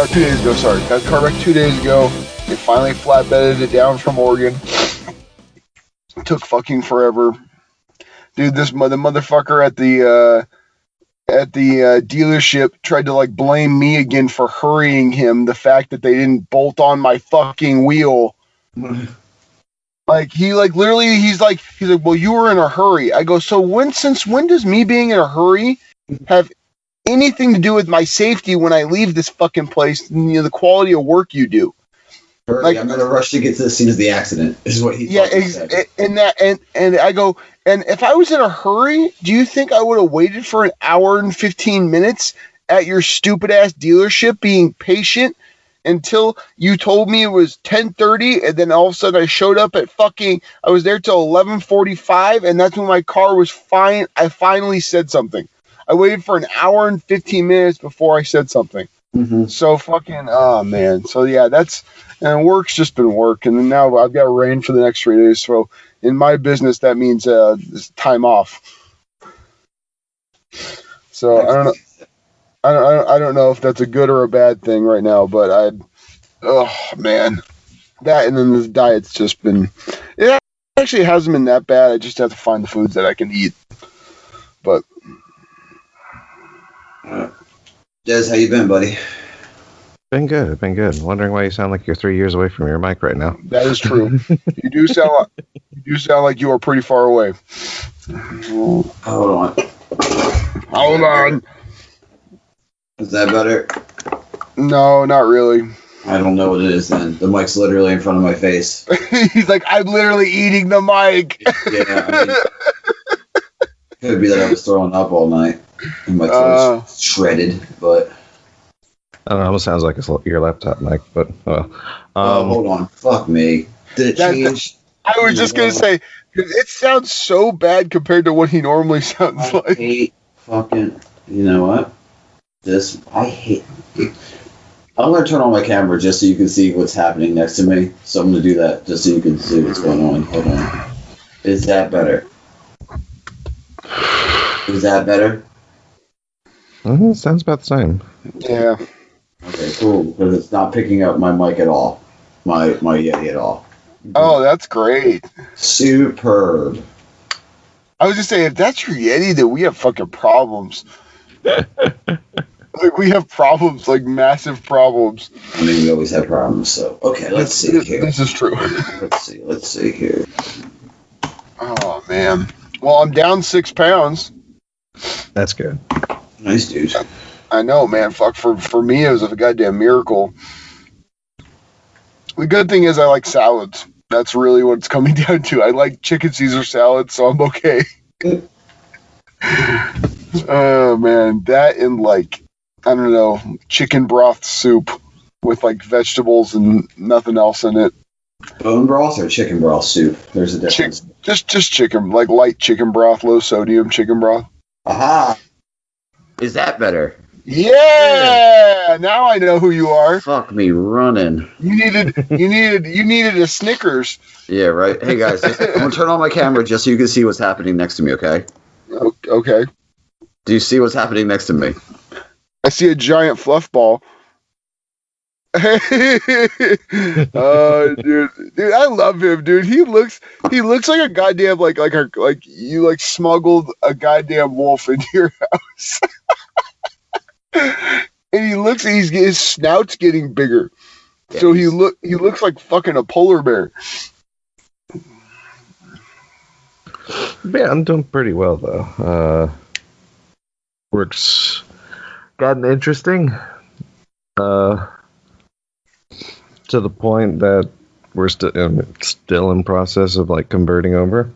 2 days ago, sorry. Got the car back 2 days ago. They finally flatbedded it down from Oregon. It took fucking forever. Dude, the motherfucker at the dealership tried to like blame me again for hurrying him. The fact that they didn't bolt on my fucking wheel. Like he's like, well, you were in a hurry. I go, so since when does me being in a hurry have anything to do with my safety when I leave this fucking place and the quality of work you do? Like, I'm gonna rush to get to the scene of the accident. This is what he said. And I go, and if I was in a hurry, do you think I would have waited for an hour and 15 minutes at your stupid ass dealership being patient until you told me it was 10:30, and then all of a sudden I showed up at I was there till 11:45, and that's when my car was fine. I finally said something. I waited for an hour and 15 minutes before I said something. Mm-hmm. So oh man. So yeah, and work's just been work, and then now I've got rain for the next 3 days. So in my business, that means time off. So I don't know if that's a good or a bad thing right now, but oh man, that and then the diet's just been. It actually hasn't been that bad. I just have to find the foods that I can eat. But Des, how you been, buddy? Been good. Wondering why you sound like you're 3 years away from your mic right now. That is true. You do sound like you are pretty far away. Hold on. Is that better? No, not really. I don't know what it is then. The mic's literally in front of my face. He's like, I'm literally eating the mic. Yeah, could be that I was throwing up all night and my throat's shredded, but. I don't know, it almost sounds like it's your laptop mic, but well. Hold on. Fuck me. Did it change? I was just going to say, it sounds so bad compared to what he normally sounds like. I hate fucking, you know what? I hate. I'm going to turn on my camera just so you can see what's happening next to me. So I'm going to do that just so you can see what's going on. Hold on. Is that better? Is that better? It sounds about the same. Yeah. Okay, cool. Because it's not picking up my mic at all. My Yeti at all. Oh, that's great. Superb. I was just saying, if that's your Yeti, then we have fucking problems. Like, we have problems, like massive problems. I mean, we always have problems, so. Okay, let's see here. This is true. Let's see here. Oh, man. Well, I'm down 6 pounds. That's good. Nice, dude. I know, man. Fuck, for me, it was a goddamn miracle. The good thing is I like salads. That's really what it's coming down to. I like chicken Caesar salad, so I'm okay. Oh, man. That and, like, I don't know, chicken broth soup with, like, vegetables and nothing else in it. Bone broth or chicken broth soup? There's a difference. Just chicken, like light chicken broth, low sodium chicken broth. Aha! Is that better? Yeah! Now I know who you are. Fuck me running. You needed a Snickers. Yeah, right. Hey guys, I'm gonna turn on my camera just so you can see what's happening next to me, okay? Okay. Do you see what's happening next to me? I see a giant fluff ball. Dude, I love him, dude. He looks like a goddamn like you like smuggled a goddamn wolf into your house. And his snout's getting bigger. Yeah, so he looks like fucking a polar bear. Yeah, I'm doing pretty well though. Work's gotten interesting. To the point that we're still in process of like converting over,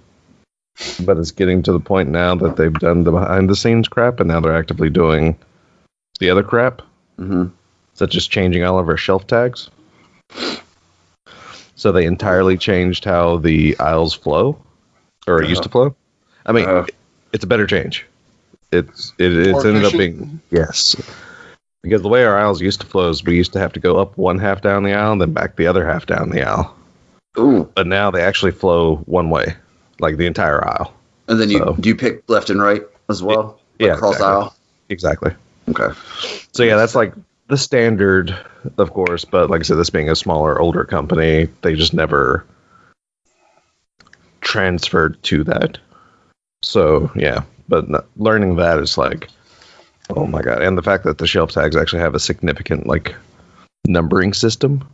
but it's getting to the point now that they've done the behind the scenes crap and now they're actively doing the other crap, such as changing all of our shelf tags. So they entirely changed how the aisles flow, or it used to flow. I mean, it's a better change. It's ended up being yes. Because the way our aisles used to flow is we used to have to go up one half down the aisle, then back the other half down the aisle. Ooh. But now they actually flow one way, like the entire aisle. And then do you pick left and right as well? Yeah, cross exactly. aisle? Exactly. Okay. So yeah, that's like the standard, of course, but like I said, this being a smaller, older company, they just never transferred to that. So, yeah. But learning that is like, oh my god. And the fact that the shelf tags actually have a significant, like, numbering system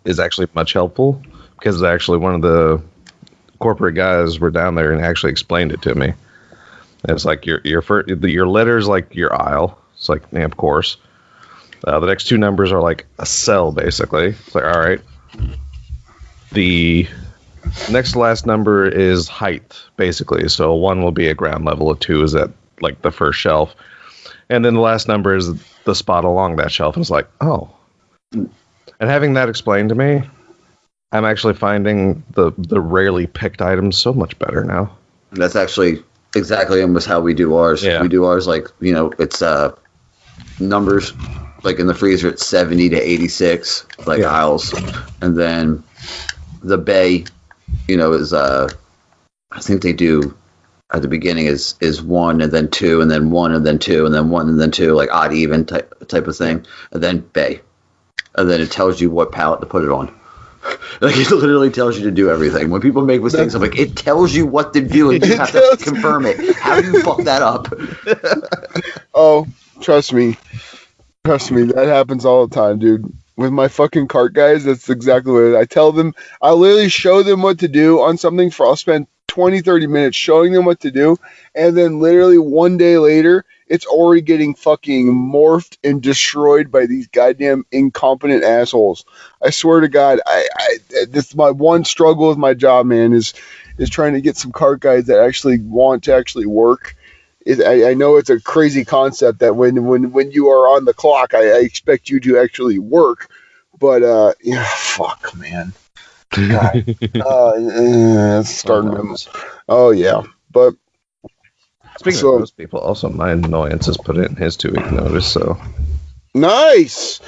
is actually much helpful, because actually one of the corporate guys were down there and actually explained it to me. And it's like your letters like your aisle. It's like, yeah, of course. The next two numbers are like a cell, basically. It's like, all right. The next to last number is height, basically. So 1 will be at ground level, a 2 is at like the first shelf. And then the last number is the spot along that shelf. And it's like, oh. And having that explained to me, I'm actually finding the rarely picked items so much better now. That's actually exactly almost how we do ours. Yeah. We do ours like, it's numbers, like in the freezer it's 70 to 86, like aisles. And then the bay, is I think they do at the beginning is 1 and then 2 and then 1 and then 2 and then 1 and then 2, like odd even type of thing. And then bay. And then it tells you what pallet to put it on. Like, it literally tells you to do everything. When people make mistakes, I'm like, it tells you what to do, and you have to confirm it. How do you fuck that up? Oh, trust me. That happens all the time, dude. With my fucking cart guys, that's exactly what it is. I tell them, I literally show them what to do on something I'll spend 20, 30 minutes showing them what to do, and then literally one day later, it's already getting fucking morphed and destroyed by these goddamn incompetent assholes. I swear to God, this is my one struggle with my job, man, is trying to get some cart guys that actually want to actually work. I know it's a crazy concept that when you are on the clock, I expect you to actually work, but fuck, man. God. It's starting to. Oh yeah, but speaking of those people, also my annoyance has put it in his 2-week notice. So nice.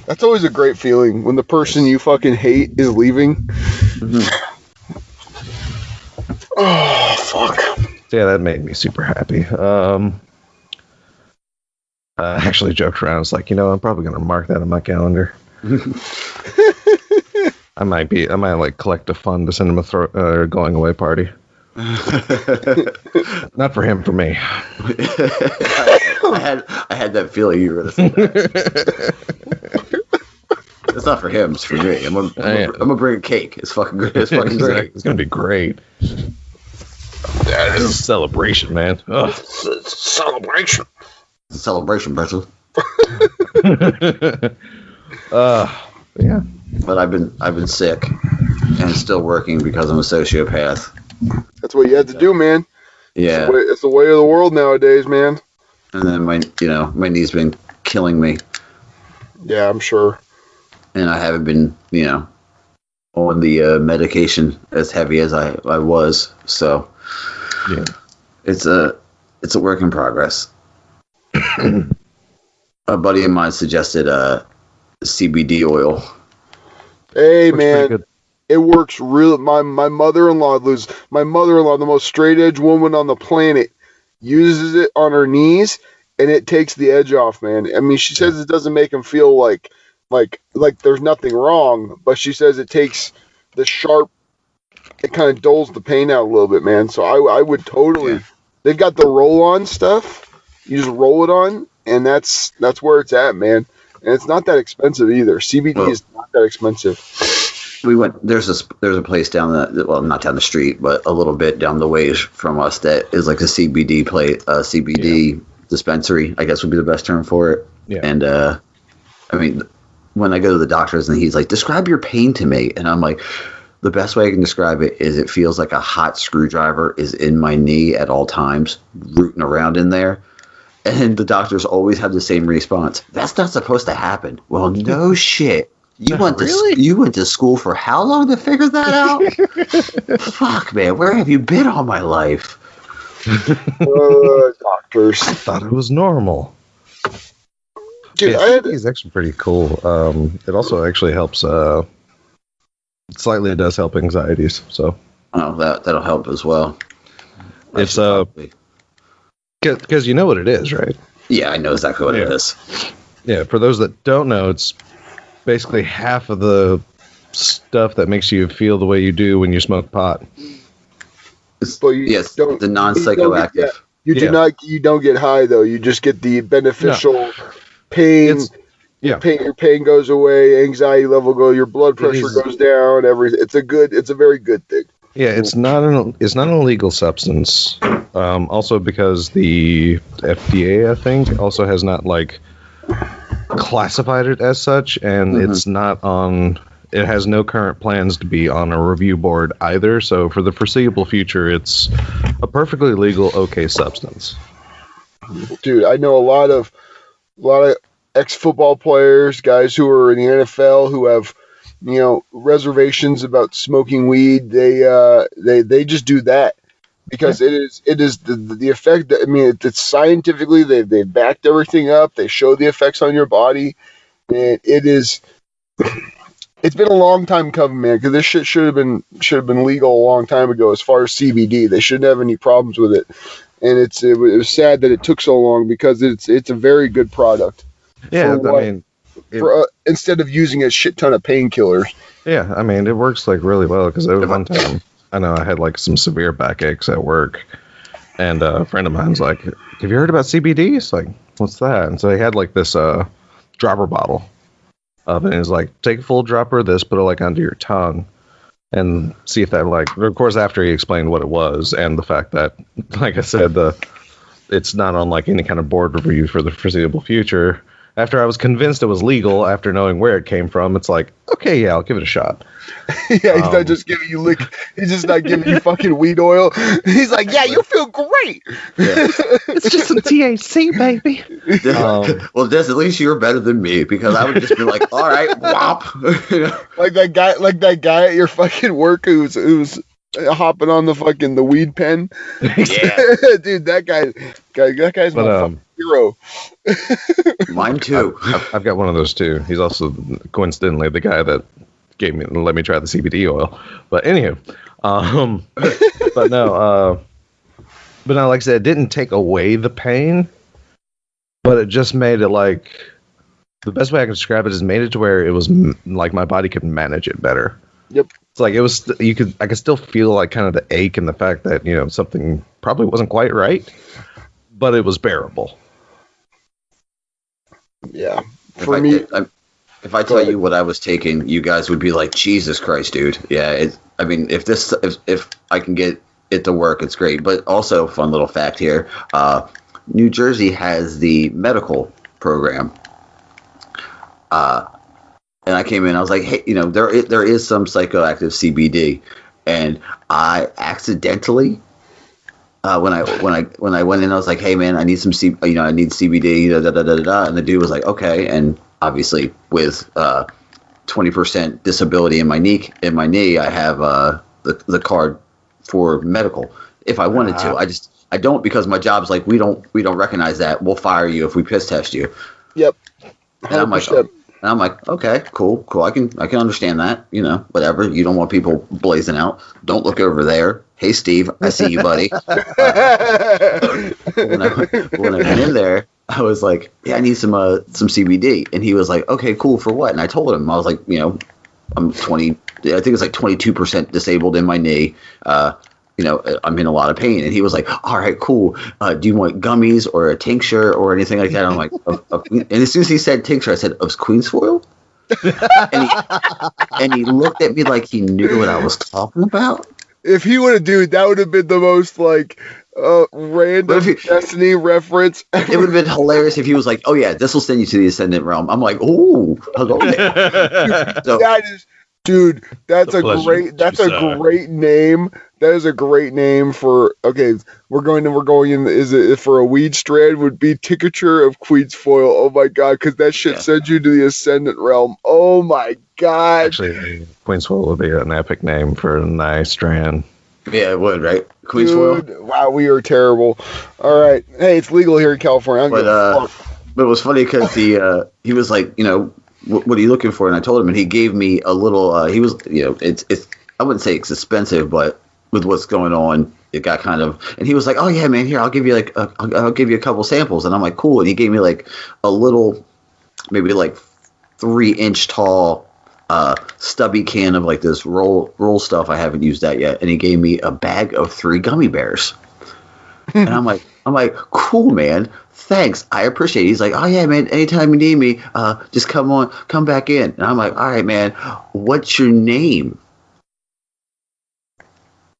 That's always a great feeling when the person you fucking hate is leaving. Mm-hmm. Oh fuck. Yeah, that made me super happy. I actually joked around. It's like, I'm probably going to mark that on my calendar. I might like collect a fund to send him a going away party. Not for him, for me. I had that feeling you were going to say that. It's not for him, it's for me. I'm gonna bring a cake. It's fucking great. It's fucking great. It's gonna be great. That is a celebration, man. It's a celebration. It's a celebration, Pretzel. Yeah. But I've been sick and still working because I'm a sociopath. That's what you have to do, man. Yeah. It's the way of the world nowadays, man. And then my knee's been killing me. Yeah, I'm sure. And I haven't been, on the medication as heavy as I was. So yeah, it's a work in progress. A buddy of mine suggested CBD oil. Hey, man, it works real. My mother-in-law, the most straight edge woman on the planet, uses it on her knees, and it takes the edge off, man. I mean, she says it doesn't make him feel like there's nothing wrong, but she says it takes the sharp, it kind of dulls the pain out a little bit, man. So I would totally. Yeah. They've got the roll-on stuff. You just roll it on, and that's where it's at, man. And it's not that expensive either. CBD is not that expensive. We went. There's a place down not down the street, but a little bit down the ways from us that is like a CBD dispensary, I guess would be the best term for it. Yeah. And I mean, when I go to the doctor's and he's like, describe your pain to me, and I'm like, the best way I can describe it is it feels like a hot screwdriver is in my knee at all times, rooting around in there. And the doctors always have the same response. That's not supposed to happen. Well, no shit. You went to school for how long to figure that out? Fuck, man. Where have you been all my life? Doctors. I thought it was normal. Dude, it's actually pretty cool. It also actually helps. Slightly, it does help anxieties. So. Oh, that'll help as well. It's because you know what it is, right? Yeah, I know exactly what it is. Yeah, for those that don't know, it's basically half of the stuff that makes you feel the way you do when you smoke pot. But you Yes, don't, the you non-psychoactive. you don't get high though. You just get the beneficial pain. Yeah. Your pain goes away, anxiety level goes, your blood pressure goes down. It's a very good thing. Yeah, it's not an illegal substance. Also because the FDA, I think, also has not like classified it as such, and it's not on. It has no current plans to be on a review board either. So for the foreseeable future, it's a perfectly legal, okay substance. Dude, I know a lot of ex-football players, guys who are in the NFL who have, reservations about smoking weed. They just do that because it is the effect. I mean, it's scientifically they've backed everything up. They show the effects on your body, and it is. It's been a long time coming, man, because this shit should have been legal a long time ago. As far as CBD, they shouldn't have any problems with it, and it was sad that it took so long because it's a very good product. Yeah, Instead of using a shit ton of painkillers. Yeah, I mean, it works like really well because there was one time I know I had like some severe backaches at work, and a friend of mine's like, "Have you heard about CBD?" It's like, "What's that?" And so he had like this dropper bottle of it. And he's like, "Take a full dropper of this, put it like under your tongue, and see if that like." Of course, after he explained what it was and the fact that, like I said, it's not on like any kind of board review for the foreseeable future. After I was convinced it was legal, after knowing where it came from, it's like, okay, yeah, I'll give it a shot. Yeah, he's not just giving you he's just not giving you fucking weed oil. He's like, yeah, you feel great. Yeah. It's just some THC, baby. Well, Des, at least you're better than me because I would just be like, all right, whop. like that guy at your fucking work who's hopping on the weed pen. Yeah, dude, that guy's my fucking hero. Mine too. I've got one of those too. He's also coincidentally the guy that let me try the CBD oil. But anywho, but no, like I said, it didn't take away the pain, but it just made it like the best way I can describe it is made it to where it was like my body could manage it better. Yep. It's like I could still feel like kind of the ache and the fact that, something probably wasn't quite right, but it was bearable. Yeah. If I tell you what I was taking, you guys would be like, Jesus Christ, dude. Yeah. If I can get it to work, it's great. But also, fun little fact here, New Jersey has the medical program. And I came in, I was like, hey, there is some psychoactive CBD, and I accidentally, when I went in, I was like, hey man, I need some I need CBD, and the dude was like, okay, and obviously with 20% disability in my knee, I have the card for medical if I wanted to. I don't because my job's like we don't recognize that. We'll fire you if we piss test you. Yep. 100%. And I'm like, okay, cool. I can understand that. Whatever. You don't want people blazing out. Don't look over there. Hey, Steve, I see you, buddy. When I went in there, I was like, yeah, I need some CBD. And he was like, okay, cool. For what? And I told him, I was like, I'm 20. I think it's like 22% disabled in my knee. I'm in a lot of pain. And he was like, all right, cool. Do you want gummies or a tincture or anything like that? I'm like, and as soon as he said tincture, I said, of queen's foil? and he looked at me like he knew what I was talking about. If he would have, dude, that would have been the most random Destiny reference. It would have been hilarious if he was like, oh yeah, this will send you to the Ascendant Realm. I'm like, ooh, hello there. So, dude, that's a great name. That is a great name for. Okay, we're going in. Is it for a weed strand? Would be tincture of queen's foil. Oh my god, because that shit sends you to the Ascendant Realm. Oh my god. Actually, queen's foil would be an epic name for a nice strand. Yeah, it would, right? Queen's foil. Wow, we are terrible. All right, hey, it's legal here in California. But it was funny because he was like, what are you looking for? And I told him, and he gave me a little. He was, it's. I wouldn't say it's expensive, but with what's going on, it got kind of. And he was like, "Oh yeah, man, here I'll give you I'll give you a couple samples." And I'm like, "Cool." And he gave me like a little maybe like 3-inch tall stubby can of like this roll stuff. I haven't used that yet, and he gave me a bag of 3 gummy bears. And I'm like, cool, man. Thanks, I appreciate it. He's like, oh yeah, man. Anytime you need me, just come back in. And I'm like, all right, man. What's your name?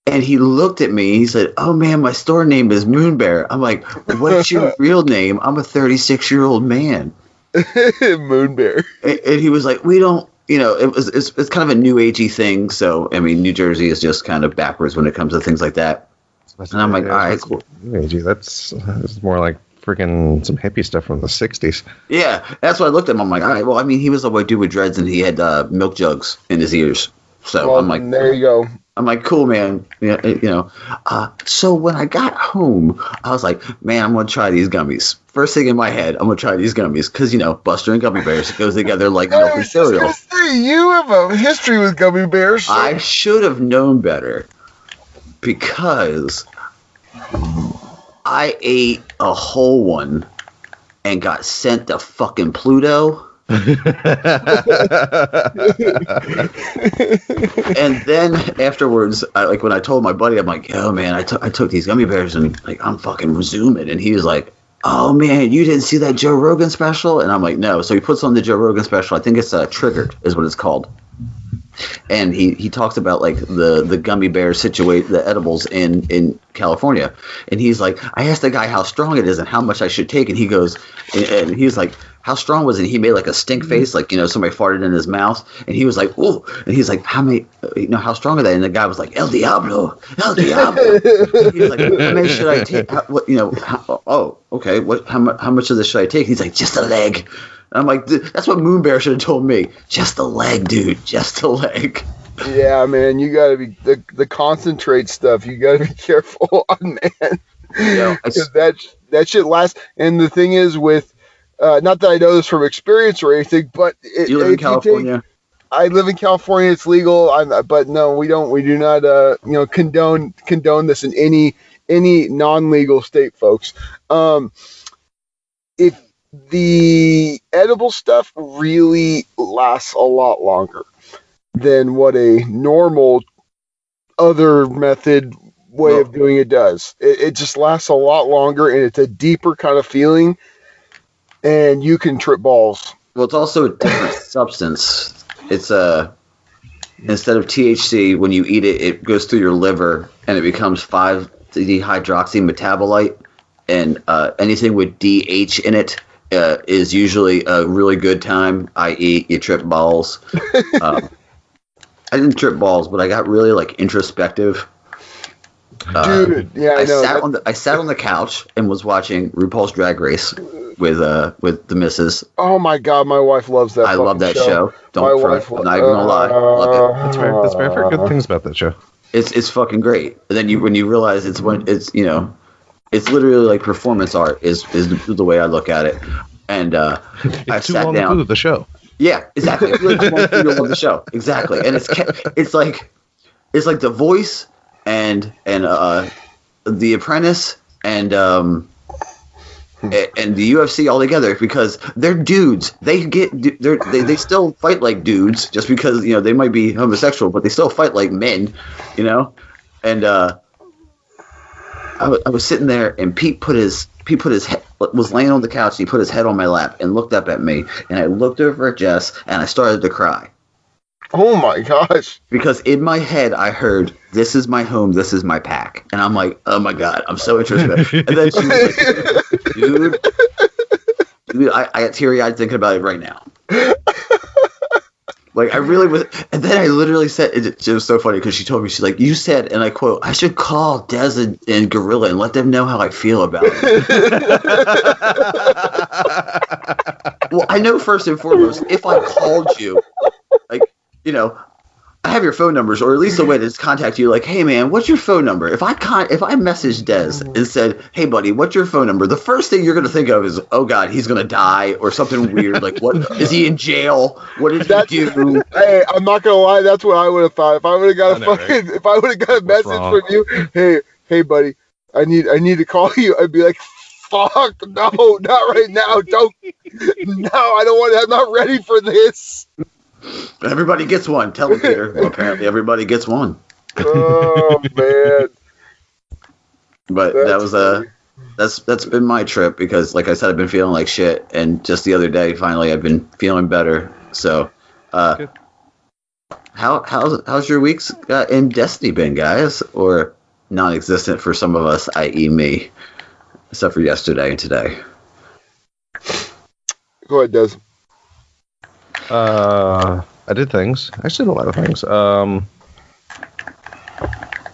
And he looked at me. He said, oh man, my store name is Moonbear. I'm like, what's your real name? I'm a 36-year-old man. Moonbear. And he was like, we don't. It's kind of a new agey thing. So I mean, New Jersey is just kind of backwards when it comes to things like that. And I'm like, all right, cool. That's more like freaking some hippie stuff from the 60s. Yeah, that's what I looked at him. I'm like, all right, well, I mean, he was a white dude with dreads and he had milk jugs in his ears. So well, I'm like, there you go. I'm like, cool, man. So when I got home, I was like, man, I'm going to try these gummies. First thing in my head, I'm going to try these gummies because, Buster and gummy bears goes together like milk and cereal. You have a history with gummy bears. So. I should have known better because I ate a whole one and got sent to fucking Pluto. And then afterwards, when I told my buddy, I'm like, yo, man, I took these gummy bears and like I'm fucking zooming. And he was like, oh man, you didn't see that Joe Rogan special? And I'm like, no. So he puts on the Joe Rogan special. I think it's Triggered is what it's called. And he talks about like the gummy bear the edibles in California. And he's like, I asked the guy how strong it is and how much I should take. And he goes, and he's like, how strong was it? He made like a stink face, like, somebody farted in his mouth. And he was like, oh, and he's like, how how strong are they? And the guy was like, El Diablo. He was like, how many should I take? Okay. How much of this should I take? He's like, just a leg. And I'm like, that's what Moonbear should have told me. Just a leg, dude. Just a leg. Yeah, man. You got to be the concentrate stuff. You got to be careful on, man. Because that shit lasts. And the thing is with, not that I know this from experience or anything, but you live in California. I live in California. It's legal. But no, we don't. We do not. Condone this in any non-legal state, folks. If the edible stuff really lasts a lot longer than what a normal other method way of doing it does. It just lasts a lot longer, and it's a deeper kind of feeling. And you can trip balls. Well, it's also a different substance. It's instead of THC, when you eat it, it goes through your liver and it becomes 5-dehydroxy metabolite. And anything with DH in it is usually a really good time, i.e. you trip balls. I didn't trip balls, but I got really like introspective. Dude, yeah, I know. I sat on the couch and was watching RuPaul's Drag Race with the missus. Oh my god, my wife loves that. I love that show. Don't front. I'm not even gonna lie. Love it. That's fair. That's fair. I've heard good things about that show. It's fucking great. And then when you realize it's literally like performance art is the way I look at it. And I sat down. The show. Yeah, exactly. It's really too long the show. Exactly. And it's like The Voice and The Apprentice and the UFC all together, because they're dudes. They still fight like dudes, just because they might be homosexual, but they still fight like men, And I was sitting there, and Pete was laying on the couch, and he put his head on my lap and looked up at me, and I looked over at Jess, and I started to cry. Oh my gosh. Because in my head I heard, this is my home, this is my pack. And I'm like, oh my god, I'm so interested. And then she was like, dude, I got teary-eyed thinking about it right now. Like, I really was. And then I literally said, it was so funny because she told me, she's like, you said, and I quote, I should call Des and Gorilla and let them know how I feel about it. Well, I know first and foremost, if I called you, like, I have your phone numbers, or at least a way to contact you. Like, hey man, what's your phone number? If I messaged Des and said, hey buddy, what's your phone number? The first thing you're gonna think of is, oh god, he's gonna die or something weird. Like, what is he in jail? What did he do? Hey, I'm not gonna lie, that's what I would have thought if I would have got a message from you. Hey buddy, I need to call you. I'd be like, fuck! No, not right now. Don't. No, I don't want. I'm not ready for this. Everybody gets one. Tell them, Peter. Well, apparently, everybody gets one. Oh man! But that's been my trip because, like I said, I've been feeling like shit, and just the other day, finally, I've been feeling better. So, how's your weeks in Destiny been, guys? Or non-existent for some of us, i.e., me, except for yesterday and today. Go ahead, Des. I did things. I did a lot of things.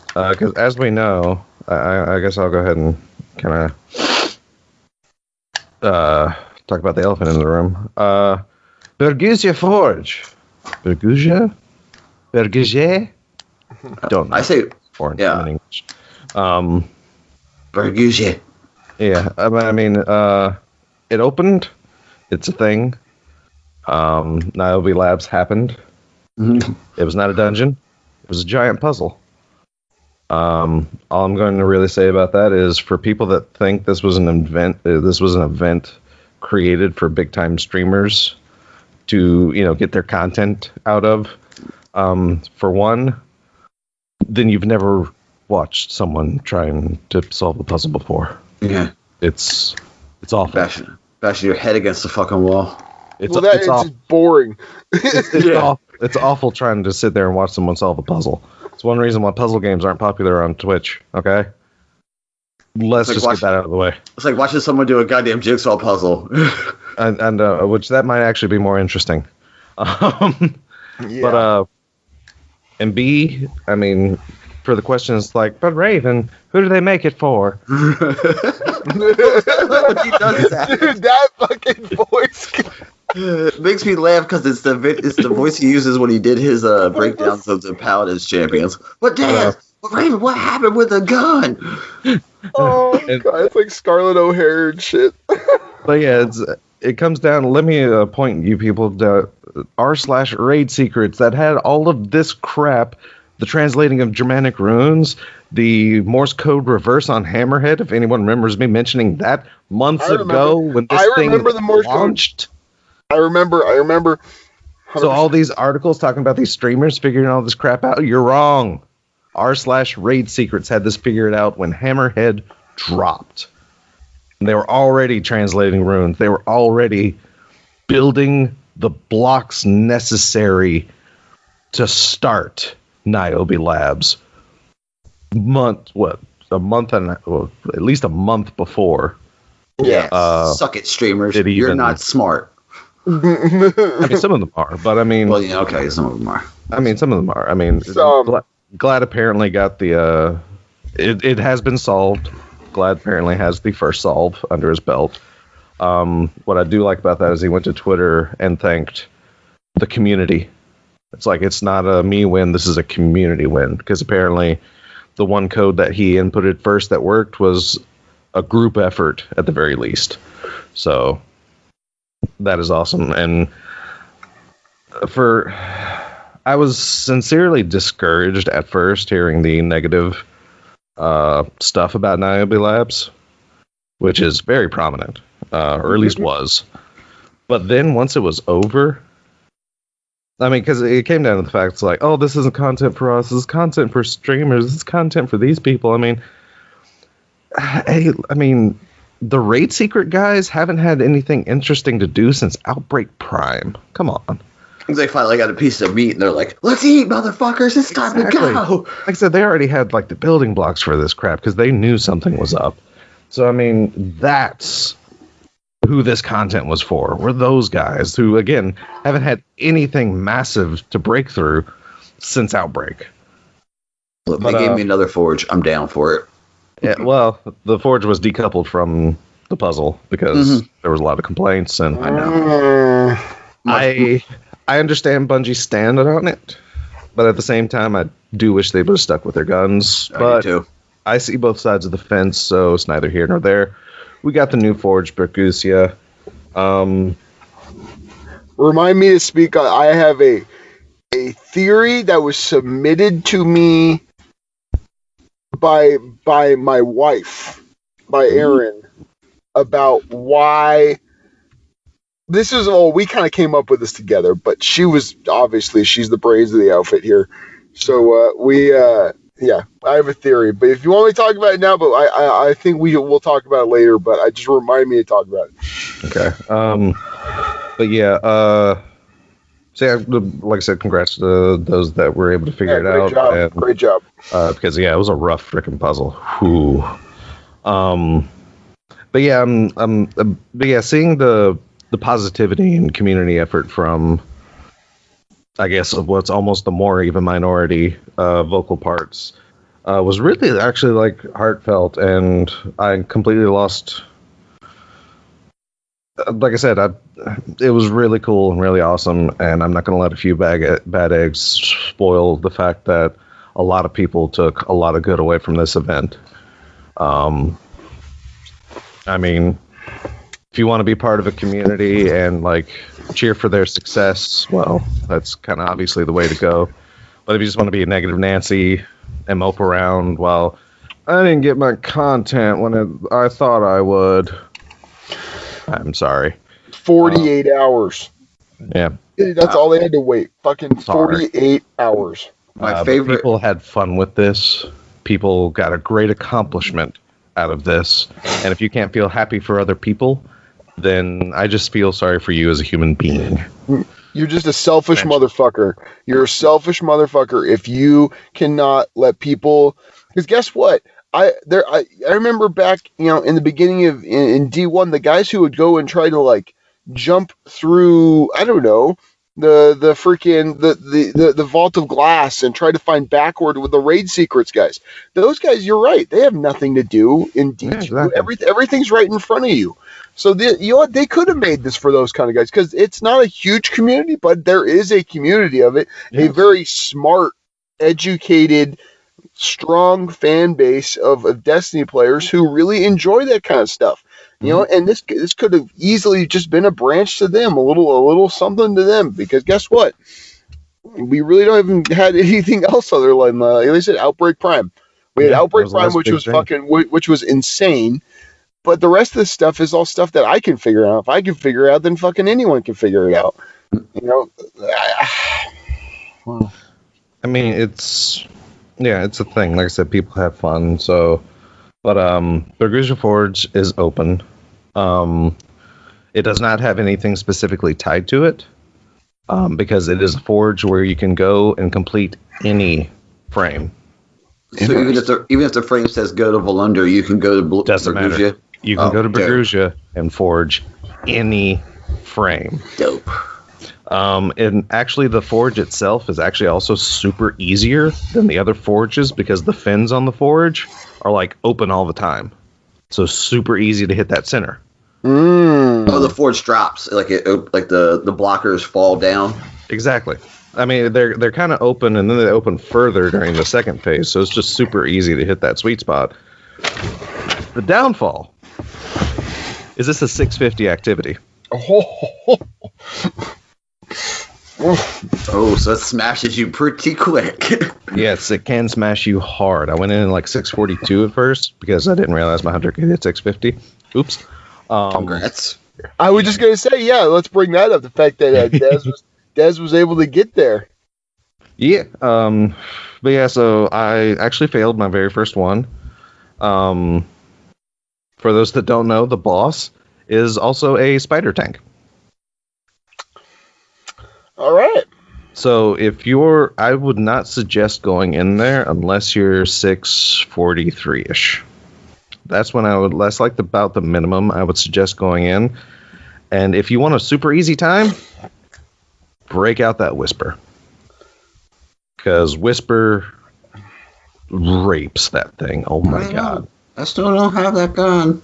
Because as we know, I guess I'll go ahead and kind of talk about the elephant in the room. Bergusia Forge. Bergusia? Don't know. I say foreign yeah. in English. Bergusia. Yeah, I mean, it opened. It's a thing. Niobe Labs happened. Mm-hmm. It was not a dungeon. It was a giant puzzle. All I'm going to really say about that is for people that think this was an event created for big time streamers to, get their content out of. For one, then you've never watched someone trying to solve the puzzle before. Yeah. It's awful. Bashing your head against the fucking wall. It's just boring. It's awful trying to sit there and watch someone solve a puzzle. It's one reason why puzzle games aren't popular on Twitch, okay? Let's just get that out of the way. It's like watching someone do a goddamn jigsaw puzzle. and which that might actually be more interesting. But, and B, I mean, for the questions like, but Raven, who do they make it for? When he does that. Dude, that fucking voice. It makes me laugh because it's the voice he uses when he did his breakdowns of the Paladins champions. But Dad, Raven, what happened with the gun? Oh god, it's like Scarlett O'Hara and shit. But yeah, it comes down. Let me point you people to r/raid secrets that had all of this crap. The translating of Germanic runes, the Morse code reverse on Hammerhead. If anyone remembers me mentioning that months ago when this thing the Morse launched. Code. I remember. 100%. So all these articles talking about these streamers figuring all this crap out, you're wrong. r/raid secrets had this figured out when Hammerhead dropped. And they were already translating runes. They were already building the blocks necessary to start Niobe Labs. At least a month before. Yeah, suck it, streamers. You're not smart. I mean, some of them are, but I mean... Well, yeah, okay, some of them are. I mean, some of them are. I mean, Glad apparently got the... It has been solved. Glad apparently has the first solve under his belt. What I do like about that is he went to Twitter and thanked the community. It's like, it's not a me win, this is a community win. Because apparently the one code that he inputted first that worked was a group effort at the very least. So that is awesome. And I was sincerely discouraged at first hearing the negative stuff about Niobe Labs, which is very prominent, or at least was. But then once it was over, I mean, because it came down to the fact, it's like, oh, this isn't content for us, this is content for streamers, this is content for these people. I mean, the raid secret guys haven't had anything interesting to do since Outbreak Prime. Come on. They finally got a piece of meat, and they're like, let's eat, motherfuckers, it's time to go. Like I said, they already had, like, the building blocks for this crap, because they knew something was up. So, I mean, that's who this content was for, were those guys who, again, haven't had anything massive to break through since Outbreak. Look, they gave me another forge. I'm down for it. Yeah, well, the forge was decoupled from the puzzle because there was a lot of complaints, and I know. I understand Bungie's stand on it, but at the same time, I do wish they would have stuck with their guns. But I see both sides of the fence, so it's neither here nor there. We got the new forge, Bergusia. Remind me to speak. I have a theory that was submitted to me by my wife, by Erin. about why this is. Oh, we kind of came up with this together, but she's the brains of the outfit here. So yeah, I have a theory. But if you want me to talk about it now, but I think we'll talk about it later. But I just remind me to talk about it. Okay. But yeah. So yeah, like I said, congrats to those that were able to figure it out. Great job. Because yeah, it was a rough freaking puzzle. Whew. But yeah, seeing the positivity and community effort from, I guess, of what's almost the more even minority vocal parts was really actually like heartfelt, and I completely lost. Like I said, it was really cool and really awesome, and I'm not going to let a few bad eggs spoil the fact that a lot of people took a lot of good away from this event. I mean, if you want to be part of a community and like cheer for their success, well, that's kind of obviously the way to go. But if you just want to be a negative Nancy and mope around, well, I didn't get my content when I thought I would. I'm sorry. 48 hours. Yeah. That's all they had to wait. Fucking 48 hours. My favorite. People had fun with this. People got a great accomplishment out of this. And if you can't feel happy for other people, then I just feel sorry for you as a human being. You're just a selfish motherfucker. You're a selfish motherfucker if you cannot let people. Because guess what? I remember back, in the beginning of in D1, the guys who would go and try to like jump through, I don't know, the freaking the vault of glass and try to find backward with the raid secrets guys. Those guys, you're right. They have nothing to do in D2. Yeah, exactly. Everything's right in front of you. So they could have made this for those kind of guys because it's not a huge community, but there is a community of it. Yeah. A very smart, educated, strong fan base of Destiny players who really enjoy that kind of stuff. And this could have easily just been a branch to them, a little something to them, because guess what? We really don't even had anything else other than like I said, Outbreak Prime. We had Outbreak Prime, which was insane. But the rest of this stuff is all stuff that I can figure out. If I can figure it out, then fucking anyone can figure it out. I mean, it's a thing. Like I said, people have fun. So, but Bergusia Forge is open. It does not have anything specifically tied to it, because it is a forge where you can go and complete any frame. So even if the frame says go to Volunder, you can go to Doesn't Bergusia? Matter. You can go to Bergusia and forge any frame. Dope. And actually, the forge itself is actually also super easier than the other forges because the fins on the forge are like open all the time, so super easy to hit that center. Oh, the forge drops like the blockers fall down. Exactly. I mean, they're kind of open, and then they open further during the second phase, so it's just super easy to hit that sweet spot. The downfall is this a 650 activity. Oh, so it smashes you pretty quick. Yes, it can smash you hard. I went in like 642 at first because I didn't realize my hunter could hit 650. Oops. Congrats. I was just going to say, yeah, let's bring that up. The fact that Dez was able to get there. Yeah. But yeah, so I actually failed my very first one. For those that don't know, the boss is also a spider tank. All right. So I would not suggest going in there unless you're 643-ish. That's like about the minimum I would suggest going in. And if you want a super easy time, break out that Whisper. Because Whisper rapes that thing. Oh my God. I still don't have that gun.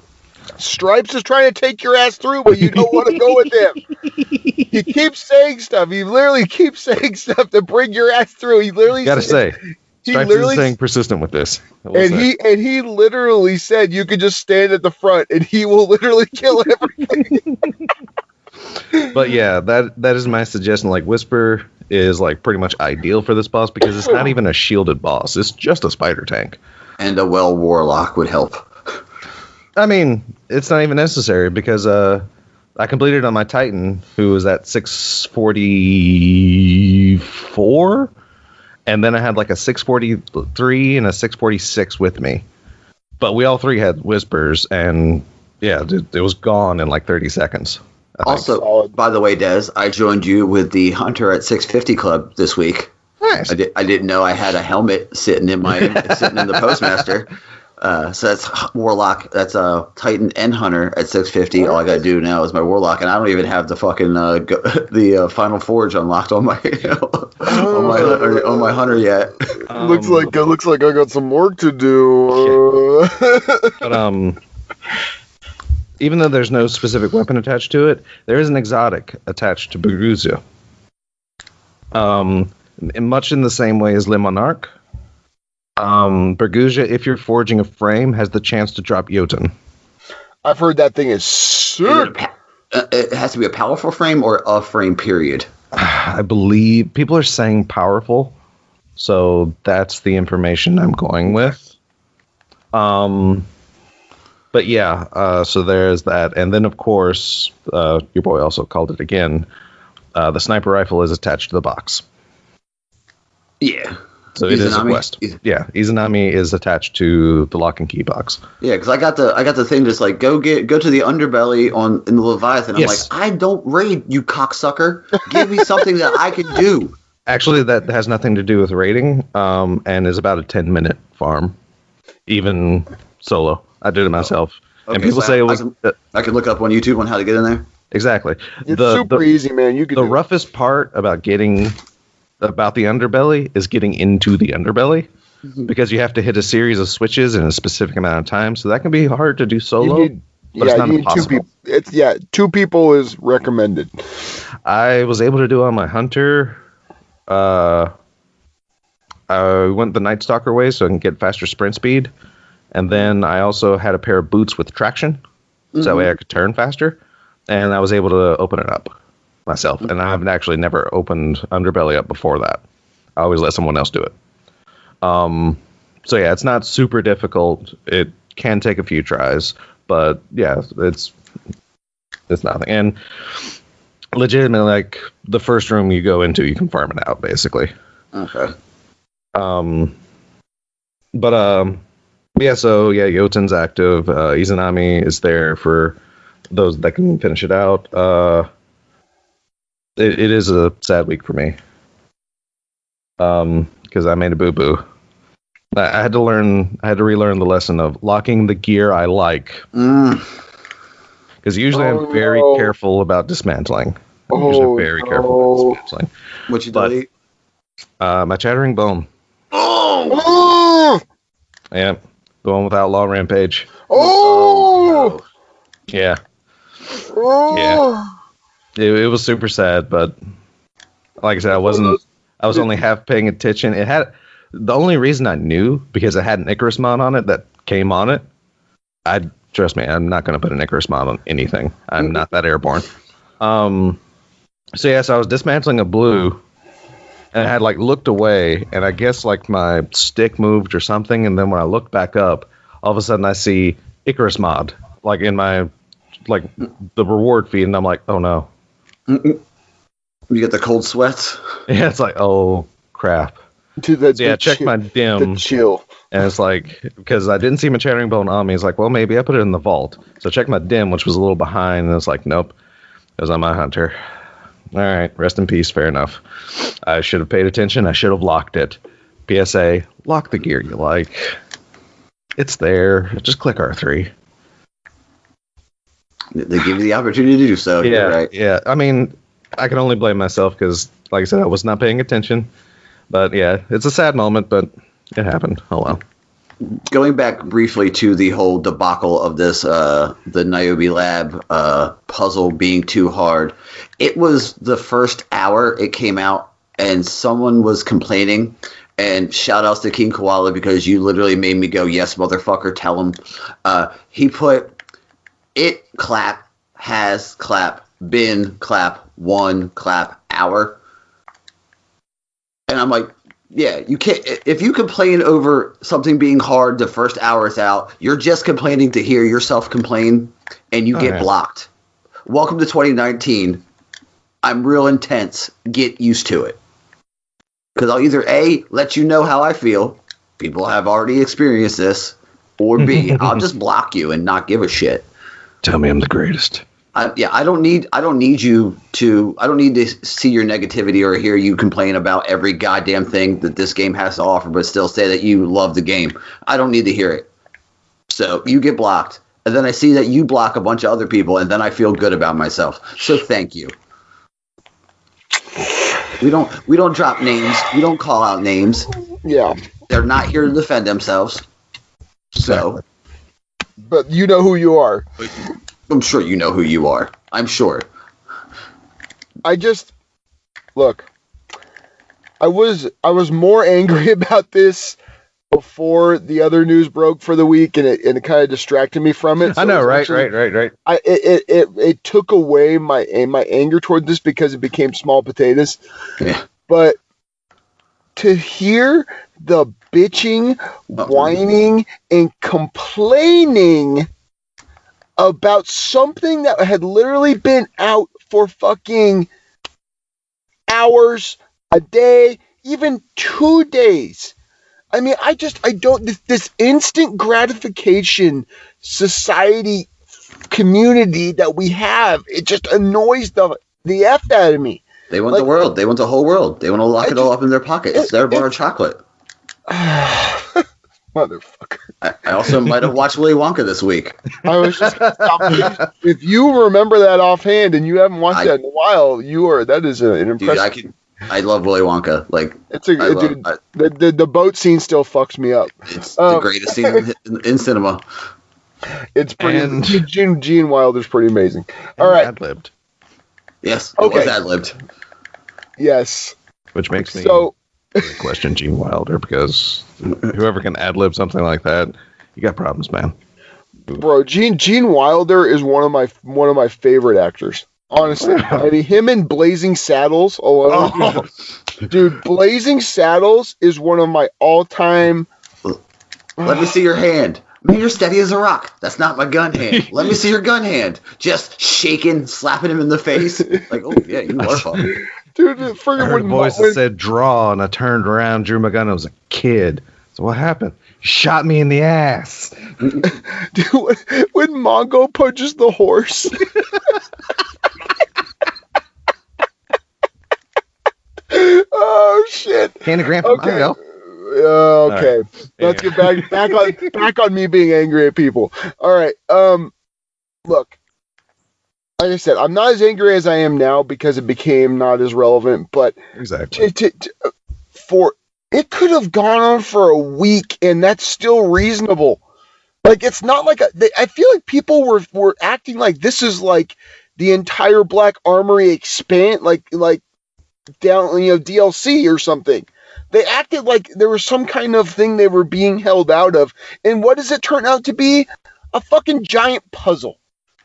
Stripes is trying to take your ass through, but you don't want to go with him. He keeps saying stuff. He literally keeps saying stuff to bring your ass through. He literally Stripes is staying persistent with this. He literally said you could just stand at the front and he will literally kill everything. But yeah, that is my suggestion. Like Whisper is like pretty much ideal for this boss because it's not even a shielded boss. It's just a spider tank. And a well warlock would help. I mean, it's not even necessary because I completed on my Titan, who was at 644, and then I had like a 643 and a 646 with me. But we all three had whispers, and yeah, it was gone in like 30 seconds. Also, by the way, Des, I joined you with the Hunter at 650 Club this week. Nice. I didn't know I had a helmet sitting in the Postmaster. So that's Warlock. That's Titan and Hunter at 650. All I gotta do now is my Warlock, and I don't even have the fucking the Final Forge unlocked on my on my Hunter yet. Looks like I got some work to do. But even though there's no specific weapon attached to it, there is an exotic attached to Berguzia. Much in the same way as Le Monarque. Berguzia, if you're forging a frame, has the chance to drop Jotun. I've heard that thing is sick. It has to be a powerful frame or a frame, period. I believe people are saying powerful, so that's the information I'm going with. But yeah, so there's that. And then, of course, your boy also called it again, the sniper rifle is attached to the box. Yeah. So it is a quest. Yeah, Izanami is attached to the lock and key box. Yeah, because I got the thing that's like go to the underbelly in the Leviathan. I'm Yes. like, I don't raid, you cocksucker. Give me something that I can do. Actually, that has nothing to do with raiding, and is about a 10-minute farm, even solo. I did it myself, and people say it was. I can look up on YouTube on how to get in there. Exactly. It's super easy, man. You could. The roughest part about the underbelly is getting into the underbelly, because you have to hit a series of switches in a specific amount of time. So that can be hard to do solo. But it's not impossible. Two people is recommended. I was able to do it on my Hunter. I went the Night Stalker way so I can get faster sprint speed. And then I also had a pair of boots with traction, so that way I could turn faster. And I was able to open it up myself. And I've actually never opened Underbelly up before that. I always let someone else do it. So yeah, it's not super difficult. It can take a few tries, but yeah, it's nothing. And legitimately, like the first room you go into, you can farm it out basically. Okay. Yeah, so yeah, Jotun's active. Izanami is there for those that can finish it out. It is a sad week for me. Because I made a boo-boo. I had to relearn the lesson of locking the gear I like. Because usually I'm very careful about dismantling. Careful about dismantling. What you delete? My Chattering Bone. Oh! Yeah. The one with Outlaw Rampage. Oh! Yeah. Oh! Yeah. It was super sad, but like I said, I was only half paying attention. It had the only reason I knew because it had an Icarus mod on it that came on it. Trust me, I'm not going to put an Icarus mod on anything. I'm not that airborne. So yes, I was dismantling a blue, and I had like looked away, and I guess like my stick moved or something, and then when I looked back up, all of a sudden I see Icarus mod like in my the reward feed, and I'm like, oh no. You get the cold sweats. Yeah, it's like, oh crap. Check my dim. The chill. And it's like, because I didn't see my Chattering Bone on me, it's like, well, maybe I put it in the vault. So check my dim, which was a little behind, and it's like, nope, it was on my Hunter. All right, rest in peace, fair enough. I should have paid attention. I should have locked it. PSA, lock the gear you like. It's there. Just click R3. They give you the opportunity to do so. Yeah, you're right. Yeah. I mean, I can only blame myself because, like I said, I was not paying attention. But yeah, it's a sad moment, but it happened. Oh well. Going back briefly to the whole debacle of this, the Niobe Lab puzzle being too hard. It was the first hour it came out, and someone was complaining. And shout outs to King Koala because you literally made me go, yes, motherfucker, tell him. He put it clap, has clap, been clap, one clap, hour. And I'm like, Yeah, you can't. If you complain over something being hard the first hour it's out, you're just complaining to hear yourself complain, and you get blocked. Welcome to 2019. I'm real intense. Get used to it. Because I'll either A, let you know how I feel. People have already experienced this. Or B, I'll just block you and not give a shit. Tell me I'm the greatest. I don't need to see your negativity or hear you complain about every goddamn thing that this game has to offer, but still say that you love the game. I don't need to hear it. So you get blocked, and then I see that you block a bunch of other people, and then I feel good about myself. So thank you. We don't drop names. We don't call out names. Yeah. They're not here to defend themselves. So. But you know who you are. I'm sure you know who you are. I'm sure. Look, I was more angry about this before the other news broke for the week, and it kind of distracted me from it. So I know, right. It took away my anger toward this because it became small potatoes. Yeah. But to hear the bitching, whining, and complaining about something that had literally been out for fucking hours, a day, even 2 days. I mean, this instant gratification society community that we have, it just annoys the F out of me. They want the world. They want the whole world. They want to lock it all up in their pocket. It's their bar of chocolate. Motherfucker. I also might have watched Willy Wonka this week. I was just if you remember that offhand and you haven't watched that in a while, that is an impressive. Dude, I love Willy Wonka. Like the boat scene still fucks me up. It's the greatest scene in cinema. It's pretty. Gene Wilder's pretty amazing. All right. Ad-libbed. Yes. It was ad-libbed. Yes. Which makes me question Gene Wilder, because whoever can ad-lib something like that, you got problems, man. Bro, Gene Wilder is one of my favorite actors. Honestly, I mean, him in Blazing Saddles alone. Dude, Blazing Saddles is one of my all-time. Let me see your hand. Man, you're steady as a rock. That's not my gun hand. Let me see your gun hand. Just shaking, slapping him in the face. Like, oh yeah, you are fun. Dude, I heard a voice that said draw, and I turned around, drew my gun. I was a kid. So what happened? You shot me in the ass. Dude, when Mongo punches the horse. Oh shit! Candy Grandpa Mongo. Okay, right. Let's get back on me being angry at people. All right. Look, like I said, I'm not as angry as I am now because it became not as relevant. But exactly, it could have gone on for a week, and that's still reasonable. Like, it's not like I feel like people were acting like this is like the entire Black Armory expand, like down, DLC or something. They acted like there was some kind of thing they were being held out of. And what does it turn out to be? A fucking giant puzzle.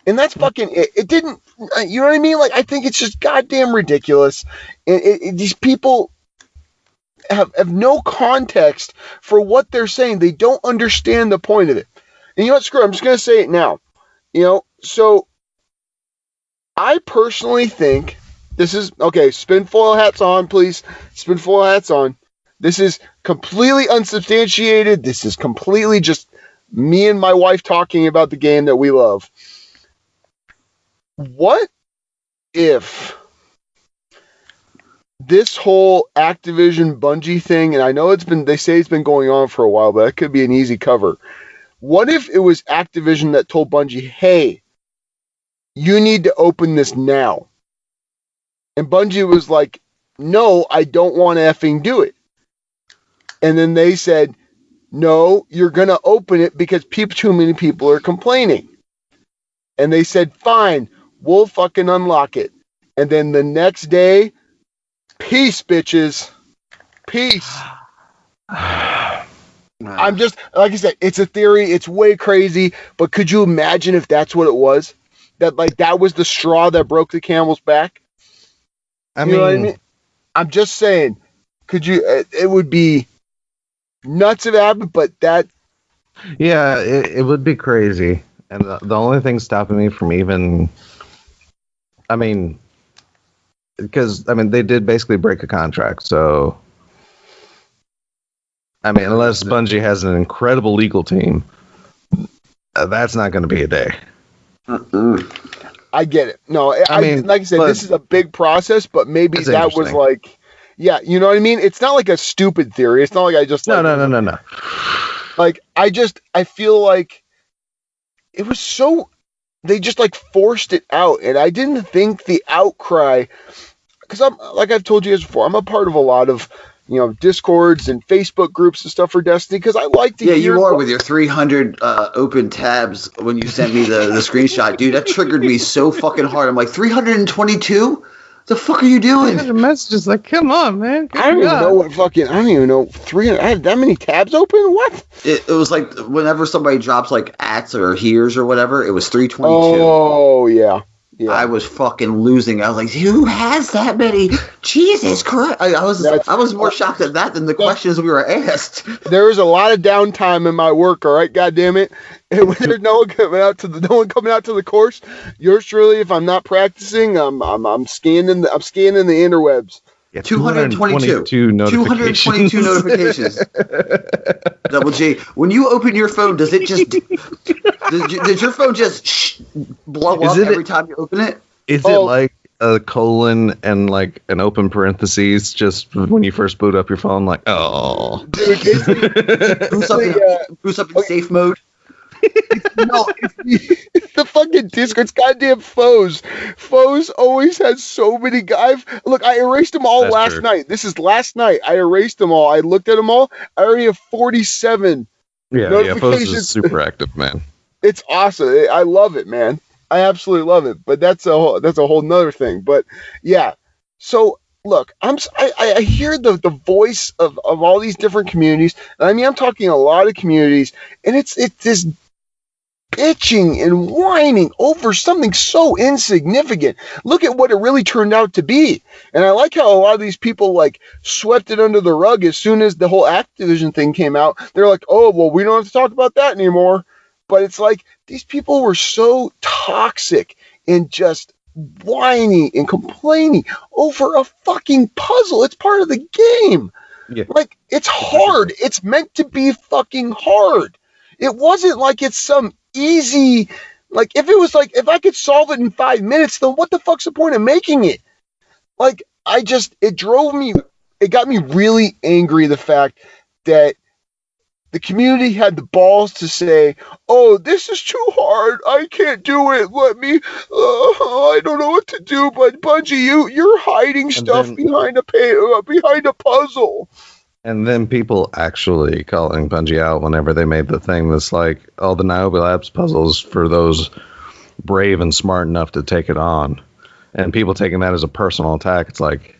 And that's fucking it. It didn't, you know what I mean? Like, I think it's just goddamn ridiculous. And these people have no context for what they're saying. They don't understand the point of it. And you know what? Screw it. I'm just going to say it now. So I personally think this is, okay, spinfoil hats on, please. Spinfoil hats on. This is completely unsubstantiated. This is completely just me and my wife talking about the game that we love. What if this whole Activision Bungie thing, and I know they say it's been going on for a while, but that could be an easy cover. What if it was Activision that told Bungie, hey, you need to open this now? And Bungie was like, no, I don't want to effing do it. And then they said, no, you're going to open it because too many people are complaining. And they said, fine, we'll fucking unlock it. And then the next day, peace, bitches. Peace. I'm just, like I said, it's a theory. It's way crazy. But could you imagine if that's what it was? That was the straw that broke the camel's back? You know what I mean? I'm just saying, Could you? It would be nuts if it happened, but that. Yeah, it would be crazy. And the only thing stopping me from even, I mean, because they did basically break a contract. So, I mean, unless Bungie has an incredible legal team, that's not going to be a day. I get it. No, I mean, like I said, this is a big process, but maybe that was like, yeah, you know what I mean? It's not like a stupid theory. It's not like I just no. Like I feel like it was so they just like forced it out, and I didn't think the outcry, because I'm like I've told you guys before, I'm a part of a lot of Discords and Facebook groups and stuff for Destiny because I like to hear. Yeah, you are with your 300 open tabs when you sent me the screenshot, dude. That triggered me so fucking hard. I'm like 322. The fuck are you doing? The messages like, come on, man. I don't even know 300. I have that many tabs open. What? It was like whenever somebody drops like ats or hears or whatever, it was 322. Oh yeah. Yeah. I was fucking losing. I was like, who has that many? Jesus Christ. I was more shocked at that than the questions we were asked. There was a lot of downtime in my work, all right, God damn it. And when there's no one coming out to the course, yours truly, if I'm not practicing, I'm scanning the interwebs. Yeah, 222 notifications. 222 notifications. Double G. When you open your phone, does it just does your phone just blow up every time you open it? Is it like a colon and like an open parentheses just when you first boot up your phone? Like, oh, dude, boost up in safe mode. No, it's the fucking Discord. It's goddamn foes. Foes always has so many guys. Look, I erased them all last night. This is last night. I erased them all. I looked at them all. I already have 47 notifications. Foes is super active, man. It's awesome. I love it, man. I absolutely love it. But that's a whole nother thing. But yeah. So look, I hear the voice of all these different communities. I mean, I'm talking a lot of communities, and it's this bitching and whining over something so insignificant. Look at what it really turned out to be. And I like how a lot of these people like swept it under the rug as soon as the whole Activision thing came out. They're like, oh, well, we don't have to talk about that anymore. But it's like these people were so toxic and just whining and complaining over a fucking puzzle. It's part of the game. Yeah. Like, it's hard. It's meant to be fucking hard. It wasn't like it's some easy, like if it was like if I could solve it in 5 minutes, then what the fuck's the point of making it? Like it got me really angry, the fact that the community had the balls to say, oh, this is too hard, I can't do it, let me I don't know what to do, but Bungie, you're hiding stuff behind a puzzle. And then people actually calling Bungie out whenever they made the thing that's like, oh, the Niobe Labs puzzles for those brave and smart enough to take it on. And people taking that as a personal attack. It's like,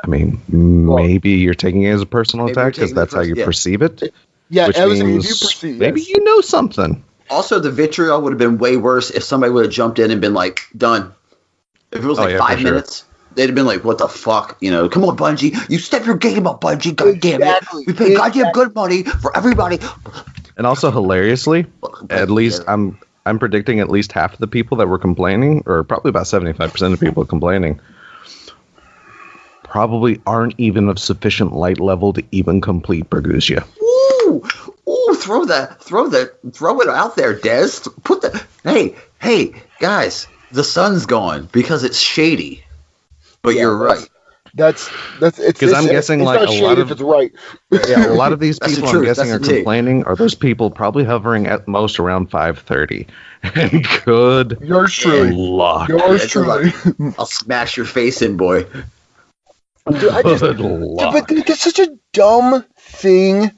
I mean, maybe you're taking it as a personal attack because that's how you perceive it. Yeah, which means maybe you know something. Also, the vitriol would have been way worse if somebody would have jumped in and been like, done. If it was 5 minutes. They'd have been like, what the fuck? Come on, Bungie. You step your game up, Bungie. God damn it. We pay goddamn good money for everybody. And also, hilariously, at least I'm predicting at least half of the people that were complaining, or probably about 75% of people complaining, probably aren't even of sufficient light level to even complete Bergusia. Ooh, throw it out there, Des. Hey, guys, the sun's gone because it's shady. But you're right. That's because I'm guessing it's like not a shady lot of if it's right. Yeah, a lot of these people I'm guessing are complaining are those people probably hovering at most around 5:30. And good. Yours truly. Luck. Yours truly. I'll smash your face in, boy. Good luck. But it's such a dumb thing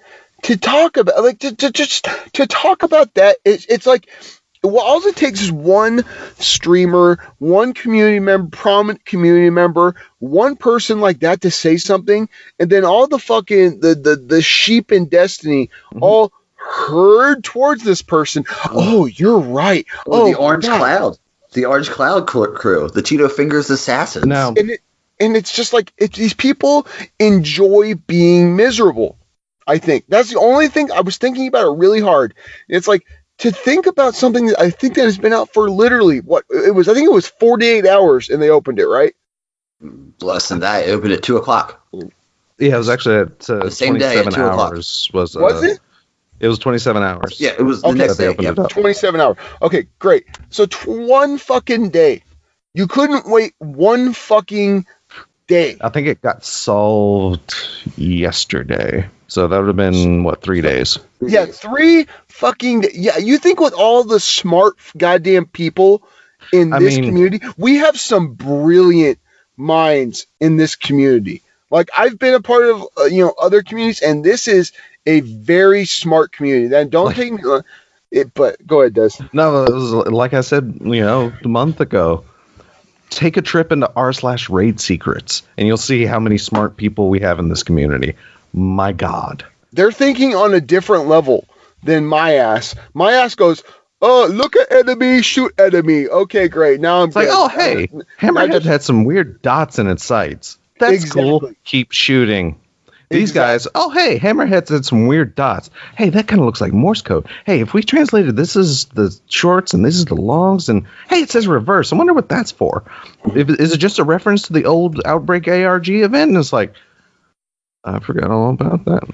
to talk about. Like to talk about that. It's like. Well, all it takes is one streamer, one community member, prominent community member, one person like that to say something, and then all the fucking the sheep in Destiny all herd towards this person. Oh, you're right. The Orange Cloud. The Orange Cloud crew. The Cheeto Fingers assassin. Now, And it's just like these people enjoy being miserable. I think that's the only thing. I was thinking about it really hard. It's like to think about something that I think that has been out for literally what it was. I think it was 48 hours, and they opened it, right? Less than that. It opened at 2:00. Yeah, it was actually at the same day at 27 2 o'clock. hours. Was it? It was 27 hours. Yeah, it was the Okay, next they day. opened Yeah. it up. 27 hours. Okay, great. So one fucking day. You couldn't wait one fucking day. I think it got solved yesterday. So that would have been, what, 3 days? Yeah, 3 fucking yeah. You think with all the smart goddamn people in this community, we have some brilliant minds in this community. Like I've been a part of other communities, and this is a very smart community. Then don't take me. But go ahead, Des. No, it was like I said, a month ago. Take a trip into r/raid secrets, and you'll see how many smart people we have in this community. My God. They're thinking on a different level than my ass. My ass goes, oh, look at enemy, shoot enemy. Okay, great. Now I'm It's like, oh, hey, Hammerhead had some weird dots in its sights. That's cool. Keep shooting. These guys, oh, hey, Hammerhead's had some weird dots. Hey, that kind of looks like Morse code. Hey, if we translated this is the shorts and this is the longs, and hey, it says reverse. I wonder what that's for. Is it just a reference to the old Outbreak ARG event? And it's like, I forgot all about that.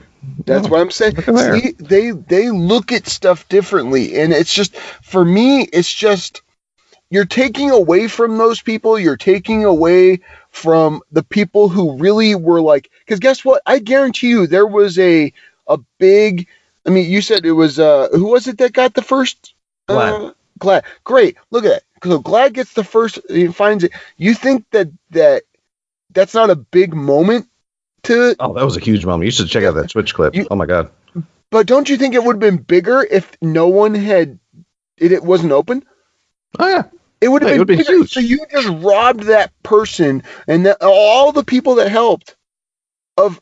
That's what I'm saying. See, they look at stuff differently, and it's just, for me, it's just, you're taking away from those people. You're taking away from the people who really were like, because guess what? I guarantee you there was a big, I mean, you said it was, who was it that got the first? Glad. Glad. Great. Look at that. So Glad gets the first, he finds it. You think that's not a big moment to? Oh, that was a huge moment. You should check out that Twitch clip. Oh my God. But don't you think it would have been bigger if no one had, it wasn't open? Oh yeah. It would have been huge. So you just robbed that person and all the people that helped of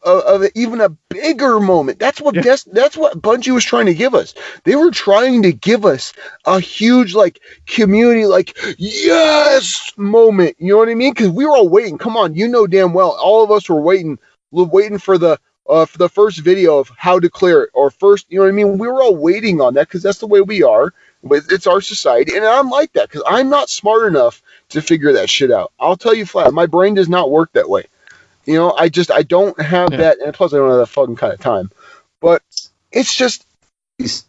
even a bigger moment. That's what that's what Bungie was trying to give us. They were trying to give us a huge community yes moment. You know what I mean? Because we were all waiting. Come on, damn well all of us were waiting for the first video of how to clear it, or first, you know what I mean? We were all waiting on that because that's the way we are. It's our society, and I'm like that because I'm not smart enough to figure that shit out. I'll tell you flat, my brain does not work that way. I don't have that, and plus I don't have that fucking kind of time. But it's just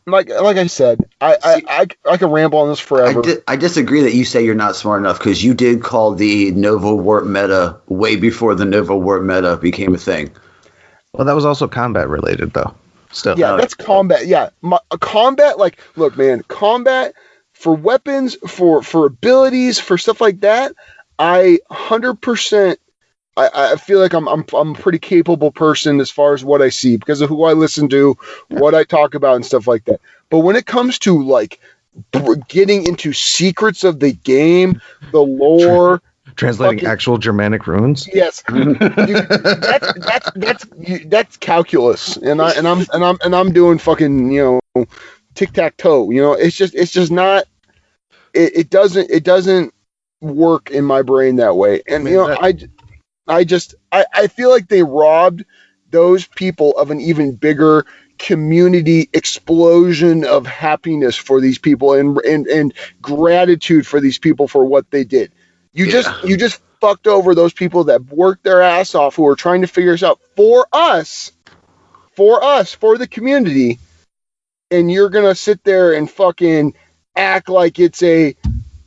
like I said, I can ramble on this forever. I disagree that you say you're not smart enough, because you did call the Nova Warp meta way before the Nova Warp meta became a thing. Well, that was also combat related, though. Still, yeah, that's combat. Yeah, combat. Look, man, combat for weapons, for abilities, for stuff like that. I 100%. I feel like I'm a pretty capable person as far as what I see because of who I listen to, what I talk about, and stuff like that. But when it comes to getting into secrets of the game, the lore. Translating actual Germanic runes. Yes, dude, that's calculus, and I'm doing fucking tic-tac-toe. It's just not. It doesn't work in my brain that way, and I feel like they robbed those people of an even bigger community explosion of happiness for these people and gratitude for these people for what they did. You just fucked over those people that worked their ass off, who are trying to figure this out for us, for the community, and you're gonna sit there and fucking act like it's a,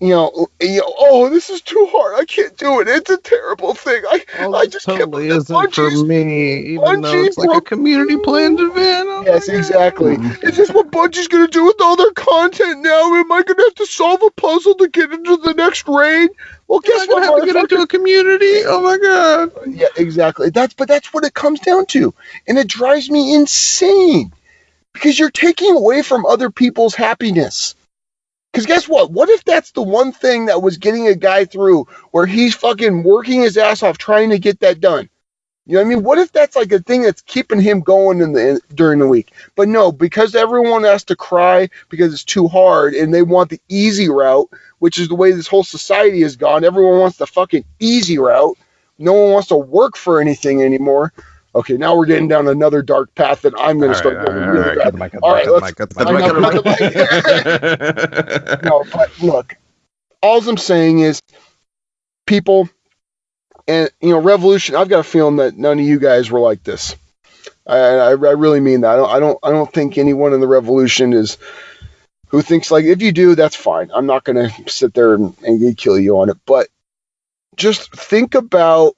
oh, this is too hard. I can't do it. It's a terrible thing. I just totally can't. Isn't for me, even though it's like a community planned event. Oh yes, exactly. Is this what Bungie's gonna do with all their content now? Am I gonna have to solve a puzzle to get into the next raid? Well, guess what? I have to get into a community. Oh my God. Yeah, exactly. That's what it comes down to, and it drives me insane because you're taking away from other people's happiness. Because guess what? What if that's the one thing that was getting a guy through, where he's fucking working his ass off trying to get that done? You know what I mean? What if that's a thing that's keeping him going during the week? But no, because everyone has to cry because it's too hard and they want the easy route, which is the way this whole society has gone. Everyone wants the fucking easy route. no one wants to work for anything anymore. Okay, now we're getting down another dark path that I'm going to start getting really bad. All right, let's cut the mic. No, but look, all I'm saying is, people, and Revolution. I've got a feeling that none of you guys were like this. I really mean that. I don't think anyone in the Revolution is who thinks like. If you do, that's fine. I'm not going to sit there and kill you on it. But just think about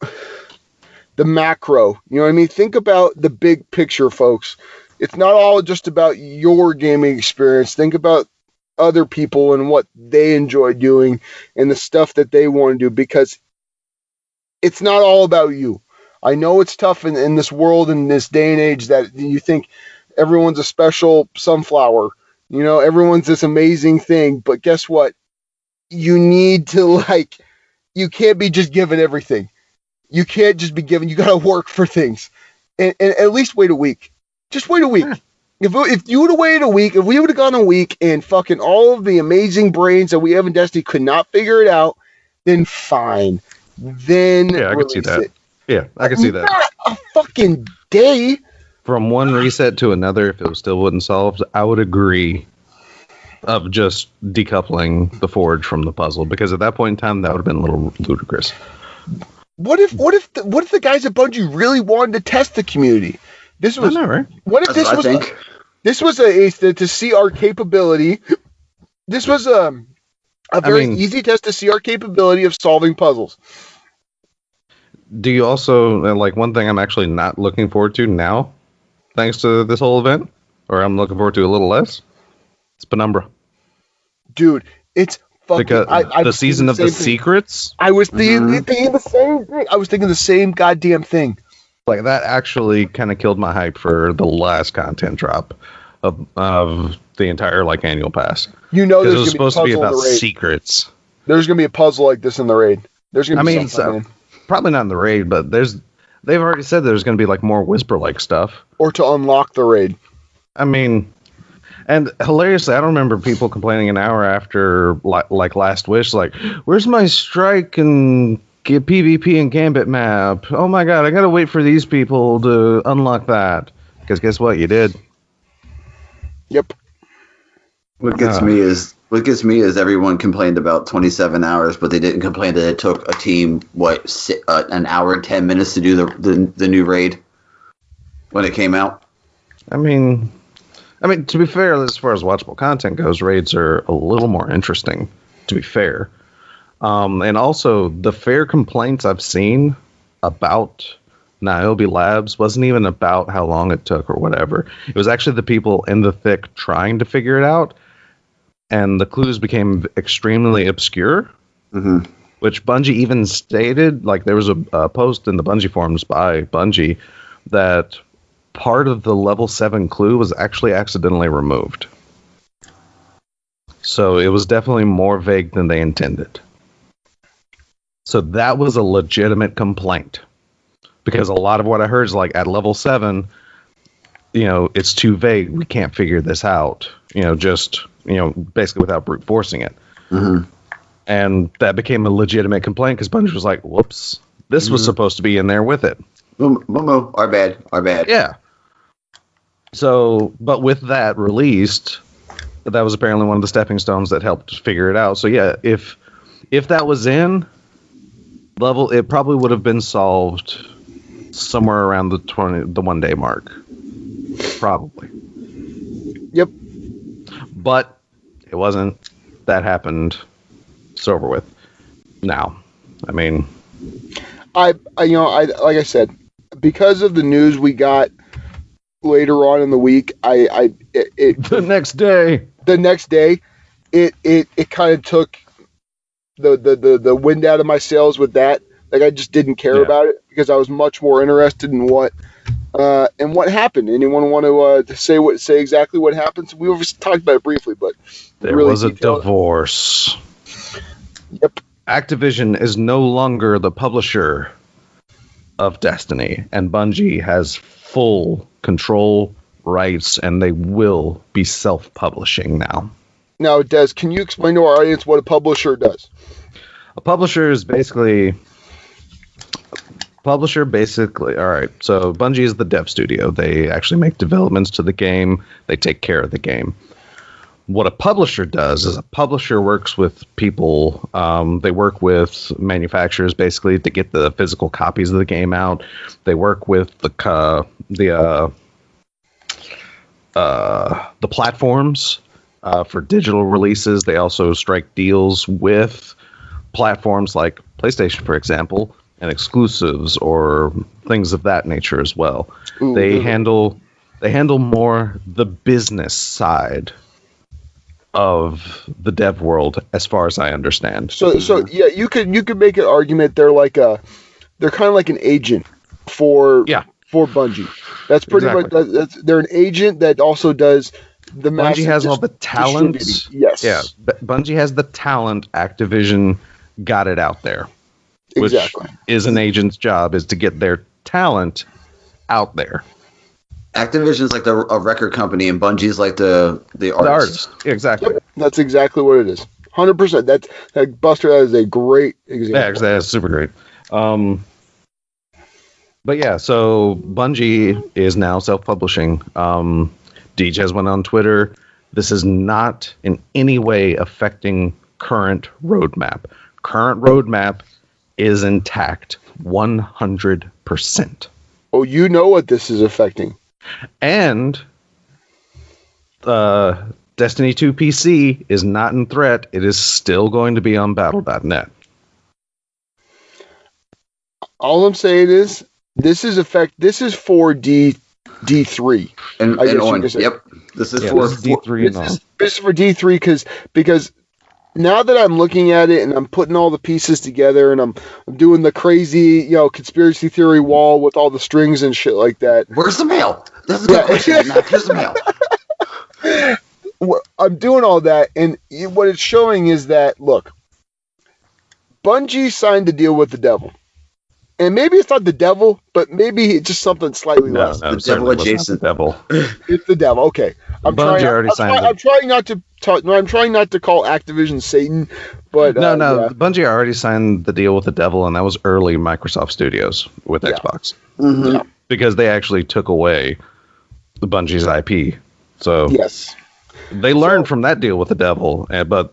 the macro, you know what I mean? Think about the big picture, folks. It's not all just about your gaming experience. Think about other people and what they enjoy doing and the stuff that they want to do, because it's not all about you. I know it's tough in this world, in this day and age, that you think everyone's a special sunflower. Everyone's this amazing thing. But guess what? You need to, you can't be just given everything. You can't just be given. You got to work for things, and at least wait a week. Just wait a week. If you would have waited a week, if we would have gone a week, and fucking all of the amazing brains that we have in Destiny could not figure it out, then fine. Then I could see that. Yeah, I can see that. Not a fucking day. From one reset to another, if it still wasn't solved, I would agree of just decoupling the Forge from the puzzle, because at that point in time, that would have been a little ludicrous. What if the guys at Bungie really wanted to test the community? This was, I know, right? What if this was? This was to see our capability. This was a very easy test to see our capability of solving puzzles. Do you also one thing I'm actually not looking forward to now, thanks to this whole event, or I'm looking forward to a little less? It's Penumbra, dude. It's fucking, because the season of the secrets. I was thinking the same thing. I was thinking the same goddamn thing. Like, that actually kind of killed my hype for the last content drop of the entire annual pass. There's it was supposed to be about secrets. There's gonna be a puzzle like this in the raid. There's gonna be something. Probably not in the raid, but they've already said there's gonna be more whisper stuff, or to unlock the raid. And hilariously, I don't remember people complaining an hour after Last Wish, where's my strike and get PvP and Gambit map? Oh my god, I gotta wait for these people to unlock that. Because guess what? You did. Yep. What gets me is everyone complained about 27 hours, but they didn't complain that it took a team an hour and 10 minutes to do the new raid when it came out. I mean, to be fair, as far as watchable content goes, raids are a little more interesting, to be fair. And also, the fair complaints I've seen about Niobe Labs wasn't even about how long it took or whatever. It was actually the people in the thick trying to figure it out, and the clues became extremely obscure, which Bungie even stated. There was a post in the Bungie forums by Bungie that part of the level 7 clue was actually accidentally removed. So it was definitely more vague than they intended. So that was a legitimate complaint. Because a lot of what I heard is at level 7, it's too vague. We can't figure this out. Basically without brute forcing it. And that became a legitimate complaint because Bungie was like, whoops, this was supposed to be in there with it. Our bad. Yeah. So, but with that released, that was apparently one of the stepping stones that helped figure it out. So yeah, if that was in level, it probably would have been solved somewhere around the 1 day mark. Probably. Yep. But it wasn't. That happened. It's over with. Now, I like I said, because of the news we got later on in the week, the next day, it kind of took the wind out of my sails with that. I just didn't care about it because I was much more interested in what happened. Anyone want to say exactly what happened? We just talked about it briefly, but there was a divorce. Yep. Activision is no longer the publisher of Destiny, and Bungie has full control, rights, and they will be self-publishing now. Now, Des, can you explain to our audience what a publisher does? A publisher is basically Publisher basically, all right. So Bungie is the dev studio. They actually make developments to the game. They take care of the game. What a publisher does is a publisher works with people. They work with manufacturers basically to get the physical copies of the game out. They work with the platforms for digital releases. They also strike deals with platforms like PlayStation, for example, and exclusives or things of that nature as well. Ooh, they handle more the business side of the dev world, as far as I understand. So yeah, you could make an argument they're kind of like an agent for Bungie. That's pretty much they're an agent that also does the Bungie has all the talent. Yes. Yeah. Bungie has the talent. Activision got it out there. Exactly. Which is an agent's job, is to get their talent out there. Activision's like a record company, and Bungie's like the artist. Exactly. Yep, that's exactly what it is. 100%. That Buster, that is a great example. Yeah, that's super great. But yeah, so Bungie is now self-publishing. Deej has went on Twitter. This is not in any way affecting current roadmap. Current roadmap is intact 100%. Oh, you know what this is affecting. And Destiny 2 PC is not in threat. It is still going to be on battle.net. All I'm saying is this is for D3. And on. Yep. This is for D3 and on. This is for D3 because now that I'm looking at it and I'm putting all the pieces together and I'm doing the crazy, conspiracy theory wall with all the strings and shit like that. Where's the mail? That's a good question. Matt. Here's the mail. I'm doing all that, and what it's showing is that, look, Bungie signed a deal with the devil. And maybe it's not the devil, but maybe it's just something slightly less. The devil adjacent. It's the devil. Okay. I'm trying not to call Activision Satan, but no. Yeah. Bungie already signed the deal with the devil, and that was early Microsoft Studios with Xbox. Mm-hmm. Yeah. Because they actually took away the Bungie's IP. So yes, they learned from that deal with the devil, but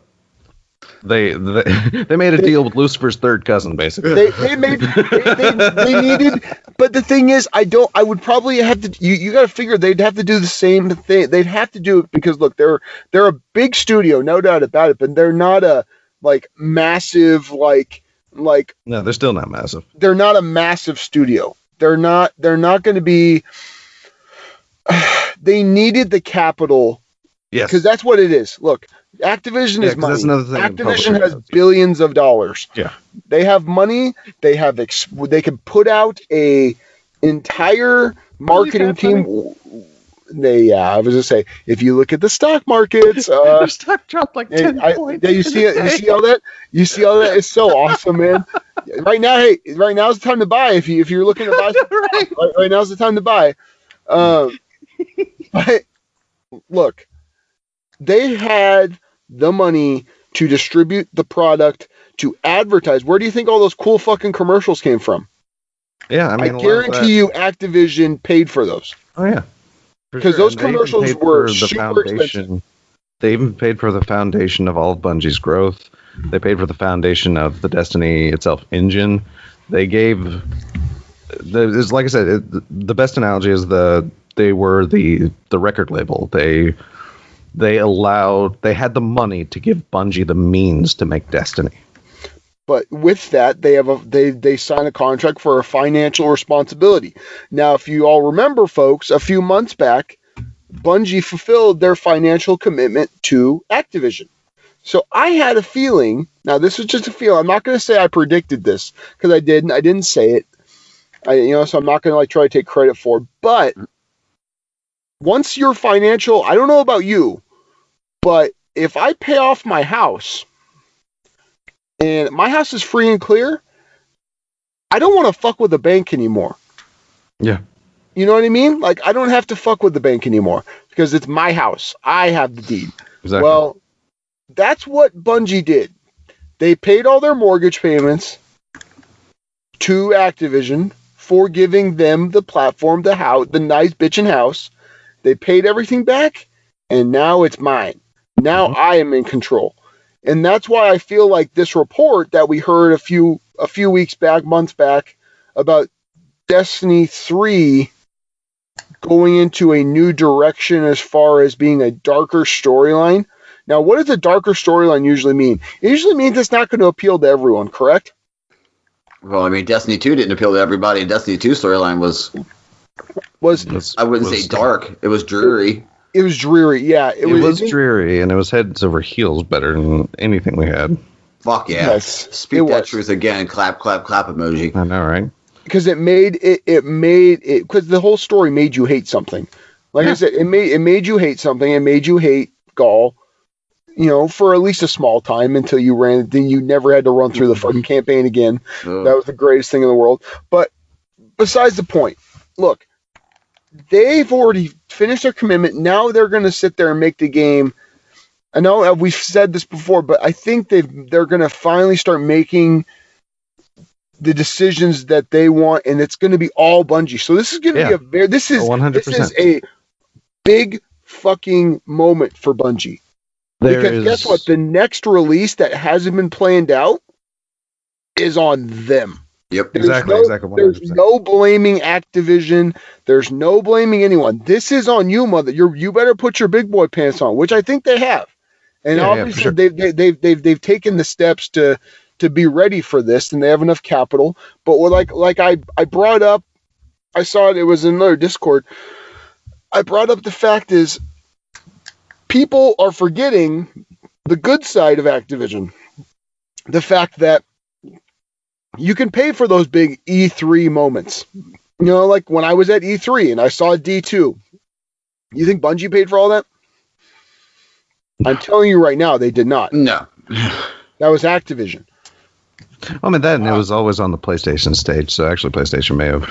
they made a deal with Lucifer's third cousin, basically. They needed, but the thing is, I would probably have to. You got to figure they'd have to do the same thing. They'd have to do it because look, they're a big studio, no doubt about it, but they're not a massive No, they're still not massive. They're not a massive studio. They're not going to be. They needed the capital. Yes, because that's what it is. Look. Activision is money. Activision has billions of dollars. Yeah, they have money. They have they can put out a entire marketing team. I was gonna say, if you look at the stock markets, their stock dropped like 10 points. You see it. You see all that. You see all that. It's so awesome, man. Right now, right now's the time to buy. If you're looking to buy, right now's the time to buy. But look, they had the money to distribute the product, to advertise. Where do you think all those cool fucking commercials came from? Yeah, I guarantee you Activision paid for those. Oh, yeah. Because those commercials were super expensive. They even paid for the foundation of all of Bungie's growth. They paid for the foundation of the Destiny itself engine. They gave... like I said, the best analogy is they were the record label. They had the money to give Bungie the means to make Destiny. But with that, they sign a contract for a financial responsibility. Now, if you all remember, folks, a few months back, Bungie fulfilled their financial commitment to Activision. So I had a feeling. Now, this was just a feeling. I'm not going to say I predicted this because I didn't. I didn't say it. So I'm not going to try to take credit for it. But once your financial, I don't know about you, but if I pay off my house and my house is free and clear, I don't want to fuck with the bank anymore. Yeah. You know what I mean? I don't have to fuck with the bank anymore because it's my house. I have the deed. Exactly. Well, that's what Bungie did. They paid all their mortgage payments to Activision for giving them the platform, the nice bitchin' house. They paid everything back, and now it's mine. Now I am in control. And that's why I feel like this report that we heard a few weeks back, months back, about Destiny 3 going into a new direction as far as being a darker storyline. Now, what does a darker storyline usually mean? It usually means it's not going to appeal to everyone, correct? Well, I mean, Destiny 2 didn't appeal to everybody. Destiny 2 storyline was I wouldn't say dark. It was dreary. It was dreary, yeah. It was dreary, and it was heads over heels better than anything we had. Fuck yeah. Yes, Speak that truth again. Clap, clap, clap emoji. I know, right? Because it made because the whole story made you hate something. Like I said, it made you hate something. It made you hate Gaul, for at least a small time until then you never had to run through the fucking campaign again. That was the greatest thing in the world. But besides the point, look, they've already finished their commitment. Now they're going to sit there and make the game. I know we've said this before, but I think they're going to finally start making the decisions that they want, and it's going to be all Bungie. So this is going to be this is 100%. A big fucking moment for Bungie. Because guess what? The next release that hasn't been planned out is on them. Yep, exactly. 100%. There's no blaming Activision. There's no blaming anyone. This is on you, mother. You better put your big boy pants on, which I think they have. And obviously they've taken the steps to be ready for this, and they have enough capital. But like I brought up, I saw it was in another Discord. I brought up the fact is people are forgetting the good side of Activision. The fact that you can pay for those big E3 moments. Like when I was at E3 and I saw D2. You think Bungie paid for all that? I'm telling you right now, they did not. No. That was Activision. I mean, it was always on the PlayStation stage, so actually PlayStation may have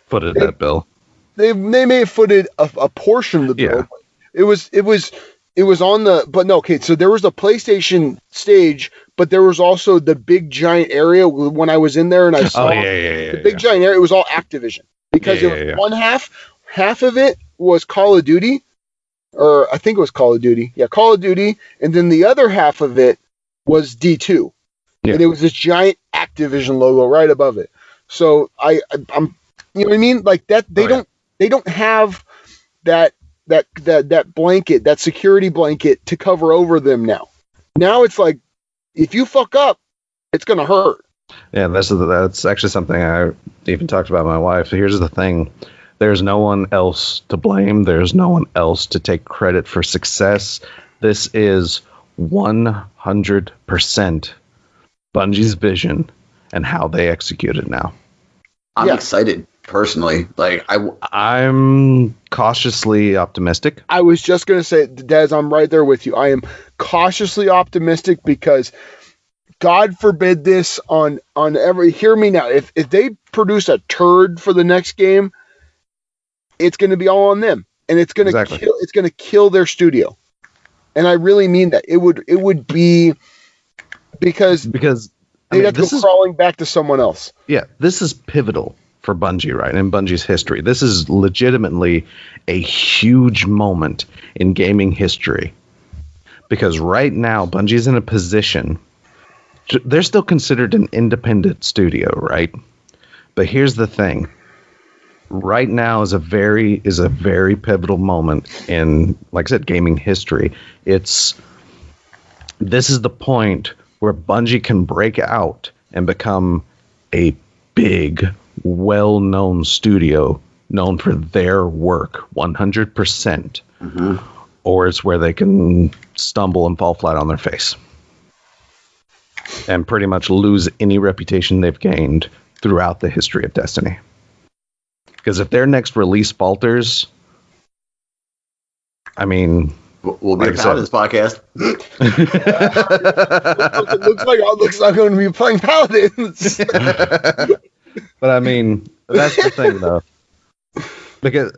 footed that bill. They may have footed a portion of the bill. Yeah. It was on the, but no, okay, so there was a PlayStation stage, but there was also the big giant area when I was in there and I saw the big giant area. It was all Activision because it was one half of it was Call of Duty, or I think it was Call of Duty. Yeah, Call of Duty. And then the other half of it was D2. Yeah. And it was this giant Activision logo right above it. So I'm, you know what I mean? Like that, they don't have that blanket, that security blanket to cover over them now. Now it's like, if you fuck up, it's going to hurt. Yeah, that's actually something I even talked about with my wife. Here's the thing. There's no one else to blame. There's no one else to take credit for success. This is 100% Bungie's vision and how they execute it now. I'm excited personally. Like I'm cautiously optimistic. I was just going to say, Des, I'm right there with you. I am cautiously optimistic because God forbid this on every, hear me now. If they produce a turd for the next game, it's going to be all on them, and it's going to kill their studio. And I really mean that. It would be because they'd have to go crawling back to someone else. Yeah, this is pivotal for Bungie, right? In Bungie's history. This is legitimately a huge moment in gaming history. Because right now, Bungie's in a position, they're still considered an independent studio, right? But here's the thing. Right now is a very pivotal moment in, like I said, gaming history. This is the point where Bungie can break out and become a big, well-known studio known for their work 100%. Mm-hmm. Or it's where they can stumble and fall flat on their face and pretty much lose any reputation they've gained throughout the history of Destiny. Because if their next release falters, I mean, we'll be a Paladins podcast. looks like I'm going to be playing Paladins. But I mean, that's the thing, though. Because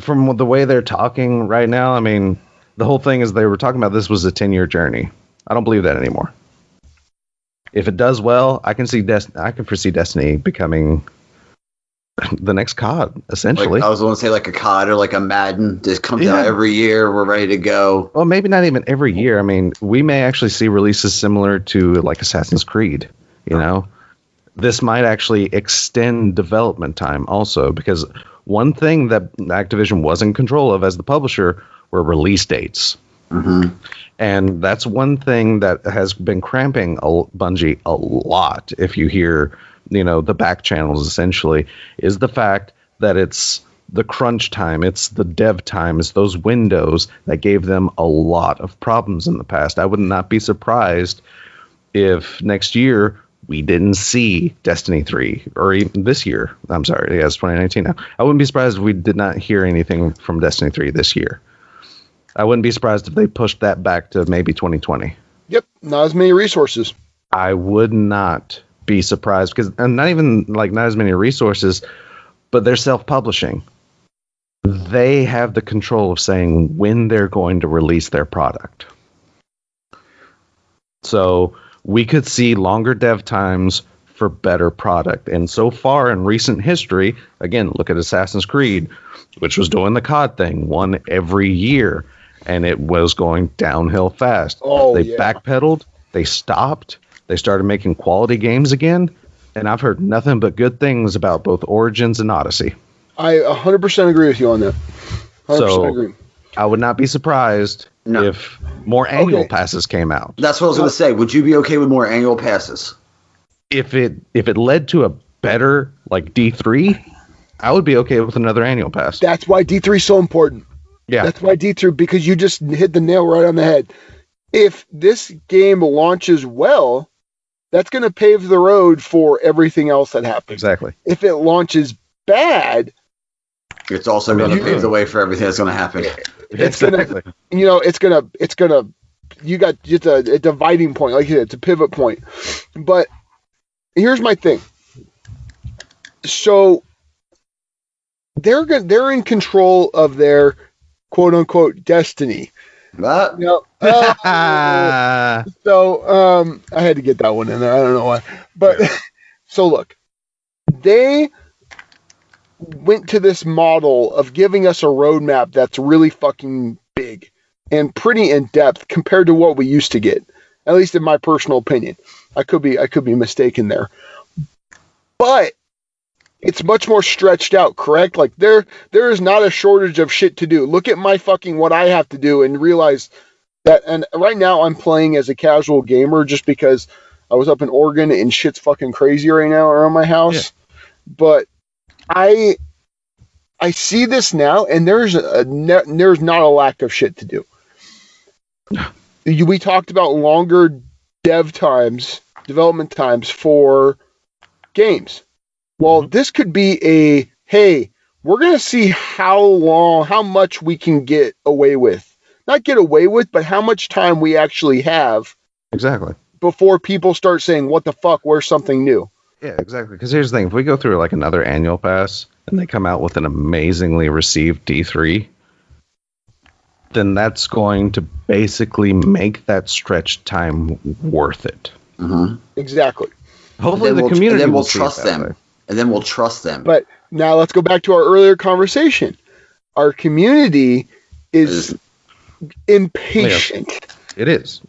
from the way they're talking right now, I mean, the whole thing is they were talking about this was a 10-year journey. I don't believe that anymore. if it does well, I can foresee Destiny becoming the next COD, essentially. Like, I was going to say like a COD or like a Madden. Just comes out every year. We're ready to go. Well, maybe not even every year. I mean, we may actually see releases similar to like Assassin's Creed. You know, this might actually extend development time also, because one thing that Activision was in control of as the publisher were release dates. Mm-hmm. And that's one thing that has been cramping Bungie a lot. If you hear, you know, the back channels essentially, is the fact that it's the crunch time, it's the dev time, it's those windows that gave them a lot of problems in the past. I would not be surprised if next year we didn't see Destiny 3, or even this year. I'm sorry, yeah, it's 2019 now. I wouldn't be surprised if we did not hear anything from Destiny 3 this year. I wouldn't be surprised if they pushed that back to maybe 2020. Yep, not as many resources. I would not be surprised, because, and not even like not as many resources, but they're self-publishing. They have the control of saying when they're going to release their product. So we could see longer dev times for better product. And so far in recent history, again, look at Assassin's Creed, which was doing the COD thing, one every year. And it was going downhill fast. They backpedaled. They stopped. They started making quality games again. And I've heard nothing but good things about both Origins and Odyssey. I 100% agree with you on that. 100% agree. I would not be surprised if more annual passes came out. That's what I was going to say. Would you be okay with more annual passes? If it led to a better like D3, I would be okay with another annual pass. That's why D3 is so important. Yeah. That's why D3, because you just hit the nail right on the head. If this game launches well, that's going to pave the road for everything else that happens. Exactly. If it launches bad, it's also going to pave the way for everything that's going to happen. It's going to, you got just a dividing point. Like you said, it's a pivot point. But here's my thing. So they're in control of their quote unquote destiny. What? So I had to get that one in there. I don't know why. But so look, they went to this model of giving us a roadmap that's really fucking big and pretty in depth compared to what we used to get. At least in my personal opinion. I could be mistaken there. But it's much more stretched out, correct? Like there is not a shortage of shit to do. Look at my fucking what I have to do and realize that. And right now I'm playing as a casual gamer just because I was up in Oregon and shit's fucking crazy right now around my house. Yeah. But I see this now, and there's not a lack of shit to do. We talked about longer development times for games. Well, this could be hey, we're going to see how much we can get away with. Not get away with, but how much time we actually have. Exactly. Before people start saying, what the fuck, where's something new? Yeah, exactly. Because here's the thing. If we go through like another annual pass and they come out with an amazingly received D3, then that's going to basically make that stretched time worth it. Mm-hmm. Exactly. Hopefully the community will trust them. Way. And then we'll trust them. But now let's go back to our earlier conversation. Our community is impatient. It is.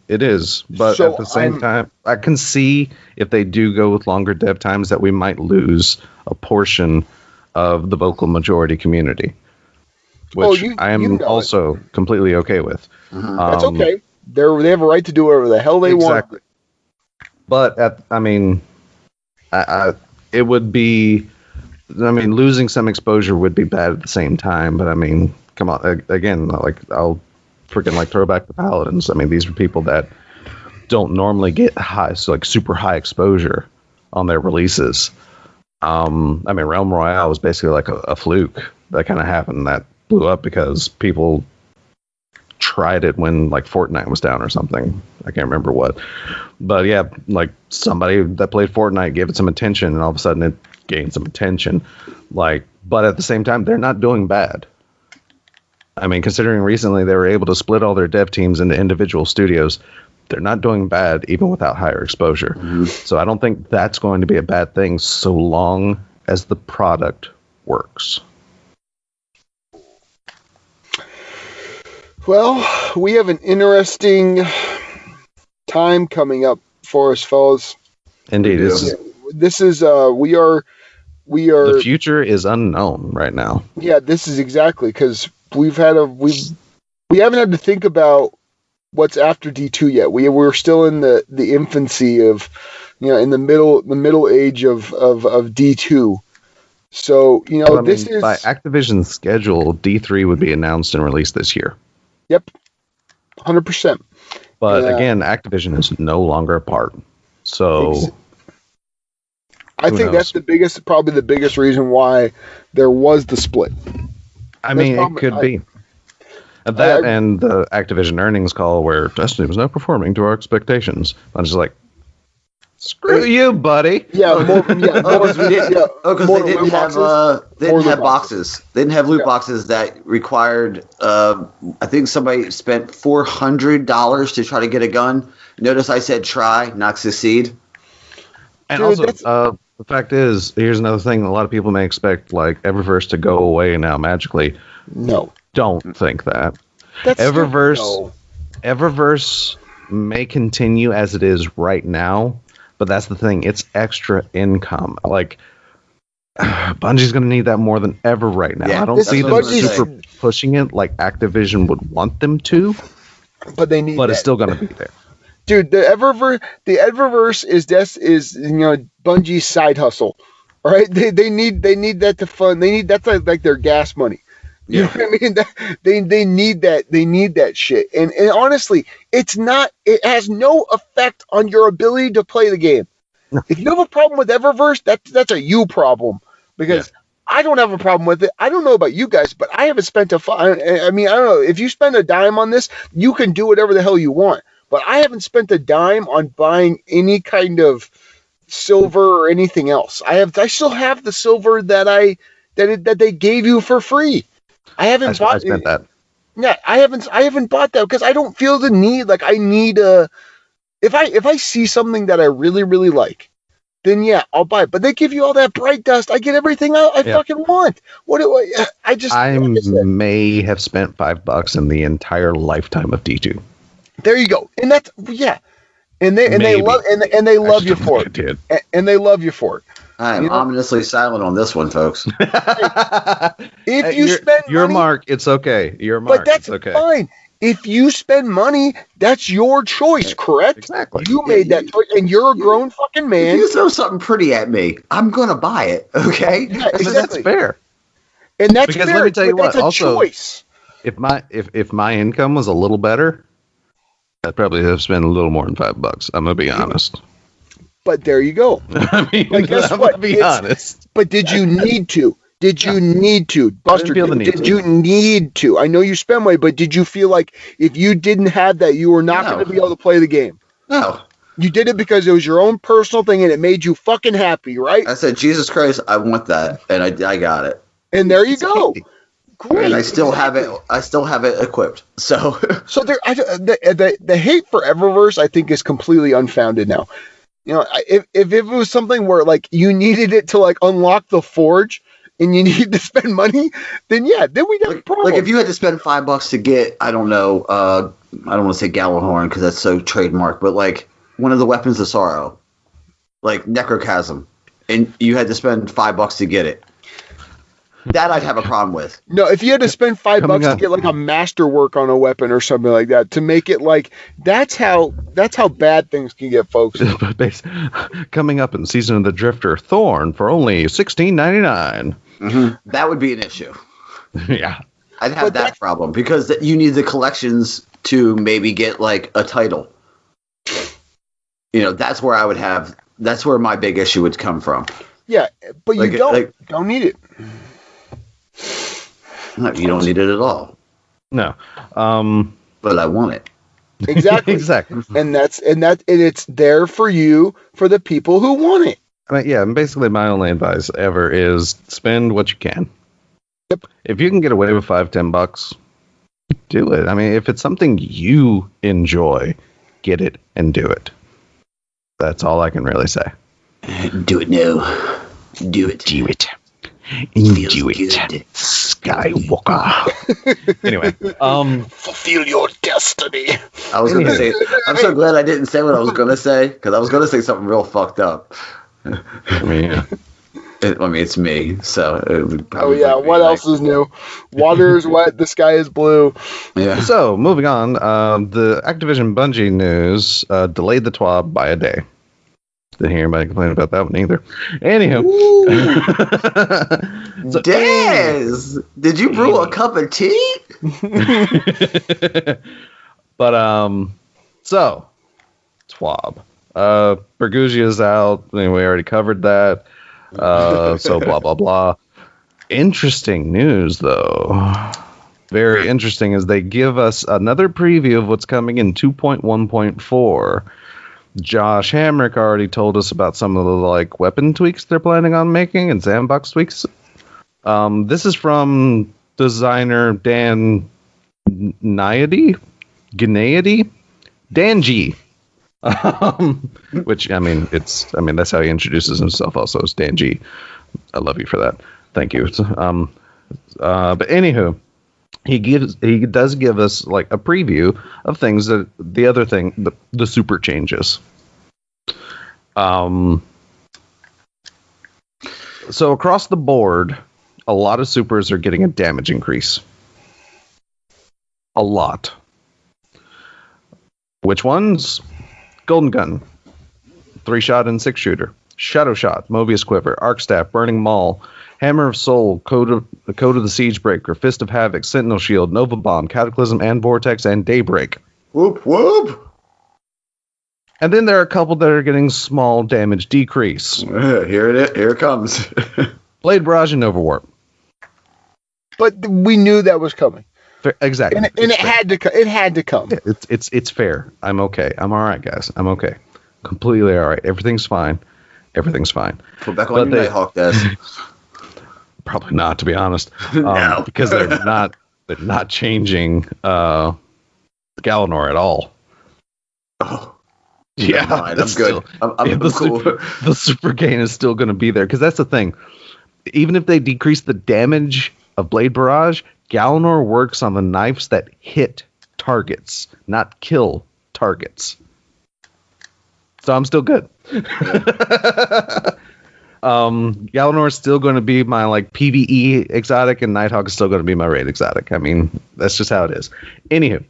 But so at the same time, I can see if they do go with longer dev times that we might lose a portion of the vocal majority community, which I am also completely okay with. Mm-hmm. That's okay. They have a right to do whatever the hell they want. But it would be, losing some exposure would be bad at the same time. But come on, again, I'll freaking throw back the Paladins. These are people that don't normally get super high exposure on their releases. Realm Royale was basically a fluke that kind of happened that blew up because people tried it when Fortnite was down or something. I can't remember what. But yeah, somebody that played Fortnite gave it some attention and all of a sudden it gained some attention. But at the same time, they're not doing bad. Considering recently they were able to split all their dev teams into individual studios, they're not doing bad even without higher exposure. Mm-hmm. So I don't think that's going to be a bad thing so long as the product works. Well, we have an interesting time coming up for us, fellas. Indeed, We are. The future is unknown right now. Yeah, this is exactly because we haven't had to think about what's after D2 yet. We're still in the infancy of, in the middle age of D2. So this is by Activision's schedule, D3 would be announced and released this year. Yep, 100%. But again, Activision is no longer a part. So I think that's probably the biggest reason why there was the split. It could be. That and the Activision earnings call where Destiny was not performing to our expectations. I'm just like, screw you, buddy. Yeah, because they didn't have boxes. They didn't have loot boxes that required. I think somebody spent $400 to try to get a gun. Notice I said try, not succeed. And also, the fact is, here's another thing: a lot of people may expect like Eververse to go away now magically. No, don't think that. That's Eververse may continue as it is right now. But that's the thing; it's extra income. Like Bungie's going to need that more than ever right now. Yeah, I don't see them super pushing it like Activision would want them to. But they need. But it's still going to be there, dude. The Eververse is Bungie's side hustle. All right, they need that to fund. They need that's like their gas money. You know what I mean? They need that. They need that shit. And honestly, it has no effect on your ability to play the game. No. If you have a problem with Eververse, that's a you problem. Because I don't have a problem with it. I don't know about you guys, but I haven't spent I don't know. If you spend a dime on this, you can do whatever the hell you want. But I haven't spent a dime on buying any kind of silver or anything else. I still have the silver that they gave you for free. I haven't bought that. Yeah, I haven't bought that because I don't feel the need. Like I need if I see something that I really, really like, then yeah, I'll buy it. But they give you all that bright dust. I get everything I fucking want. I may have spent $5 in the entire lifetime of D2. There you go. And that's And they love you for it. And they love you for it. I am ominously silent on this one, folks. If you spend your money, mark, it's okay. Your mark, but that's okay. Fine. If you spend money, that's your choice, correct? Exactly. You made that choice, and you're a grown fucking man. If you throw something pretty at me, I'm gonna buy it. Okay, yeah, exactly. That's fair. And that's because fair. Let me tell you what. That's a also, choice. If my income was a little better, I'd probably have spent a little more than $5. I'm gonna be honest. But there you go. I mean, but guess I'm what? gonna be honest. But did you need to? Did you need to? Buster, did you need to? I know you spend money, but did you feel like if you didn't have that, you were not going to be able to play the game? No. You did it because it was your own personal thing and it made you fucking happy, right? I said, Jesus Christ, I want that. And I got it. And there you go. Great. And I still have it. I still have it equipped. So there, the hate for Eververse, I think, is completely unfounded now. You know, if it was something where like you needed it to like unlock the forge and you need to spend money, then we'd have a problem. Like if you had to spend $5 to get, I don't know, I don't want to say Gallahorn because that's so trademark, but like one of the weapons of sorrow, like Necrochasm, and you had to spend $5 to get it. That I'd have a problem with. No, if you had to spend $5 to get like a masterwork on a weapon or something like that, to make it like that's how bad things can get, folks. Coming up in Season of the Drifter, Thorn for only $16.99. Mm-hmm. That would be an issue. Yeah, I'd have that problem because you need the collections to maybe get like a title. You know, that's where I would have. That's where my big issue would come from. Yeah, but you don't need it. No, you don't need it at all. No, but I want it. Exactly. Exactly. And it's there for you, for the people who want it. I mean, yeah, and basically my only advice ever is spend what you can. Yep. If you can get away with $5-10, do it. I mean, if it's something you enjoy, get it and do it. That's all I can really say. Do it now. Do it. Do it. Feels Do it. good. Skywalker. Anyway, Fulfill your destiny. I was gonna say. I'm so glad I didn't say what I was gonna say because I was gonna say something real fucked up. I mean, yeah. It's me, so it would Oh probably yeah, be what like- else is new? Water is wet, the sky is blue. Yeah. So, moving on, the Activision Bungie news delayed the TWAB by a day. Didn't hear anybody complain about that one either. Anywho. So, Dez, did you brew a cup of tea? but, so, TWAB. Bergusia's out. I mean, we already covered that. So, blah, blah, blah. Interesting news, though. Very interesting is they give us another preview of what's coming in 2.1.4. Josh Hamrick already told us about some of the like weapon tweaks they're planning on making and sandbox tweaks. This is from designer Dan Gennady? Dan G. Which that's how he introduces himself also as Dan G. I love you for that. Thank you. But anywho, he does give us like a preview of things that the super changes. So across the board, a lot of supers are getting a damage increase. A lot. Which ones? Golden Gun, 3-shot and 6-shooter, Shadow Shot, Mobius Quiver, Arc Staff, Burning Maul, Hammer of Soul, Code of the Siegebreaker, Fist of Havoc, Sentinel Shield, Nova Bomb, Cataclysm and Vortex, and Daybreak. Whoop whoop. And then there are a couple that are getting small damage decrease. Here it comes. Blade Barrage and Nova Warp. But we knew that was coming. Exactly. And it had to come. It had to come. Yeah, it's fair. I'm okay. I'm all right, guys. I'm okay. Completely all right. Everything's fine. Everything's fine. Put back on your Nighthawk desk. Probably not, to be honest. No. Because they're not changing Galanor at all. Oh. Yeah, Never mind, I'm that's good. I'm cool. The super gain is still going to be there because that's the thing. Even if they decrease the damage of Blade Barrage, Galanor works on the knives that hit targets, not kill targets. So I'm still good. Galanor is still going to be my like PvE exotic, and Nighthawk is still going to be my raid exotic. I mean, that's just how it is. Anywho,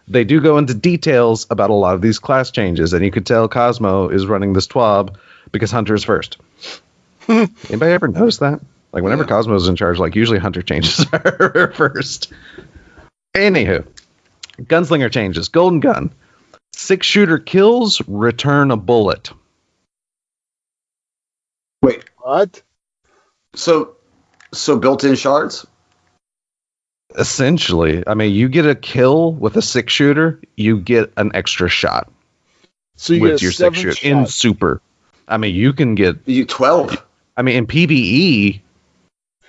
they do go into details about a lot of these class changes, and you could tell Cosmo is running this TWAB because Hunter is first. Anybody ever notice that? Like, whenever Cosmo's in charge, like, usually Hunter changes first. Anywho, Gunslinger changes. Golden Gun. 6-shooter kills, return a bullet. Wait, What? so built-in shards? Essentially. I mean, you get a kill with a 6-shooter, you get an extra shot So you with get your 7 6-shooter. In shots. super. I mean, you can get... You 12. I mean, in PvE,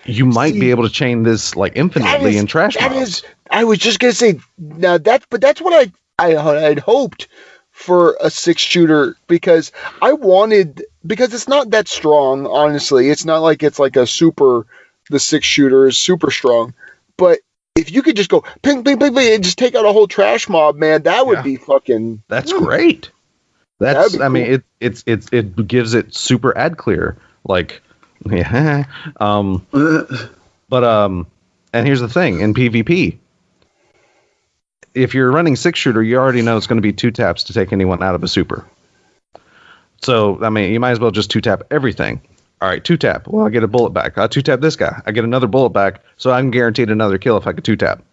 you might be able to chain this, like, infinitely in trash mobs. I was just going to say, now that's what I'd hoped for a 6-shooter because because it's not that strong, honestly. It's not like it's like the 6-shooter is super strong. But if you could just go ping, ping, ping, ping, and just take out a whole trash mob, man, that would be fucking... That's great. That's, That'd I be mean, it gives it super ad clear. Like, yeah. But, and here's the thing, in PvP, if you're running 6-shooter, you already know it's going to be 2 taps to take anyone out of a super. So, I mean, you might as well just 2-tap everything. All right, 2-tap. Well, I get a bullet back. I 2-tap this guy. I get another bullet back, so I'm guaranteed another kill if I could 2-tap.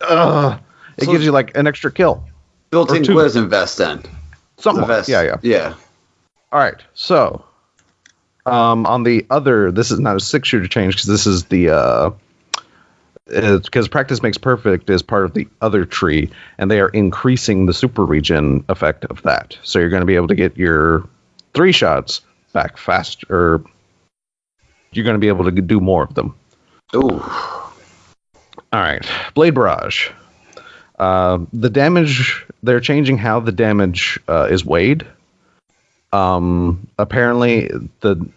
It gives you, like, an extra kill. Built-in Or 2. quiz invest then. Something. Vest. Yeah. All right, so on the other, this is not a 6-shooter change because this is the because practice makes perfect is part of the other tree, and they are increasing the super regen effect of that. So you're going to be able to get your 3 shots back faster. You're going to be able to do more of them. Ooh. All right, Blade Barrage. The damage, they're changing how the damage is weighed. Apparently, the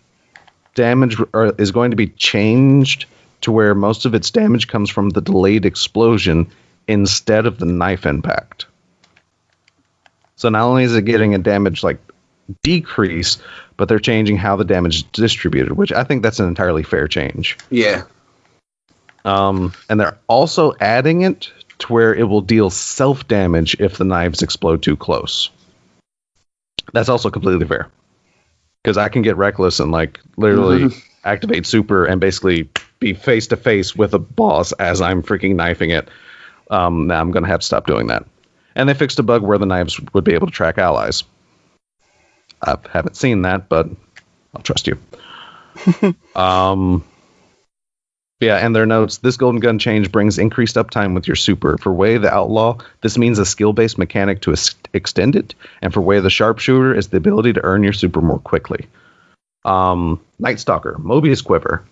damage is going to be changed to where most of its damage comes from the delayed explosion instead of the knife impact. So not only is it getting a damage like decrease, but they're changing how the damage is distributed, which I think that's an entirely fair change. Yeah. And they're also adding it to where it will deal self-damage if the knives explode too close. That's also completely fair. Because I can get reckless and like literally activate super and basically be face-to-face with a boss as I'm freaking knifing it. Now I'm going to have to stop doing that. And they fixed a bug where the knives would be able to track allies. I haven't seen that, but I'll trust you. Yeah, and their notes, this golden gun change brings increased uptime with your super. For Wei the Outlaw, this means a skill-based mechanic to extend it. And for Wei the Sharpshooter, is the ability to earn your super more quickly. Night Stalker, Mobius Quiver.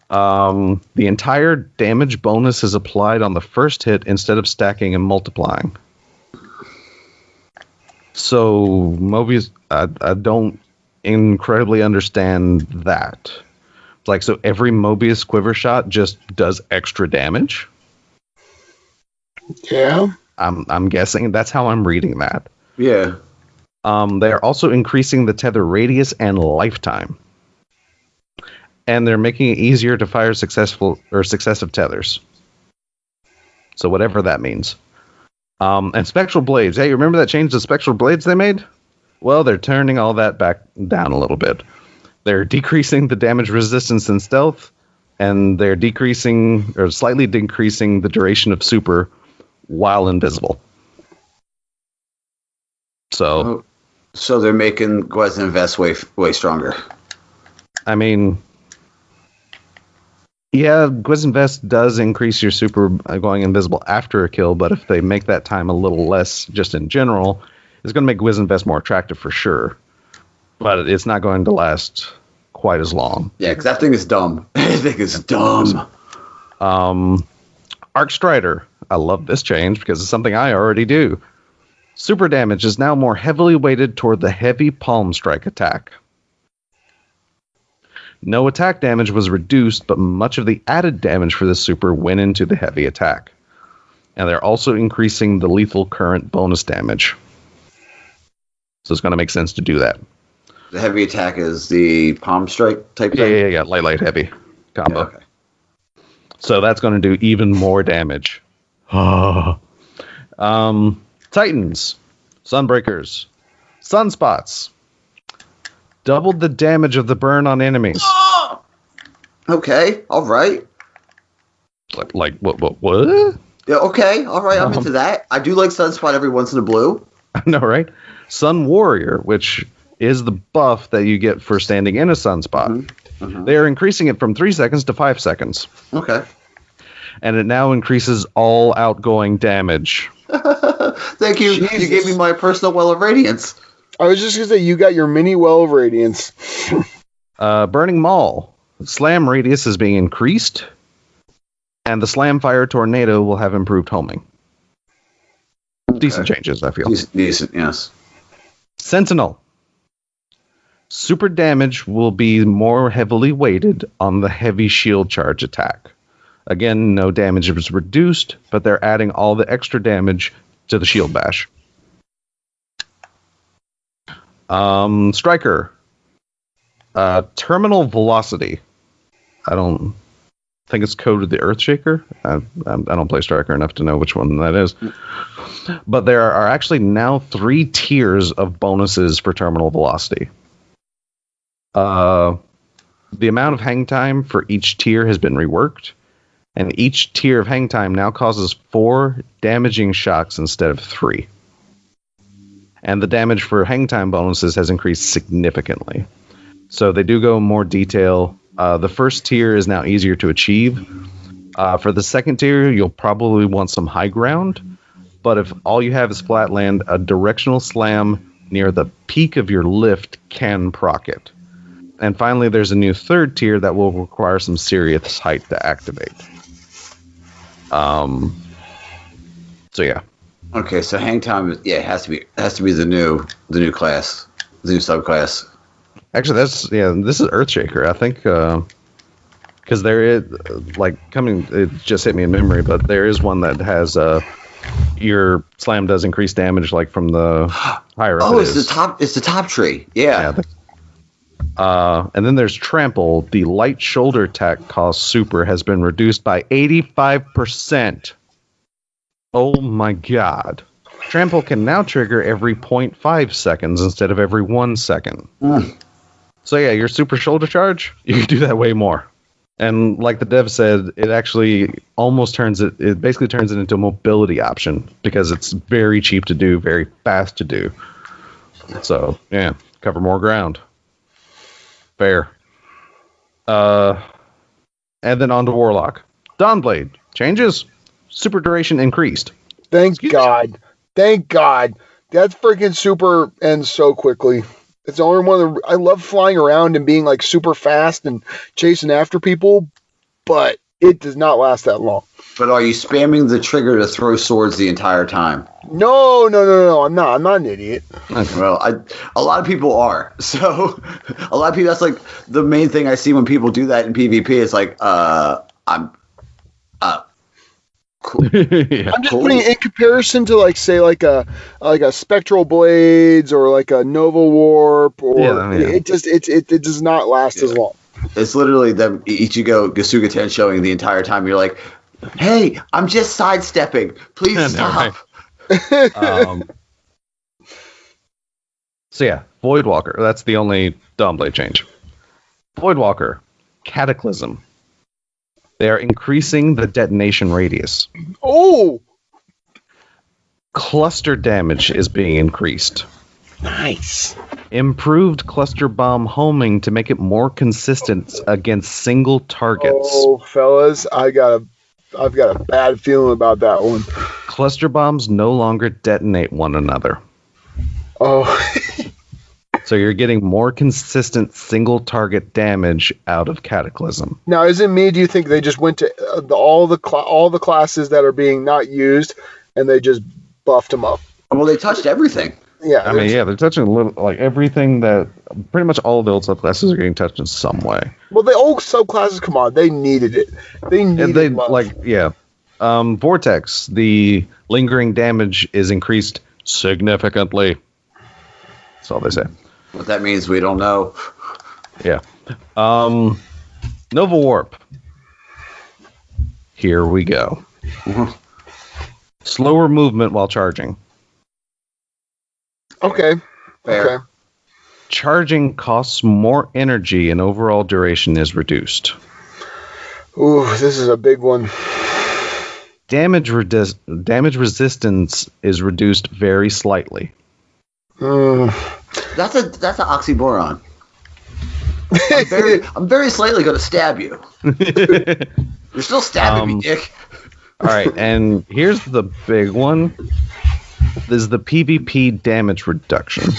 The entire damage bonus is applied on the first hit instead of stacking and multiplying. So, Mobius, I don't incredibly understand that. Like, so every Mobius Quiver shot just does extra damage? Yeah. I'm guessing that's how I'm reading that. Yeah. They are also increasing the tether radius and lifetime. And they're making it easier to fire successive tethers. So whatever that means. And Spectral Blades. Hey, you remember that change to Spectral Blades they made? Well, they're turning all that back down a little bit. They're decreasing the damage resistance and stealth, and they're decreasing or slightly decreasing the duration of super while invisible. So they're making Gwezn Vest way stronger. I mean, yeah, Gwezn Vest does increase your super going invisible after a kill, but if they make that time a little less just in general, it's going to make Gwezn Vest more attractive for sure. But it's not going to last quite as long. Yeah, because that thing is dumb. I think it's dumb. Arc Strider. I love this change because it's something I already do. Super damage is now more heavily weighted toward the heavy palm strike attack. No attack damage was reduced, but much of the added damage for this super went into the heavy attack. And they're also increasing the lethal current bonus damage. So it's going to make sense to do that. The heavy attack is the palm strike type thing? Yeah. Light, heavy combo. Yeah, okay. So that's going to do even more damage. Titans, Sunbreakers, Sunspots. Doubled the damage of the burn on enemies. Okay, all right. Like what? Yeah, okay, all right, I'm into that. I do like Sunspot every once in a blue. I know, right? Sun Warrior, which is the buff that you get for standing in a sunspot. They are increasing it from 3 seconds to 5 seconds. Okay. And it now increases all outgoing damage. Thank you. Jesus. You gave me my personal well of radiance. I was just going to say, you got your mini well of radiance. Burning Maul. Slam radius is being increased. And the Slam Fire Tornado will have improved homing. Decent changes, I feel. Decent, yes. Sentinel. Super damage will be more heavily weighted on the heavy shield charge attack. Again, no damage was reduced, but they're adding all the extra damage to the shield bash. Striker. Terminal velocity. I don't think it's coded the Earthshaker. I don't play Striker enough to know which one that is. But there are actually now 3 tiers of bonuses for terminal velocity. The amount of hang time for each tier has been reworked, and each tier of hang time now causes 4 damaging shocks instead of 3. And the damage for hang time bonuses has increased significantly. So they do go in more detail. The first tier is now easier to achieve. For the second tier, you'll probably want some high ground. But if all you have is flat land, a directional slam near the peak of your lift can proc it. And finally, there's a new third tier that will require some serious height to activate. So yeah. Okay, so hang time, it has to be the new class, the new subclass. Actually, this is Earthshaker. I think because there is it just hit me in memory, but there is one that has your slam does increase damage like from the higher up. Oh, it's the top tree. Yeah. And then there's Trample. The light shoulder attack cost super has been reduced by 85%. Oh my god. Trample can now trigger every 0.5 seconds instead of every 1 second. So yeah, your super shoulder charge, you can do that way more. And like the dev said, it actually almost it basically turns it into a mobility option because it's very cheap to do, very fast to do. So yeah, cover more ground. Fair. And then on to Warlock. Dawnblade. Changes. Super duration increased. Thank God. Thank God. That freaking super ends so quickly. It's the only one I love flying around and being like super fast and chasing after people, but it does not last that long. But are you spamming the trigger to throw swords the entire time? No. I'm not an idiot. Okay. Well, a lot of people are. So a lot of people, that's like the main thing I see when people do that in PvP. It's like, cool. Yeah. I'm just putting it in comparison to like say like a Spectral Blades or like a Nova Warp or it does not last as long. It's literally them Ichigo Gasuga showing the entire time. You're like, hey, I'm just sidestepping. Please stop. So yeah, Voidwalker. That's the only Dawnblade change. Voidwalker, Cataclysm. They are increasing the detonation radius. Oh! Cluster damage is being increased. Nice. Improved cluster bomb homing to make it more consistent against single targets. Oh, fellas, I've got a bad feeling about that one. Cluster bombs no longer detonate one another. Oh. So you're getting more consistent single target damage out of Cataclysm. Now, is it me? Do you think they just went to all the classes that are being not used, and they just buffed them up? Well, they touched everything. Yeah, they're touching a little, like everything that pretty much all of the old subclasses are getting touched in some way. Well, the old subclasses, come on, they needed it. They needed love. Vortex. The lingering damage is increased significantly. That's all they say. What that means, we don't know. Yeah. Nova Warp. Here we go. Slower movement while charging. Okay. Fair. Okay. Charging costs more energy and overall duration is reduced. Ooh, this is a big one. Damage resistance is reduced very slightly. That's an oxymoron. I'm very slightly going to stab you. You're still stabbing me, Dick. All right, and here's the big one. This is the PvP damage reduction.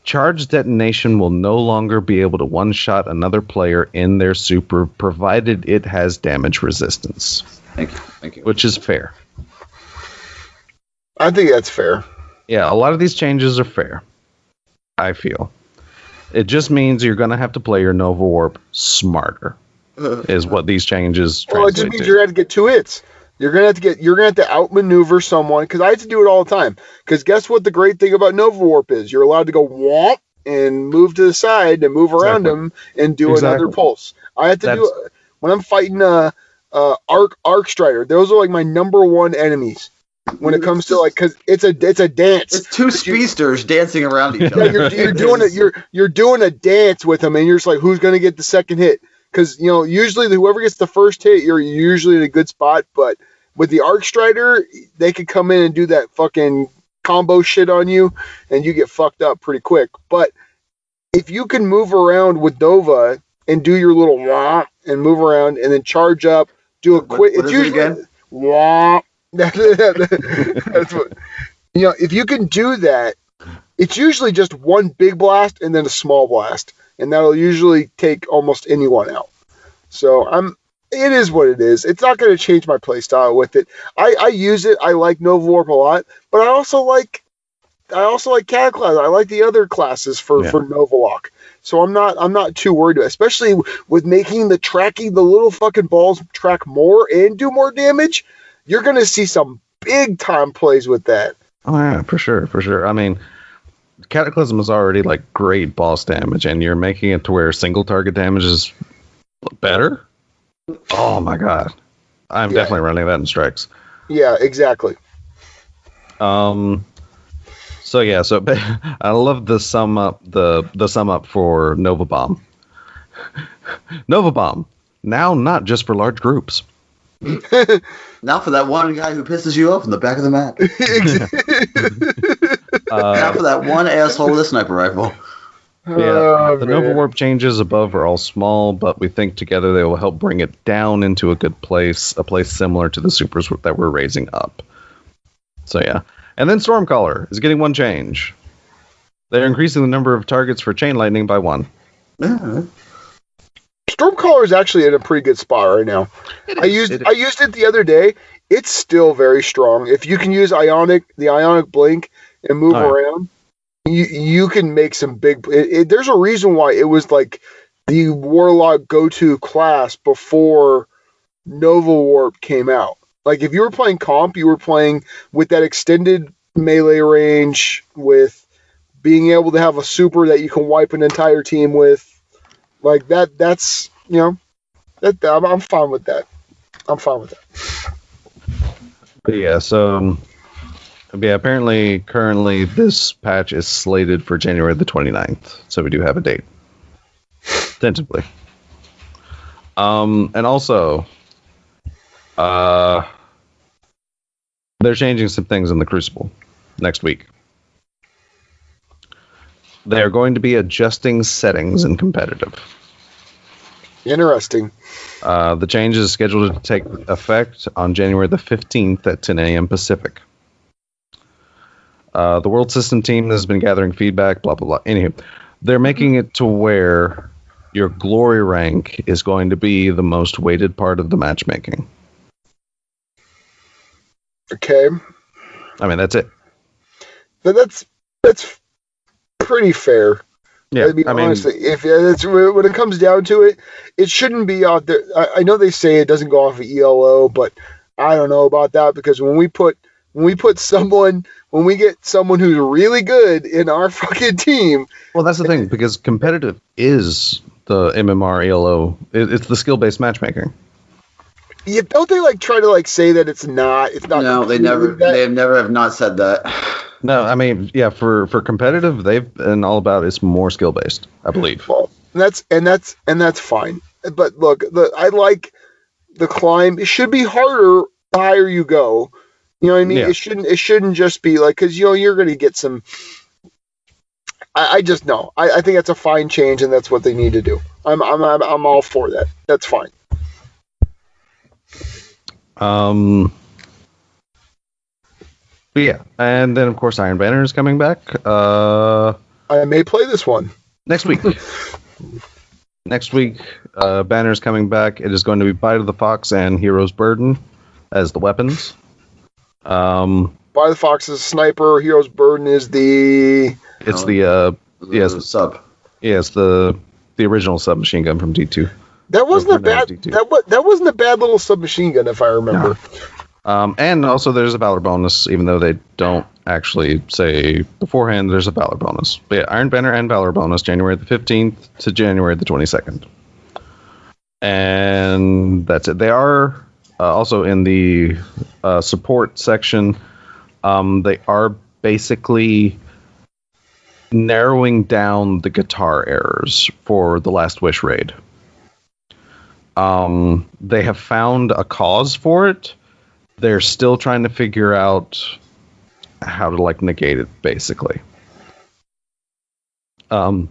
Charge detonation will no longer be able to one-shot another player in their super, provided it has damage resistance. Thank you. Which is fair. I think that's fair. Yeah, a lot of these changes are fair, I feel. It just means you're going to have to play your Nova Warp smarter, is what these changes translate to. Well, it just means you're going to have to get 2 hits. You're gonna have to outmaneuver someone, because I have to do it all the time. Because guess what the great thing about Nova Warp is? You're allowed to go whomp and move to the side and move around them and do another pulse. I have to do it when I'm fighting Arc Strider. Those are like my number one enemies when it comes to because it's a dance. It's 2 speedsters dancing around each other. Yeah, you're doing a dance with them, and you're just like, who's gonna get the second hit? Because, usually whoever gets the first hit, you're usually in a good spot. But with the Arc Strider, they could come in and do that fucking combo shit on you, and you get fucked up pretty quick. But if you can move around with Nova and do your little wah and move around and then charge up, do a quick... What it's is usually it again? Wah. That's what... if you can do that, it's usually just one big blast and then a small blast. And that'll usually take almost anyone out. So it is what it is. It's not going to change my play style with it. I use it. I like Nova Warp a lot, but I also like Cataclysm. I like the other classes for Novalock. So I'm not too worried about it, especially with making the little fucking balls track more and do more damage. You're going to see some big time plays with that. Oh yeah, for sure. I mean, Cataclysm is already like great boss damage, and you're making it to where single target damage is better. Oh my god, I'm definitely running that in strikes. Yeah, exactly. So I love the sum up for Nova Bomb. Nova Bomb, now not just for large groups. Now for that one guy who pisses you off in the back of the map. Now for that one asshole with a sniper rifle. Yeah, the Nova Warp changes above are all small, but we think together they will help bring it down into a good place, a place similar to the supers that we're raising up. So yeah. And then Stormcaller is getting one change. They're increasing the number of targets for Chain Lightning by 1. Stormcaller is actually in a pretty good spot right now. I used it the other day. It's still very strong. If you can use the Ionic Blink and move around, you can make some big... there's a reason why it was like the Warlock go-to class before Nova Warp came out. Like, if you were playing comp, you were playing with that extended melee range, with being able to have a super that you can wipe an entire team with. Like, that's, I'm fine with that. But yeah, so, apparently, currently, this patch is slated for January the 29th, so we do have a date. Tentatively. And also... they're changing some things in the Crucible next week. They are going to be adjusting settings in competitive. Interesting. The change is scheduled to take effect on January the 15th at 10 a.m. Pacific. The World System team has been gathering feedback, blah, blah, blah. Anywho, they're making it to where your glory rank is going to be the most weighted part of the matchmaking. Okay. I mean, that's it. But that's pretty fair. Yeah, honestly, if it's when it comes down to it, it shouldn't be out there. I know they say it doesn't go off of ELO, but I don't know about that, because when we get someone who's really good in our fucking team. Well, that's the thing, because competitive is the MMR ELO. It's the skill-based matchmaking. Yeah, don't they try to say that it's not? It's not. No, they have never not said that. No, I mean, yeah, for competitive, they've been all about it's more skill based, I believe. Well, that's fine. But look, I like the climb. It should be harder the higher you go. You know what I mean? Yeah. It shouldn't just be because you're going to get some. I just know. I think that's a fine change, and that's what they need to do. I'm all for that. That's fine. But yeah, and then of course Iron Banner is coming back. I may play this one next week. Banner is coming back. It is going to be Bite of the Fox and Hero's Burden as the weapons. Bite of the Fox is Sniper. Hero's Burden is the. It's the sub. Yes, the original submachine gun from D2. That wasn't a bad. That wasn't a bad little submachine gun, if I remember. No. And also there's a Valor bonus, even though they don't actually say beforehand. There's a Valor bonus. But yeah, Iron Banner and Valor bonus, January the 15th to January the 22nd, and that's it. They are also in the support section. They are basically narrowing down the guitar errors for the Last Wish raid. They have found a cause for it. They're still trying to figure out how to negate it, basically. But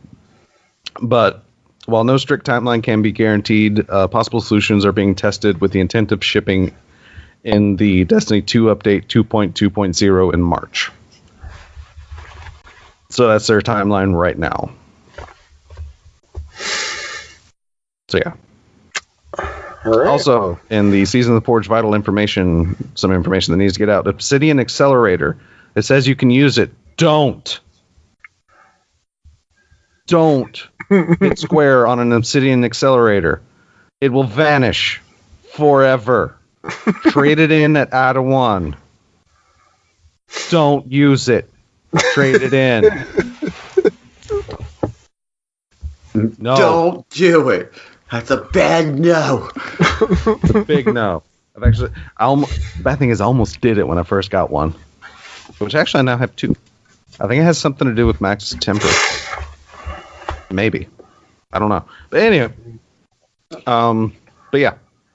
while no strict timeline can be guaranteed, possible solutions are being tested with the intent of shipping in the Destiny 2 update 2.2.0 in March. So that's their timeline right now. So yeah. All right. Also, in the Season of the Forge Vital information, some information that needs to get out. Obsidian Accelerator. It says you can use it. Don't hit square on an Obsidian Accelerator. It will vanish forever. Trade it in at Ada 1. Don't use it. Trade it in. No. Don't do it. That's a bad no. It's a big no. Bad thing is, I almost did it when I first got one. Which actually I now have 2. I think it has something to do with Max's temper. Maybe. I don't know. But anyway. But yeah.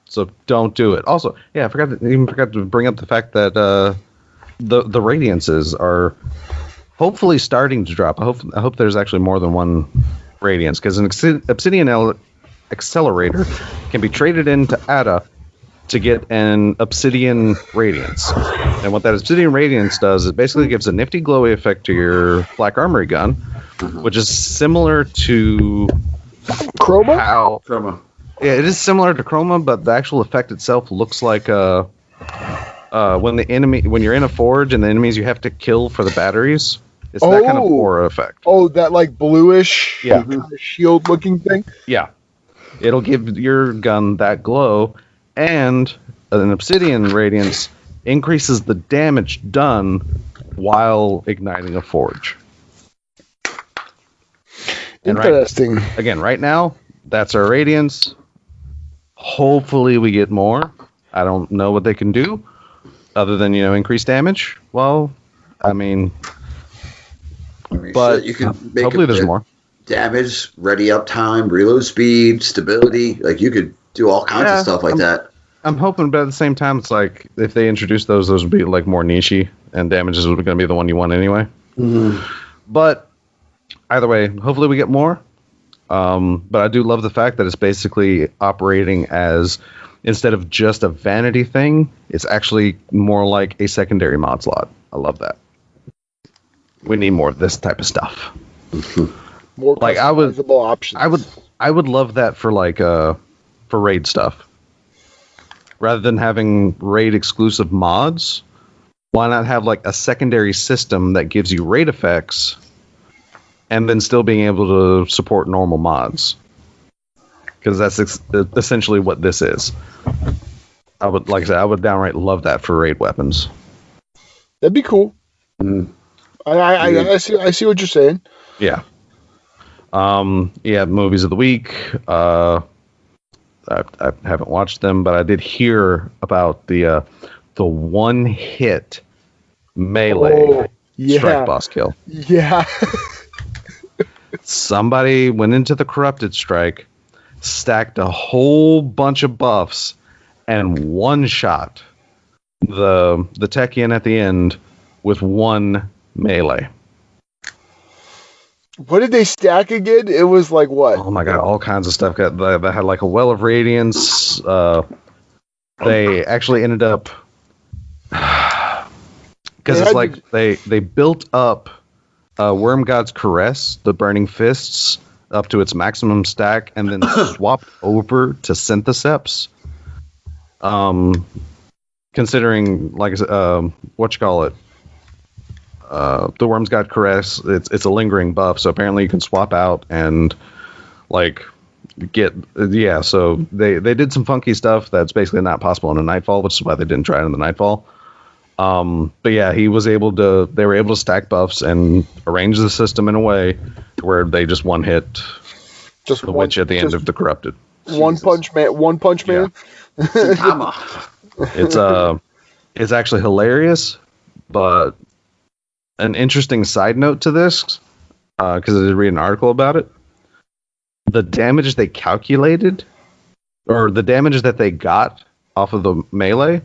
So don't do it. Also, yeah, I forgot to bring up the fact that the radiances are hopefully starting to drop. I hope there's actually more than one radiance, because an Obsidian Accelerator can be traded into Ada to get an Obsidian Radiance. And what that Obsidian Radiance does is basically gives a nifty glowy effect to your Black Armory gun, which is similar to Chroma? Chroma. Yeah, it is similar to Chroma, but the actual effect itself looks like when you're in a forge and the enemies you have to kill for the batteries. It's that kind of aura effect. Oh, that like bluish kind of shield looking thing? Yeah. It'll give your gun that glow, and an Obsidian Radiance increases the damage done while igniting a forge. Interesting. Right now, that's our Radiance. Hopefully we get more. I don't know what they can do other than, increase damage. Well, but you can make hopefully there's more. Damage, ready up time, reload speed, stability. Like, you could do all kinds of stuff like that. I'm hoping, but at the same time, it's like if they introduce those would be like more niche-y, and damage is going to be the one you want anyway. Mm-hmm. But either way, hopefully we get more. But I do love the fact that it's basically operating as, instead of just a vanity thing, it's actually more like a secondary mod slot. I love that. We need more of this type of stuff. More customizable options. I would love that for for raid stuff. Rather than having raid exclusive mods, why not have like a secondary system that gives you raid effects and then still being able to support normal mods? Because that's essentially what this is. I would downright love that for raid weapons. That'd be cool. Mm. I see what you're saying. Yeah. Movies of the week. I haven't watched them, but I did hear about the one hit melee strike boss kill. Yeah. Somebody went into the corrupted strike, stacked a whole bunch of buffs, and one shot the Techian at the end with one melee. What did they stack again? It was like what? Oh my god, all kinds of stuff. That had like a well of radiance. They actually ended up, because it's like they built up Worm God's Caress, the Burning Fists, up to its maximum stack, and then swapped over to Syntheseps. Considering the Worm's God Caress, it's a lingering buff, so apparently you can swap out and so they did some funky stuff that's basically not possible in a Nightfall, which is why they didn't try it in the Nightfall. But yeah, they were able to stack buffs and arrange the system in a way where they just one hit the witch at the end of the corrupted. One punch man. It's actually hilarious, but an interesting side note to this, because I did read an article about it. The damage they calculated, or the damage that they got off of the melee,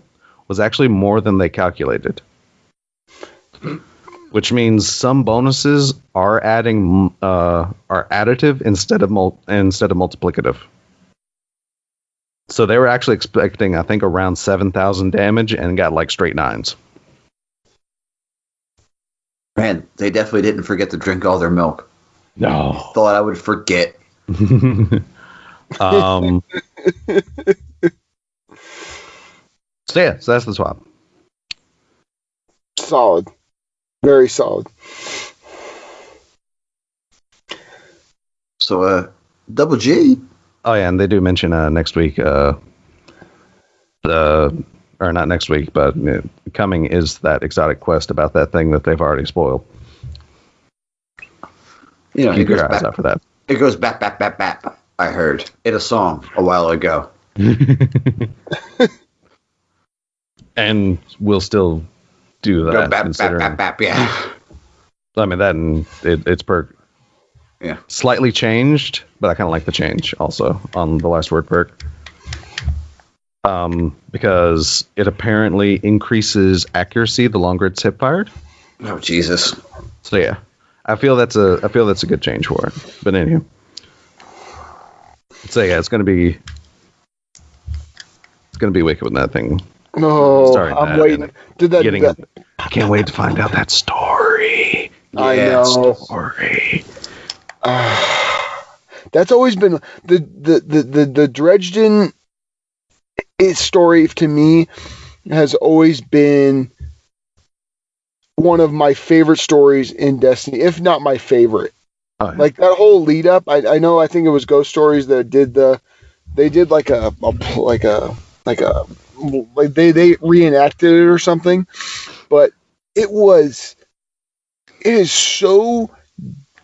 was actually more than they calculated. Which means some bonuses are additive instead of multiplicative. So they were actually expecting, I think, around 7,000 damage and got like straight 9s. Man, they definitely didn't forget to drink all their milk. No. Thought I would forget. So that's the swap. Solid. Very solid. So, Double G. Oh yeah, and they do mention next week. Or not next week, but coming is that exotic quest about that thing that they've already spoiled. You know, Keep your eyes out for that. It goes bap, bap, bap, bap. I heard in a song a while ago. And we'll still do that. Go bap, bap, bap, bap, yeah. I mean, that and it's perk. Yeah. Slightly changed, but I kind of like the change also on the last word perk. Because it apparently increases accuracy the longer it's hip fired. Oh, Jesus. So yeah, I feel that's a good change for it. But anyway, so yeah, it's gonna be wicked with that thing. No, I'm waiting. I can't wait to find out that story. I know. Story. That's always been the Dredgen story to me has always been one of my favorite stories in Destiny, if not my favorite. Oh, yeah. Like that whole lead up. I think it was Ghost Stories that did they they reenacted it or something, but it is so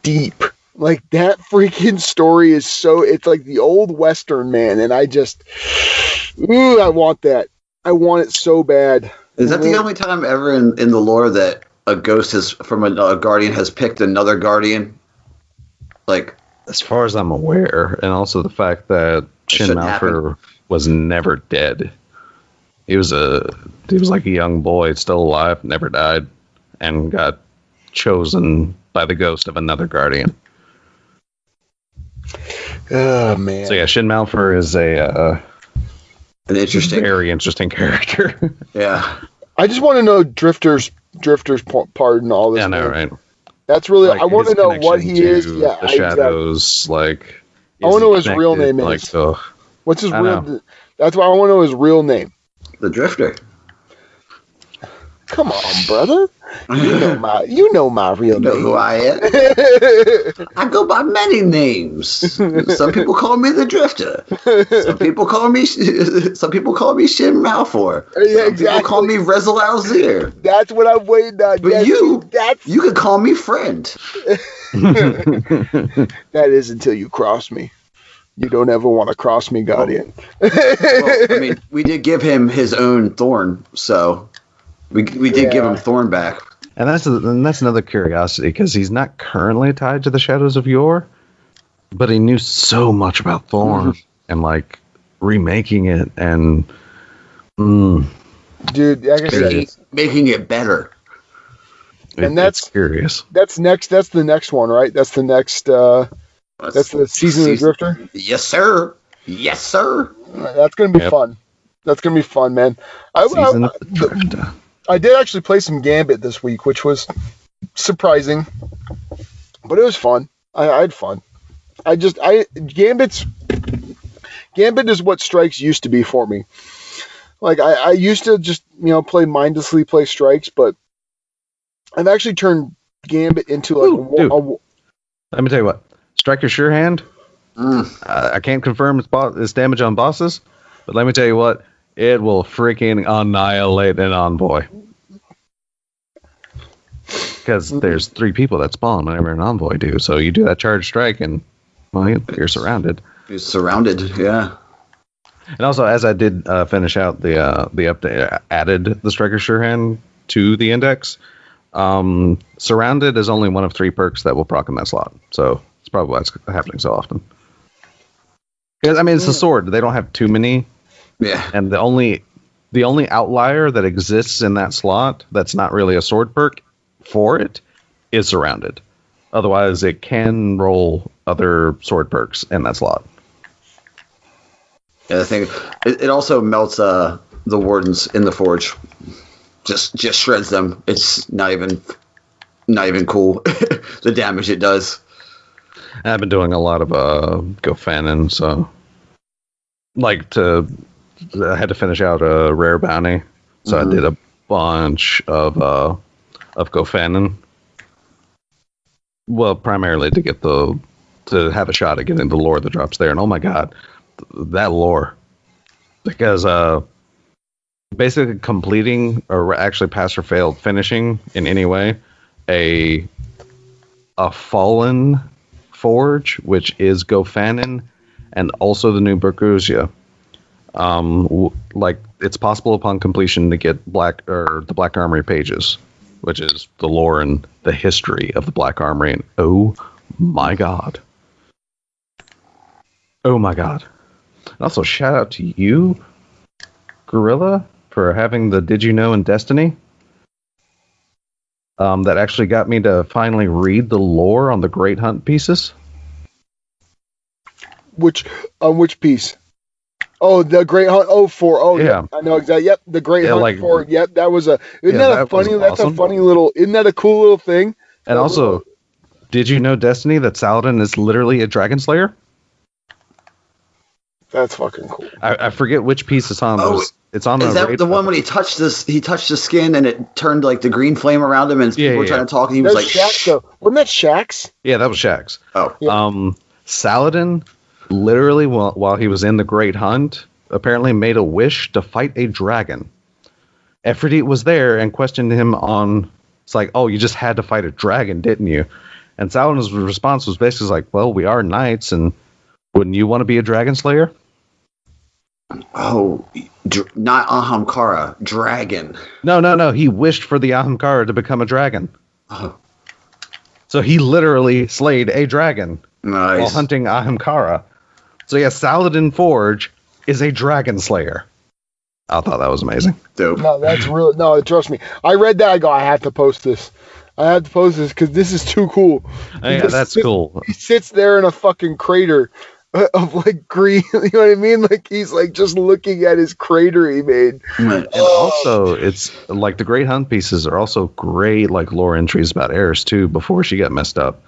deep. Like that freaking story is it's like the old Western, man, and I want that. I want it so bad. Is that the only time ever in the lore that a ghost from a guardian has picked another guardian? Like, as far as I'm aware, and also the fact that Shin Malphur was never dead. He was like a young boy, still alive, never died, and got chosen by the ghost of another guardian. Oh man! So yeah, Shin Malphur is an very interesting character. Yeah, I just want to know Drifter's part in all this. Yeah, I know, right? That's really. Like, I want to know what he is. Yeah, the shadows. Exactly. Like, I want to know his real name is. Like, what's his real? That's why I want to know his real name. The Drifter. Come on, brother. You know my real name. You know who I am. I go by many names. Some people call me the Drifter. Some people call me Shin Malphur. Yeah, exactly. Some people call me Rezel Alzir. That's what I'm waiting on. But you can call me friend. That is until you cross me. You don't ever want to cross me, Guardian. Well, I mean, we did give him his own thorn, so we did give him Thorn back. And that's another curiosity, because he's not currently tied to the Shadows of Yore, but he knew so much about Thorn and like remaking it and dude, like I said, making it better. And that's curious. That's the next one, right? That's the next. That's the season of the Drifter. Yes, sir. Yes, sir. That's gonna be fun. That's gonna be fun, man. I did actually play some Gambit this week, which was surprising, but it was fun. I had fun. Gambit is what Strikes used to be for me. Like I used to just mindlessly play Strikes, but I've actually turned Gambit into like Let me tell you what. Strike your sure hand. I can't confirm its damage on bosses, but let me tell you what. It will freaking annihilate an envoy. Because there's 3 people that spawn whenever an envoy do. So you do that charge strike and, well, you're surrounded. You're surrounded, yeah. And also, as I did finish out the update, added the Striker Sure Hand to the index. Surrounded is only one of 3 perks that will proc in that slot. So it's probably why it's happening so often. Because, I mean, it's a sword. They don't have too many. Yeah. And the only outlier that exists in that slot that's not really a sword perk for it is Surrounded. Otherwise, it can roll other sword perks in that slot. Yeah, I think it also melts the wardens in the forge. Just shreds them. It's not even cool. The damage it does. I've been doing a lot of Gofanon, so like to had to finish out a rare bounty, so I did a bunch of Gofanin. Well, primarily to get to have a shot at getting the lore that drops there, and oh my god, that lore! Because basically completing or actually pass or failed finishing in any way a fallen forge, which is Gofanin, and also the new Bergusia. Like it's possible upon completion to get the Black Armory pages, which is the lore and the history of the Black Armory. And oh my god, and also shout out to you, Gorilla, for having the Did You Know in Destiny. That actually got me to finally read the lore on the Great Hunt pieces. Which piece? Oh, the Great Hunt 04. Oh, yeah. I know exactly. Yep, the Great Hunt 4. Yep, that was a. Isn't that a funny? That's awesome. A funny little. Isn't that a cool little thing? And also, did you know, Destiny, that Saladin is literally a Dragon Slayer? That's fucking cool. I forget which piece it's on. Oh, it's on is that the one when he touched this? He touched the skin and it turned like the green flame around him, and people were trying to talk, and he was like, Shax, though. Wasn't that Shax? Yeah, that was Shax. Oh, yeah. Saladin, literally, while he was in the Great Hunt, apparently made a wish to fight a dragon. Ephrodite was there and questioned him on. It's like, oh, you just had to fight a dragon, didn't you? And Saladin's response was basically like, well, we are knights, and wouldn't you want to be a dragon slayer? Oh, not Ahamkara, dragon. No. He wished for the Ahamkara to become a dragon. Oh. So he literally slayed a dragon while hunting Ahamkara. So yeah, Saladin Forge is a dragon slayer. I thought that was amazing. Dope. No, that's real. No, trust me. I read that. I go, I have to post this. Because this is too cool. Yeah, that's cool. He sits there in a fucking crater of like green. You know what I mean? Like he's like just looking at his crater he made. And also, it's like the Great Hunt pieces are also great, like lore entries about Eris too. Before she got messed up,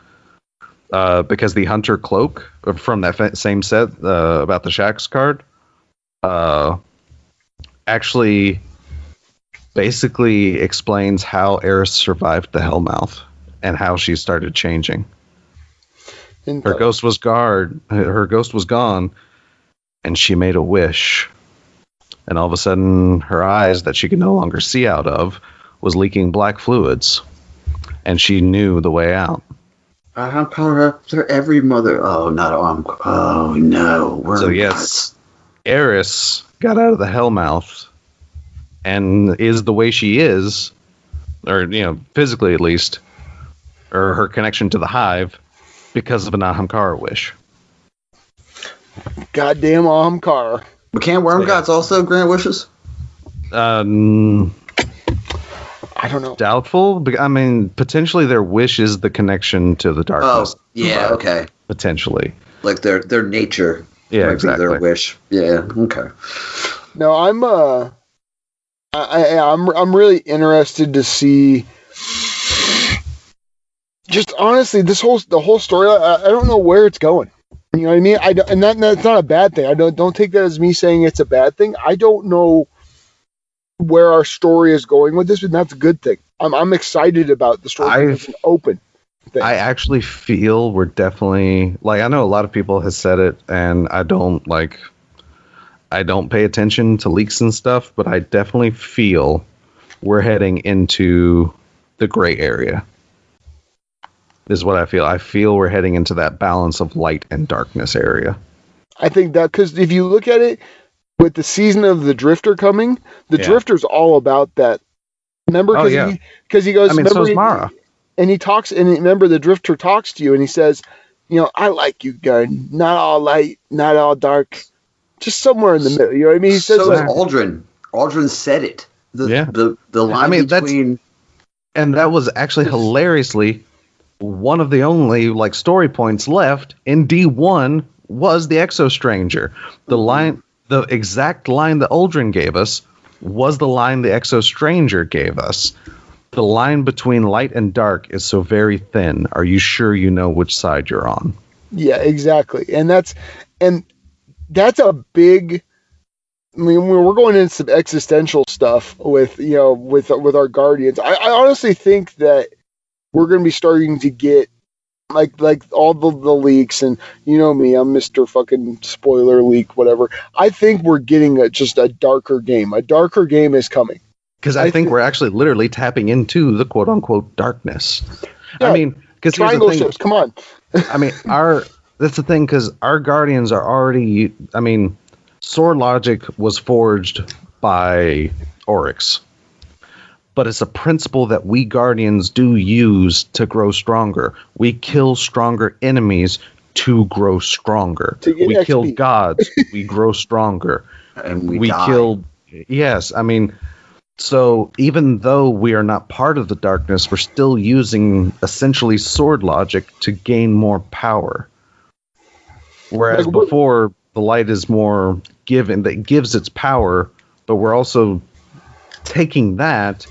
because the Hunter cloak from that same set about the Shax card, actually basically explains how Eris survived the Hellmouth and how she started changing. Her ghost was gone, and she made a wish. And all of a sudden, her eyes that she could no longer see out of was leaking black fluids, and she knew the way out. They're every mother. Oh, not oh no. So yes, Eris got out of the Hellmouth and is the way she is, or physically at least, or her connection to the Hive, because of an Ahamkara wish. Goddamn Ahamkara. But can't worm gods also grant wishes? I don't know. Doubtful. I mean, potentially their wish is the connection to the darkness. Oh, yeah, okay. Potentially. Like their nature. Yeah, exactly. Their wish. Yeah, okay. No, I'm really interested to see. Just honestly, the whole story. I don't know where it's going. You know what I mean? And that's not a bad thing. I don't take that as me saying it's a bad thing. I don't know where our story is going with this, and that's a good thing. I'm excited about the story. It's an open thing. I actually feel we're definitely I know a lot of people have said it, and I don't pay attention to leaks and stuff, but I definitely feel we're heading into the gray area. Is what I feel. I feel we're heading into that balance of light and darkness area. I think that because if you look at it, with the season of the Drifter coming, the Drifter's all about that. Remember? Because he goes. I mean, so is Mara. And he talks, and remember, the Drifter talks to you, and he says, I like you, Gun. Not all light, not all dark, just somewhere in the middle. You know what I mean? He says so is Aldrin. Aldrin said it. The line between. And that was actually hilariously one of the only story points left in D1 was the Exo Stranger. The exact line that Aldrin gave us was the line the Exo Stranger gave us. The line between light and dark is so very thin. Are you sure you know which side you're on? Yeah, exactly. And that's a big I mean, we're going into some existential stuff with our Guardians. I honestly think that we're going to be starting to get like all the leaks, and you know me, I'm Mr. fucking spoiler leak, whatever. I think we're getting just a darker game. A darker game is coming. Because I think we're actually literally tapping into the quote unquote darkness. Yeah, I mean, because triangle ships, come on. I mean, that's the thing, because our Guardians are already. I mean, sword logic was forged by Oryx. But it's a principle that we Guardians do use to grow stronger. We kill stronger enemies to grow stronger. We XP. kill gods. We grow stronger. And we die. kill. Yes, I mean, so even though we are not part of the darkness, we're still using essentially sword logic to gain more power. Whereas before, the light is more given, that gives its power, but we're also taking that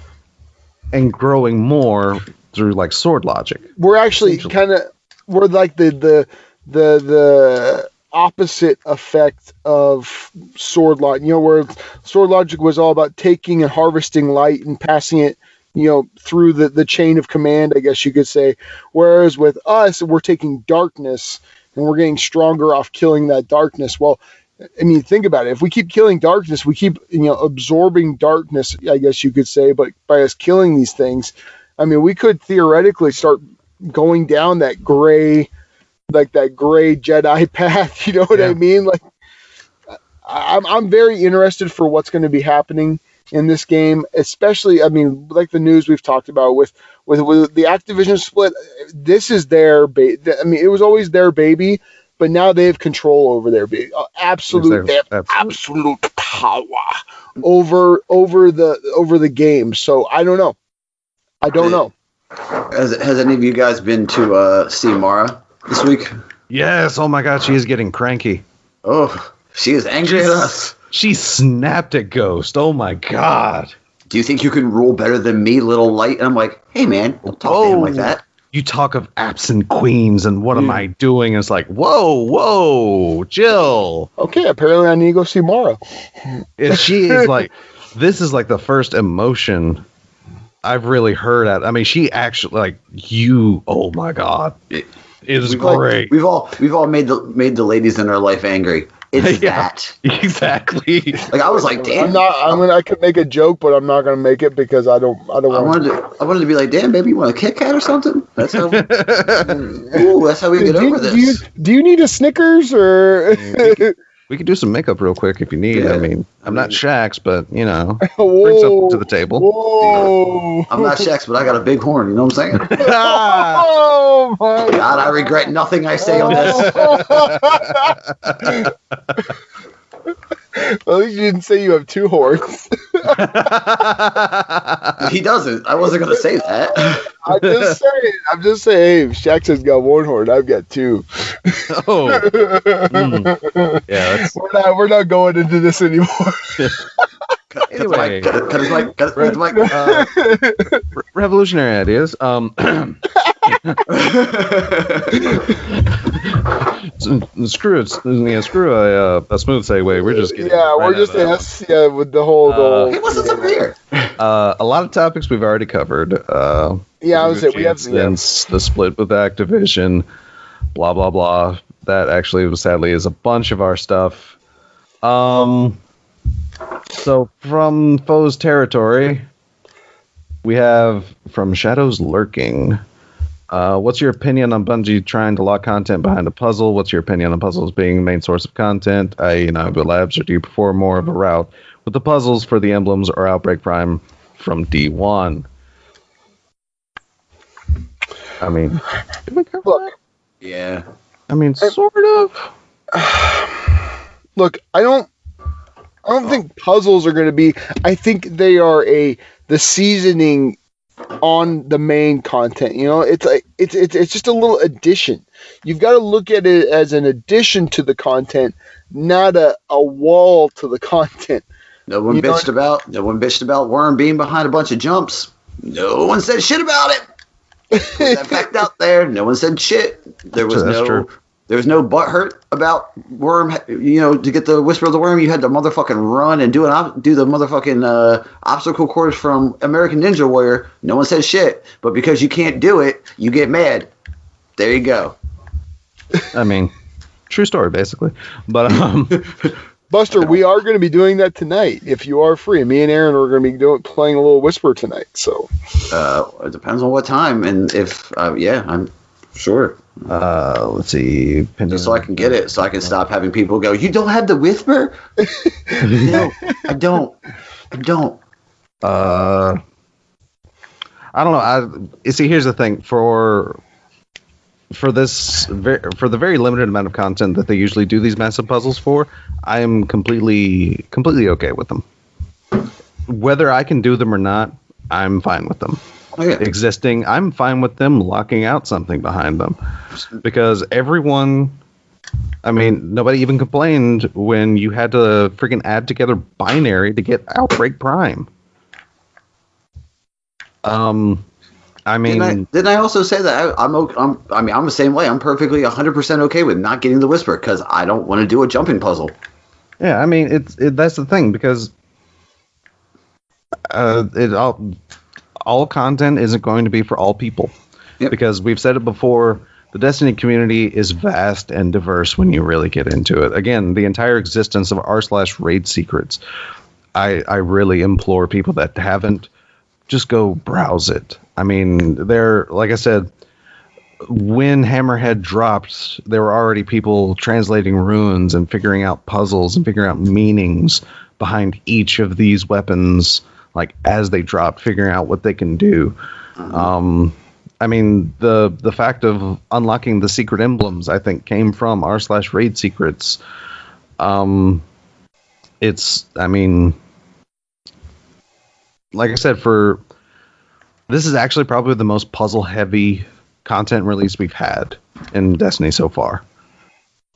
and growing more through like sword logic. We're actually we're like the opposite effect of sword logic. You know, where sword logic was all about taking and harvesting light and passing it, through the chain of command, I guess you could say. Whereas with us, we're taking darkness and we're getting stronger off killing that darkness. Well, I mean, think about it. If we keep killing darkness, we keep, absorbing darkness, I guess you could say, but by us killing these things, I mean, we could theoretically start going down that gray Jedi path. You know what I mean? Like, I'm very interested for what's going to be happening in this game, especially, I mean, like the news we've talked about with the Activision split. This is their I mean, it was always their baby. But now they have control over their big absolute power over the game. So I don't know. Has any of you guys been to see Mara this week? Yes. Oh my God, she is getting cranky. Oh, she is angry at us. She snapped at Ghost. Oh my God. Do you think you can rule better than me, little light? And I'm like, hey man, don't talk to him like that. You talk of absent queens and what am I doing? And it's like, whoa, Jill. Okay, apparently I need to go see Mara. And she is like, this is like the first emotion I've really heard at. I mean, she actually oh my God. It is great. We've all made the ladies in our life angry. It's that. Exactly. Like, I was like, damn. I could make a joke, but I'm not gonna make it because I wanted to be like, damn, baby, you want a Kit Kat or something? That's how that's how we get over this. Do you need a Snickers or We could do some makeup real quick if you need. Yeah. I mean, I'm not Shax, but bring Whoa, something to the table. Whoa. I'm not Shax, but I got a big horn. You know what I'm saying? Oh my God, I regret nothing I say on this. Well, at least you didn't say you have two horns. He doesn't. I wasn't going to say that. I'm just saying. Hey, Shax has got one horn. I've got two. Oh. Yeah. We're not going into this anymore. Anyway, cut his mic. Revolutionary ideas. Screw it. Screw a smooth segue. We're just getting with the whole. Hey, what's up here? A lot of topics we've already covered. I was it. We have the split with Activision. Blah blah blah. That actually, sadly, is a bunch of our stuff. So from Foe's Territory, we have From Shadows Lurking. What's your opinion on Bungie trying to lock content behind a puzzle? What's your opinion on puzzles being the main source of content, i.e. Naga Labs, or do you prefer more of a route with the puzzles for the emblems or Outbreak Prime from D1? I mean, did we cover that? Yeah. I mean, sort of. Look, I don't think puzzles are going to be. I think they are the seasoning on the main content. It's just a little addition. You've got to look at it as an addition to the content, not a wall to the content. No one bitched about Worm being behind a bunch of jumps. No one said shit about it. That fact out there. No one said shit. There was That's true. There was no butt hurt about Worm. To get the Whisper of the Worm, you had to motherfucking run and do the motherfucking obstacle course from American Ninja Warrior. No one says shit, but because you can't do it, you get mad. There you go. I mean, true story, basically. But Buster, we are going to be doing that tonight. If you are free, me and Aaron are going to be playing a little Whisper tonight. So it depends on what time, and if I'm sure. Let's see. Just so I can get it, so I can stop having people go, "You don't have the Whisper?" No, I don't. I don't. I don't know. See, here's the thing for the very limited amount of content that they usually do these massive puzzles for, I am completely okay with them. Whether I can do them or not, I'm fine with them. Oh, yeah. Existing, I'm fine with them locking out something behind them, because everyone, I mean, nobody even complained when you had to freaking add together binary to get Outbreak Prime. I mean, didn't I also say that I'm the same way. I'm perfectly 100% okay with not getting the Whisper because I don't want to do a jumping puzzle. Yeah, I mean, that's the thing, because all content isn't going to be for all people. Yep. Because we've said it before, the Destiny community is vast and diverse when you really get into it. Again, the entire existence of r/raid secrets. I really implore people that haven't, just go browse it. I mean, like I said, when Hammerhead dropped, there were already people translating runes and figuring out puzzles and figuring out meanings behind each of these weapons, like as they dropped, figuring out what they can do. Mm-hmm. I mean, the fact of unlocking the secret emblems, I think, came from r/raid secrets. Like I said, this is actually probably the most puzzle-heavy content release we've had in Destiny so far,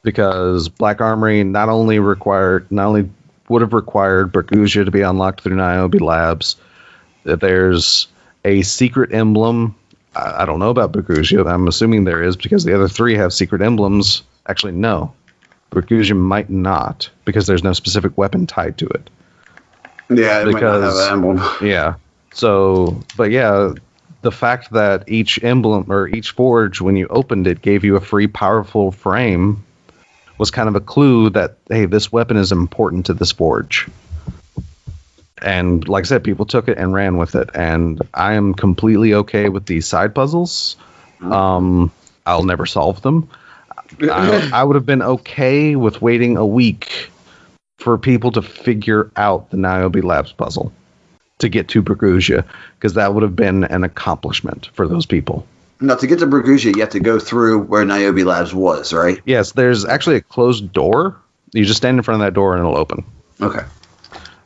because Black Armory not only would have required Bergusia to be unlocked through Niobe Labs. That there's a secret emblem. I don't know about Bergusia. I'm assuming there is, because the other three have secret emblems. Actually, no. Bergusia might not, because there's no specific weapon tied to it. Yeah, it might not have an emblem. Yeah. So, but yeah, the fact that each emblem or each forge, when you opened it, gave you a free powerful frame was kind of a clue that, hey, this weapon is important to this forge. And like I said, people took it and ran with it. And I am completely okay with these side puzzles. I'll never solve them. I would have been okay with waiting a week for people to figure out the Niobe Labs puzzle to get to Bergusia, because that would have been an accomplishment for those people. Now, to get to Bergusia, you have to go through where Niobe Labs was, right? Yes, there's actually a closed door. You just stand in front of that door and it'll open. Okay.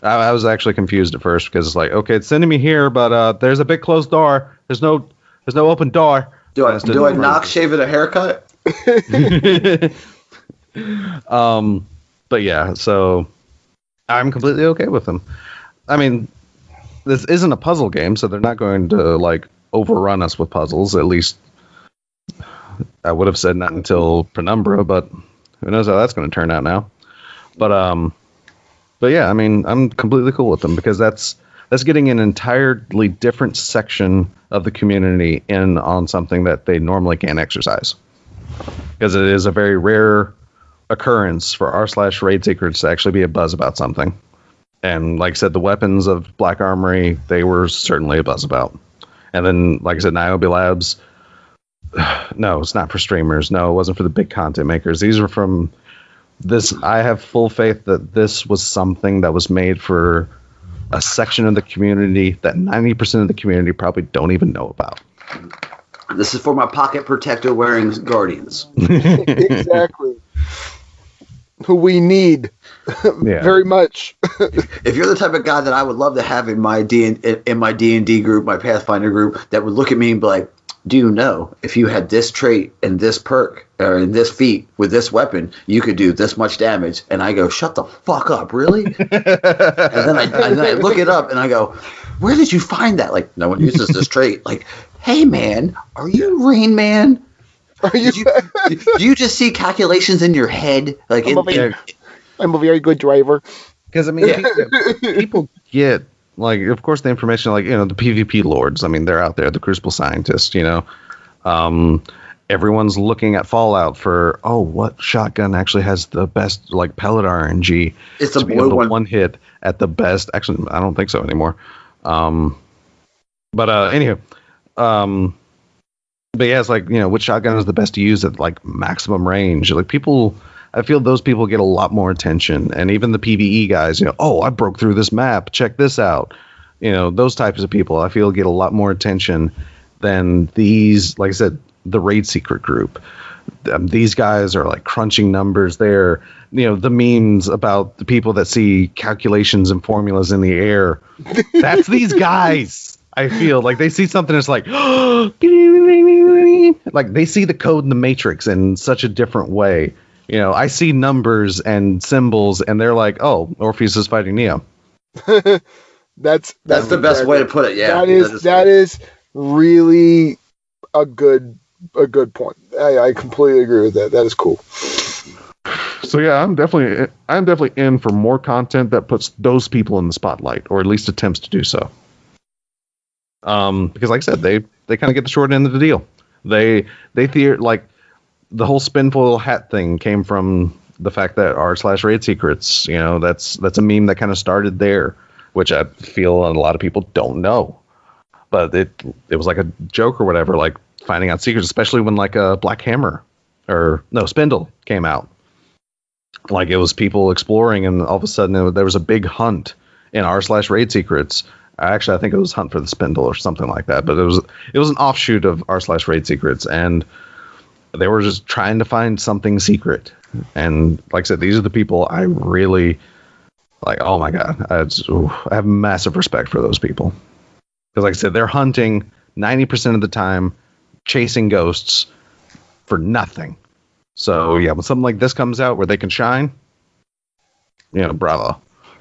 I was actually confused at first, because it's like, okay, it's sending me here, but there's a big closed door. There's no open door. Do I knock, shave it a haircut? But yeah, so I'm completely okay with them. I mean, this isn't a puzzle game, so they're not going to like overrun us with puzzles. At least I would have said not until Penumbra, but who knows how that's going to turn out now. But yeah, I mean, I'm completely cool with them, because that's getting an entirely different section of the community in on something that they normally can't exercise, because it is a very rare occurrence for r/raid secrets to actually be a buzz about something. And like I said, the weapons of Black Armory, they were certainly a buzz about. And then, like I said, Niobe Labs, no, it's not for streamers. No, it wasn't for the big content makers. These were from this. I have full faith that this was something that was made for a section of the community that 90% of the community probably don't even know about. This is for my pocket protector wearing Guardians. Exactly. Who we need very much. If you're the type of guy that I would love to have in my D&D group, my Pathfinder group, that would look at me and be like, do you know if you had this trait and this perk or in this feat with this weapon, you could do this much damage? And I go, shut the fuck up, really? And then I look it up and I go, where did you find that? Like, no one uses this trait. Like, hey man, are you Rain Man? Are you? Do you just see calculations in your head? Like I'm a very good driver. Because I mean, people get like, of course, the information, like, the PvP lords. I mean, they're out there, the Crucible scientists. Everyone's looking at Fallout for, what shotgun actually has the best like pellet RNG? It's a blue one hit at the best. Actually, I don't think so anymore. Anywho, but yeah, it's like, which shotgun is the best to use at like maximum range? Like people, I feel those people get a lot more attention, and even the PvE guys, I broke through this map. Check this out. Those types of people, I feel, get a lot more attention than these, like I said, the raid secret group. These guys are like crunching numbers there. The memes about the people that see calculations and formulas in the air. That's these guys. I feel like they see something that's like, like they see the code in the Matrix in such a different way. I see numbers and symbols, and they're like, "Oh, Orpheus is fighting Neo." That's the best way to put it. Yeah, that is really a good point. I completely agree with that. That is cool. So yeah, I'm definitely in for more content that puts those people in the spotlight, or at least attempts to do so. Because like I said, they kind of get the short end of the deal. They like the whole spinfoil hat thing came from the fact that r/raid secrets, that's a meme that kind of started there, which I feel a lot of people don't know. But it was like a joke or whatever, like finding out secrets, especially when like a Black Hammer Spindle came out. Like it was people exploring, and all of a sudden there was a big hunt in r/raid secrets. Actually, I think it was Hunt for the Spindle or something like that, but it was an offshoot of r/raid secrets, and they were just trying to find something secret. And like I said, these are the people I really like. Oh my god, I have massive respect for those people, because like I said, they're hunting 90% of the time, chasing ghosts for nothing. So yeah, when something like this comes out where they can shine, bravo.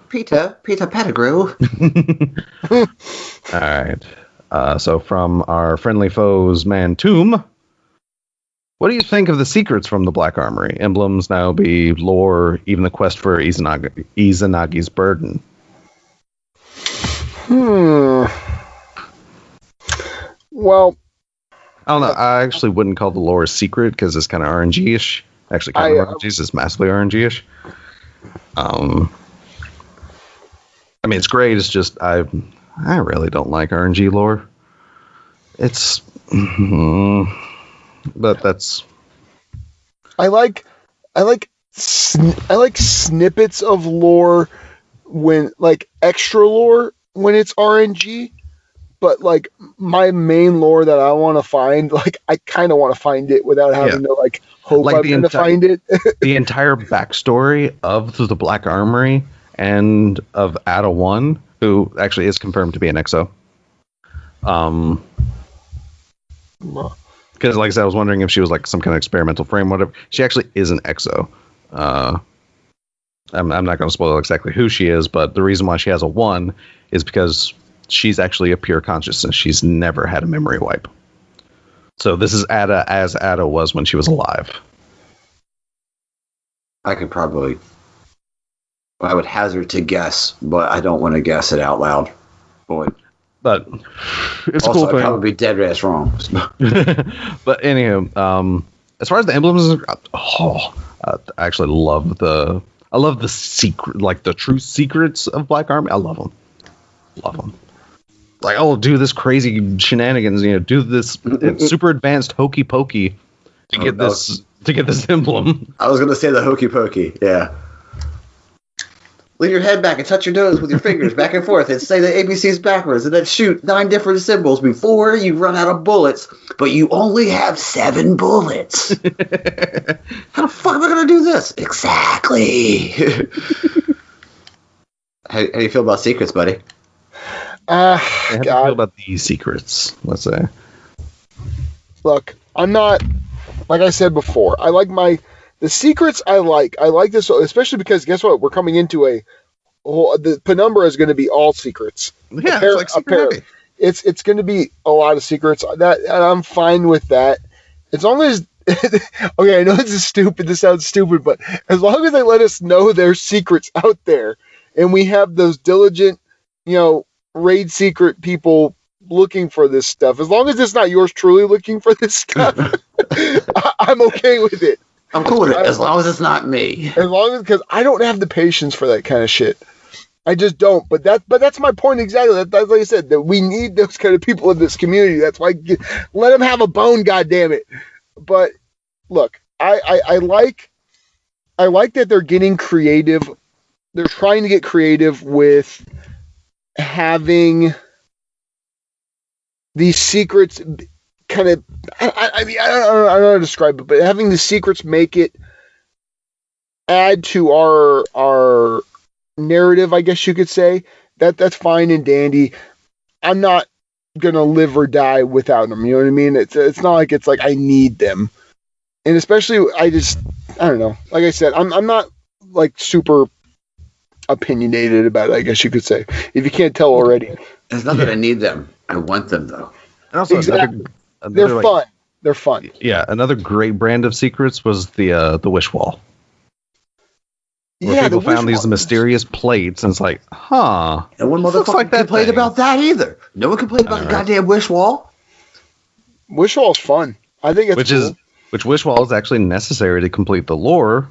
Peter Pettigrew. All right. So from our friendly foes, Mantoum, what do you think of the secrets from the Black Armory? Emblems, Niobe, lore, even the quest for Izanagi's burden. Well, I don't know. I actually wouldn't call the lore a secret because it's kind of RNG-ish. Actually, kind of RNG is massively RNG-ish. I mean, it's great. It's just I really don't like RNG lore. It's, but that's. I like snippets of lore when like extra lore when it's RNG, but like my main lore that I want to find, like I kind of want to find it without having to like hope like I'm going to find it. The entire backstory of the Black Armory and of Ada 1, who actually is confirmed to be an EXO. Because, like I said, I was wondering if she was like some kind of experimental frame, whatever. She actually is an EXO. I'm not going to spoil exactly who she is, but the reason why she has a 1 is because she's actually a pure consciousness. She's never had a memory wipe. So this is Ada as Ada was when she was alive. I would hazard to guess, but I don't want to guess it out loud. But it's also, a cool thing. I'd probably be dead ass wrong. But anywho, as far as the emblems, I actually love the secret, like the true secrets of Black Army. I love them. Like, do this crazy shenanigans, do this super advanced hokey pokey to get this emblem. I was gonna say the hokey pokey, yeah. Lean your head back and touch your nose with your fingers back and forth and say the ABCs backwards and then shoot 9 different symbols before you run out of bullets, but you only have 7 bullets. How the fuck am I going to do this? Exactly. How do you feel about secrets, buddy? How do you feel about these secrets, let's say? Look, I'm not, like I said before, I like the secrets I like this, especially because guess what? We're coming into the penumbra is going to be all secrets. Yeah, it's like super heavy. It's going to be a lot of secrets and I'm fine with that. As long as Okay, I know this sounds stupid, but as long as they let us know there's secrets out there, and we have those diligent, raid secret people looking for this stuff, as long as it's not yours truly looking for this stuff, I'm okay with it. I'm cool with it, as long as it's not me. As long as, because I don't have the patience for that kind of shit. I just don't. But that's my point exactly. That's like I said, that we need those kind of people in this community. That's why let them have a bone, goddammit. But look, I like that they're getting creative. They're trying to get creative with having these secrets kind of, I mean, I don't know how to describe it, but having the secrets make it add to our narrative, I guess you could say. That's fine and dandy. I'm not gonna live or die without them. You know what I mean? It's not like it's like I need them, and especially I don't know. Like I said, I'm not like super opinionated about it, I guess you could say, if you can't tell already. It's not that I need them. I want them though. And also, exactly. They're fun. They're fun. Yeah, another great brand of secrets was the wish wall. Where people found these mysterious plates, and it's like, huh. And one motherfucker complained about that either. No one complained about the goddamn wish wall. Wish wall's fun. I think it's cool. Which wish wall is actually necessary to complete the lore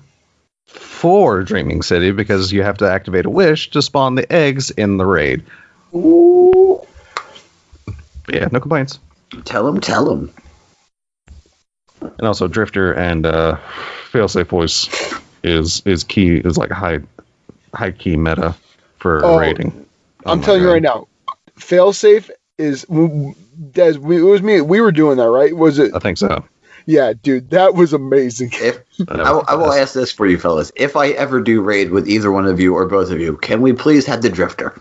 for Dreaming City, because you have to activate a wish to spawn the eggs in the raid. Ooh. Yeah, no complaints. Tell him. And also, Drifter and failsafe voice is key. Is like a high key meta for raiding. I'm telling you right now, failsafe is. It was me. We were doing that, right? Was it? I think so. Yeah, dude, that was amazing. I will ask this for you, fellas. If I ever do raid with either one of you or both of you, can we please have the Drifter?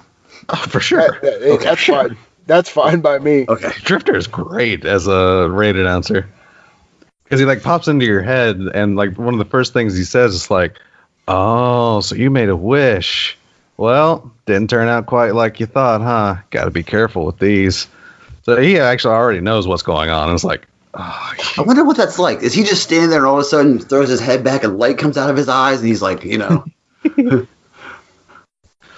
Oh, for sure. That's fine. That's fine by me. Okay. Drifter is great as a raid announcer. Because he like pops into your head, and like one of the first things he says is like, "Oh, so you made a wish. Well, didn't turn out quite like you thought, huh? Got to be careful with these." So he actually already knows what's going on. And it's like, I wonder what that's like. Is he just standing there and all of a sudden throws his head back and light comes out of his eyes and he's like, like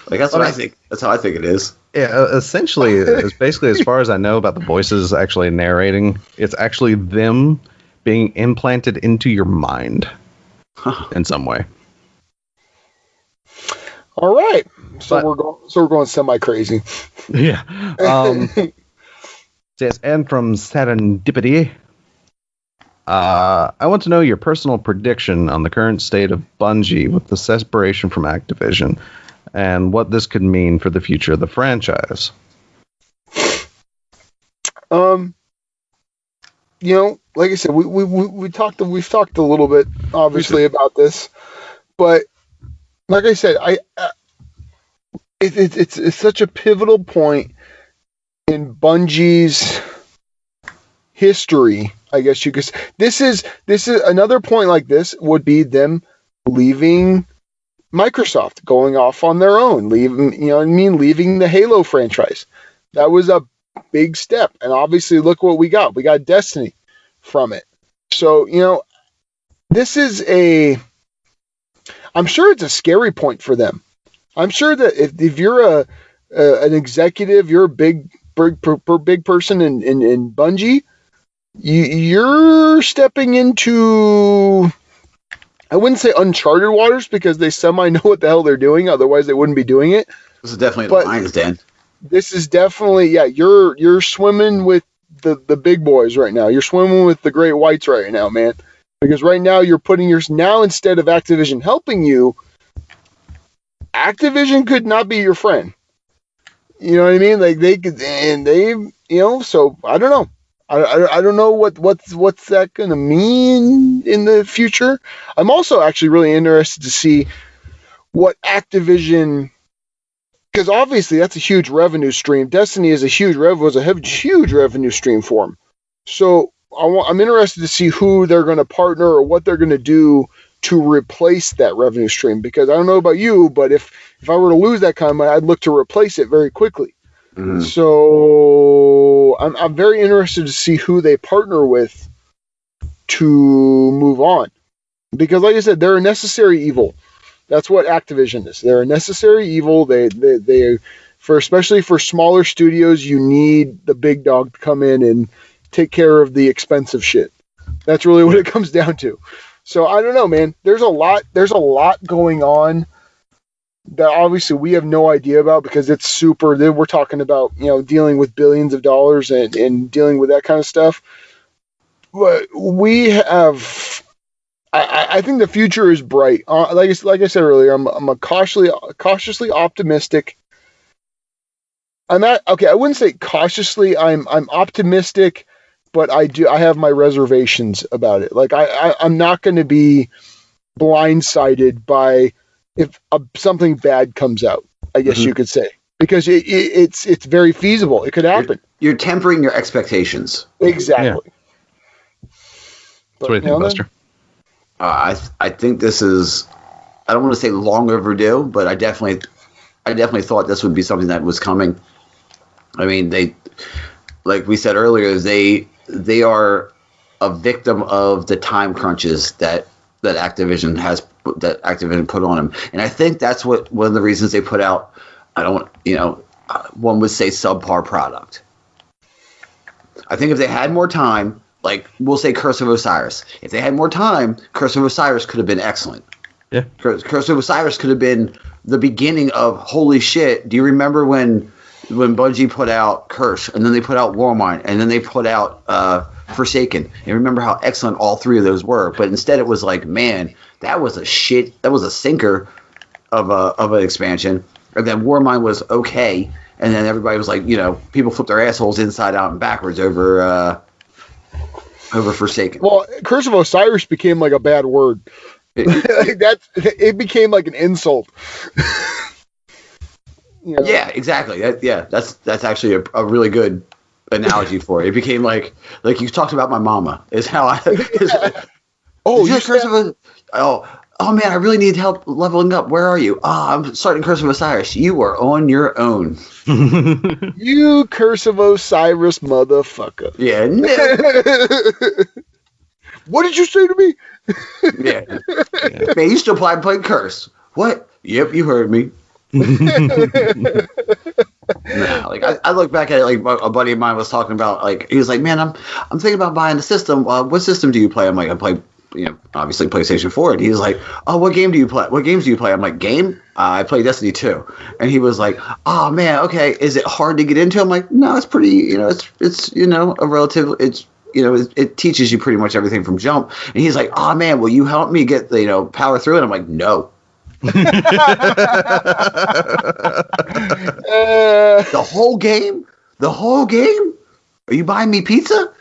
that's what I think. That's how I think it is. Yeah, essentially, it's basically, as far as I know about the voices actually narrating, it's actually them being implanted into your mind in some way. All right, we're going semi crazy. Yeah. Says, and from Serendipity, I want to know your personal prediction on the current state of Bungie with the separation from Activision, and what this could mean for the future of the franchise. Like I said, we've talked a little bit, obviously, about this, but like I said, it's such a pivotal point in Bungie's history, I guess you could say. This is another point like this would be them leaving Microsoft, going off on their own, leaving the Halo franchise. That was a big step, and obviously look what we got. We got Destiny from it. So, this is I'm sure it's a scary point for them. I'm sure that if you're an executive, you're a big person in Bungie, you're stepping into, I wouldn't say uncharted waters, because they semi know what the hell they're doing. Otherwise, they wouldn't be doing it. This is definitely the lion's den. This is definitely, you're swimming with the big boys right now. You're swimming with the great whites right now, man. Because right now you're putting now, instead of Activision helping you, Activision could not be your friend. You know what I mean? Like they so I don't know. I don't know what's that going to mean in the future. I'm also actually really interested to see what Activision, because obviously that's a huge revenue stream. Destiny was a huge revenue stream for them. So I'm interested to see who they're going to partner or what they're going to do to replace that revenue stream. Because I don't know about you, but if I were to lose that kind of money, I'd look to replace it very quickly. Mm-hmm. So I'm very interested to see who they partner with to move on. Because, like I said, they're a necessary evil. That's what Activision is. They're a necessary evil. They especially for smaller studios, you need the big dog to come in and take care of the expensive shit. That's really what it comes down to. So I don't know, man. There's a lot going on that obviously we have no idea about because it's super. We're talking about, dealing with billions of dollars and dealing with that kind of stuff. But we have. I think the future is bright. Like I said earlier, I'm a cautiously optimistic. I'm not okay. I wouldn't say cautiously. I'm optimistic, but I have my reservations about it. Like I'm not going to be blindsided by if something bad comes out. I guess you could say, because it's very feasible. It could happen. You're tempering your expectations. Exactly. Yeah. What do you think, Buster? I think this is, I don't want to say long overdue, but I definitely thought this would be something that was coming. I mean, they, like we said earlier, they are a victim of the time crunches that Activision put on them, and I think that's one of the reasons they put out. One would say subpar product. I think if they had more time. Like, we'll say Curse of Osiris. If they had more time, Curse of Osiris could have been excellent. Yeah. Curse of Osiris could have been the beginning of, holy shit, do you remember when Bungie put out Curse, and then they put out Warmind, and then they put out Forsaken? And remember how excellent all three of those were. But instead it was like, man, that was a sinker of an expansion. And then Warmind was okay. And then everybody was like, people flipped their assholes inside out and backwards over Forsaken. Well, Curse of Osiris became like a bad word. It became like an insult. Yeah, exactly. That's actually a really good analogy for it. It became like you talked about my mama. Is how I. Oh man, I really need help leveling up. Where are you? I'm starting Curse of Osiris. You are on your own. You Curse of Osiris motherfucker. Yeah. No. What did you say to me? Yeah. Man, you still playing Curse. What? Yep, you heard me. I look back at it like a buddy of mine was talking about, like, he was like, man, I'm thinking about buying a system. What system do you play? I'm like, I play obviously PlayStation 4. And he's like, oh, what game do you play? What games do you play? I'm like, game? I play Destiny 2. And he was like, oh man, okay, is it hard to get into? I'm like, no, it's pretty, it's a relative, it teaches you pretty much everything from jump. And he's like, oh man, will you help me get power through it? I'm like, no. The whole game? Are you buying me pizza?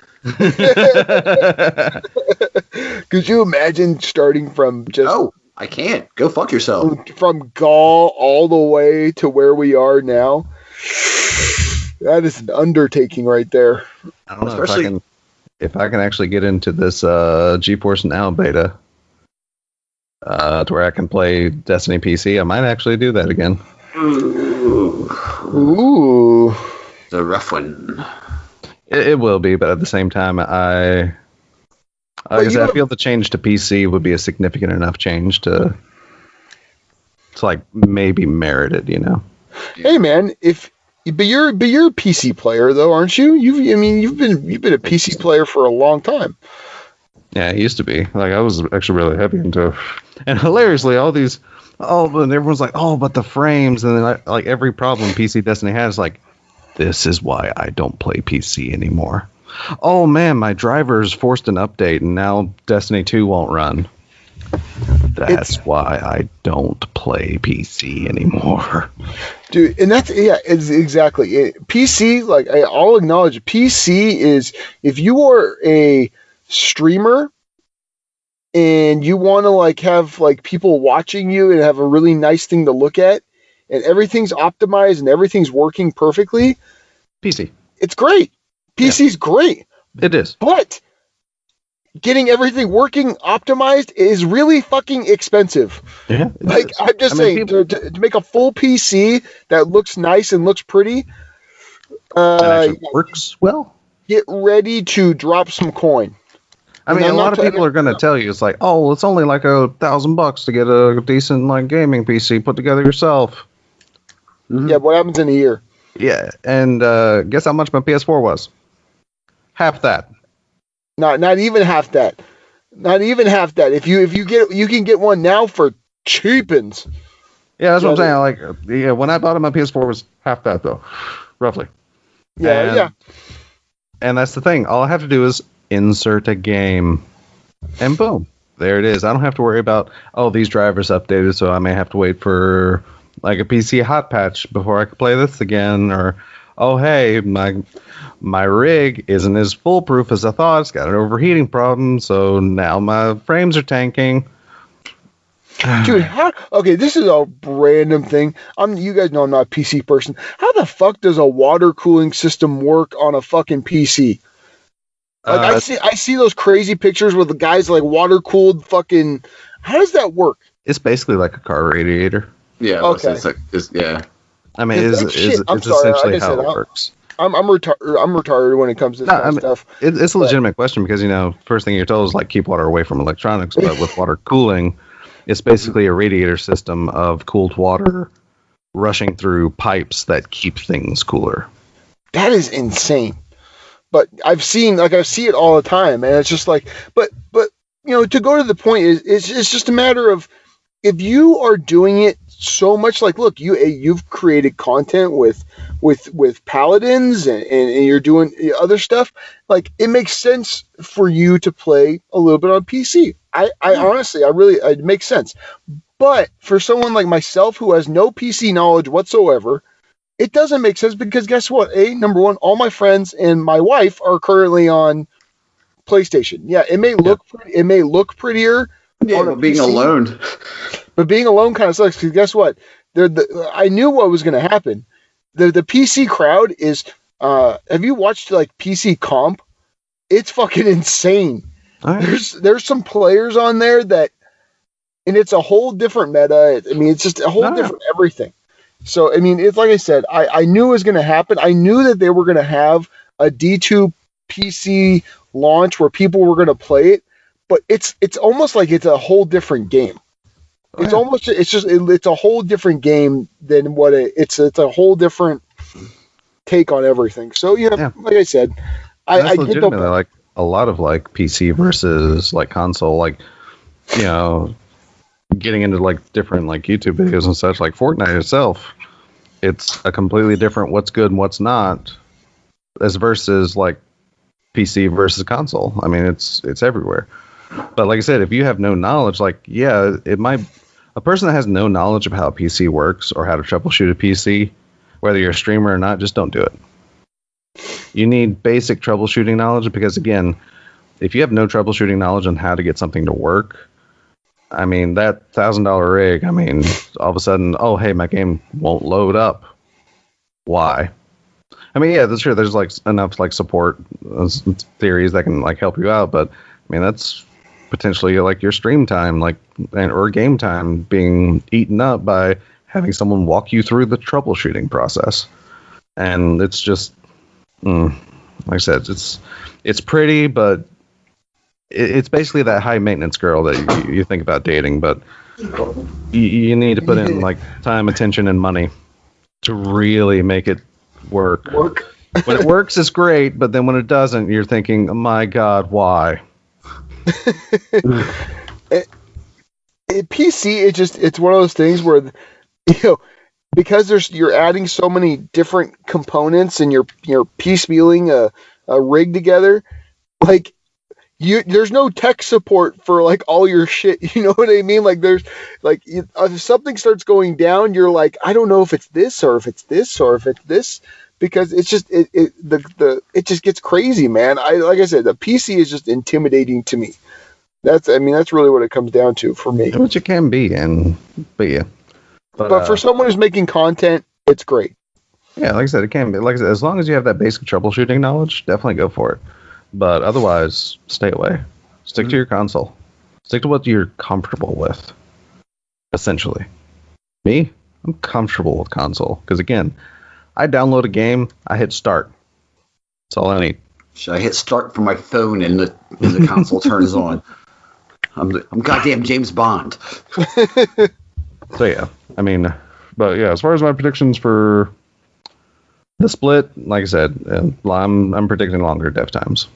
Could you imagine starting from just... No, I can't. Go fuck yourself. From Gaul all the way to where we are now? That is an undertaking right there. I don't know if I can actually get into this GeForce Now beta to where I can play Destiny PC. I might actually do that again. Ooh. It's a rough one. It will be, but at the same time, I feel the change to PC would be a significant enough change to like maybe merit it, Hey man, but you're a PC player though, aren't you? You've been a PC player for a long time. Yeah, it used to be. Like, I was actually really heavy into it. And hilariously, and everyone's like, oh, but the frames, and then like every problem PC Destiny has, like, this is why I don't play PC anymore. Oh man, my driver's forced an update and now Destiny 2 won't run. That's why I don't play PC anymore. Dude, and it's exactly it. PC, like, I'll acknowledge PC is, if you are a streamer and you want to like have like people watching you and have a really nice thing to look at and everything's optimized and everything's working perfectly, PC. It's great. PC's great. It is. But getting everything working optimized is really fucking expensive. Yeah. Like, I'm just saying, to make a full PC that looks nice and looks pretty, that actually works well. Get ready to drop some coin. I mean, a lot of people are going to tell you it's like, oh, it's only like $1,000 to get a decent like gaming PC put together yourself. Mm-hmm. Yeah, what happens in a year? Yeah, and guess how much my PS4 was? Half that. Not even half that. Not even half that. If you can get one now for cheapins. Yeah, that's what I'm saying. Like, yeah, when I bought it, my PS4 was half that though, roughly. Yeah. And that's the thing. All I have to do is insert a game, and boom, there it is. I don't have to worry about these drivers updated, so I may have to wait for like a PC hot patch before I can play this again, or hey, my rig isn't as foolproof as I thought. It's got an overheating problem, so now my frames are tanking. Dude, okay, this is a random thing. You guys know I'm not a PC person. How the fuck does a water cooling system work on a fucking PC? Like I see those crazy pictures with the guys like water cooled fucking. How does that work? It's basically like a car radiator. Yeah. Okay. Yeah. I mean, it's essentially how it works. I'm retarded when it comes to this kind of stuff. It's a legitimate question because first thing you're told is like keep water away from electronics, but with water cooling, it's basically a radiator system of cooled water rushing through pipes that keep things cooler. That is insane. But I see it all the time, and it's just like, but to go to the point is, it's just a matter of if you are doing it so much. Like, look, you've created content with paladins, and you're doing other stuff. Like, it makes sense for you to play a little bit on PC. I honestly, it makes sense. But for someone like myself who has no PC knowledge whatsoever, it doesn't make sense because guess what? Number one, all my friends and my wife are currently on PlayStation. Yeah, it may look prettier. Yeah, but being alone. But being alone kind of sucks because guess what? I knew what was going to happen. The PC crowd is. Have you watched like PC Comp? It's fucking insane. Right. There's some players on there that, and it's a whole different meta. I mean, it's just a whole different everything. So, I mean, it's like I said, I knew it was going to happen. I knew that they were going to have a D2 PC launch where people were going to play it, but it's almost like it's a whole different game. It's a whole different game than what it's a whole different take on everything. So, like I said, I legitimately like a lot of like PC versus like console, like, getting into like different like YouTube videos and such, like Fortnite itself, it's a completely different what's good and what's not as versus like PC versus console. I mean, it's everywhere. But like I said, if you have no knowledge, like, a person that has no knowledge of how a PC works or how to troubleshoot a PC, whether you're a streamer or not, just don't do it. You need basic troubleshooting knowledge because, again, if you have no troubleshooting knowledge on how to get something to work, I mean, that $1,000 rig, I mean, all of a sudden, hey, my game won't load up. Why? I mean, yeah, that's true. There's like enough like support theories that can like help you out, but I mean, that's potentially like your stream time, like, or game time being eaten up by having someone walk you through the troubleshooting process. And it's just, like I said, it's pretty, but it's basically that high maintenance girl that you think about dating, but you need to put in like time, attention, and money to really make it work. When it works, it's great, but then when it doesn't, you're thinking, oh my God, why? PC, it's one of those things where, because you're adding so many different components and you're piecemealing a rig together, like, there's no tech support for like all your shit. You know what I mean? Like there's like if something starts going down, you're like, I don't know if it's this or if it's this or if it's this, because it's just it just gets crazy, man. Like I said, the PC is just intimidating to me. That's really what it comes down to for me. Which it can be, but yeah. But for someone who's making content, it's great. Yeah, like I said, it can be. Like I said, as long as you have that basic troubleshooting knowledge, definitely go for it. But otherwise, stay away. Stick to your console. Stick to what you're comfortable with, essentially. Me, I'm comfortable with console. Because, again, I download a game, I hit start. That's all I need. Should I hit start from my phone and the console turns on? I'm goddamn James Bond. So yeah, I mean, but yeah, as far as my predictions for the split, like I said, I'm predicting longer dev times,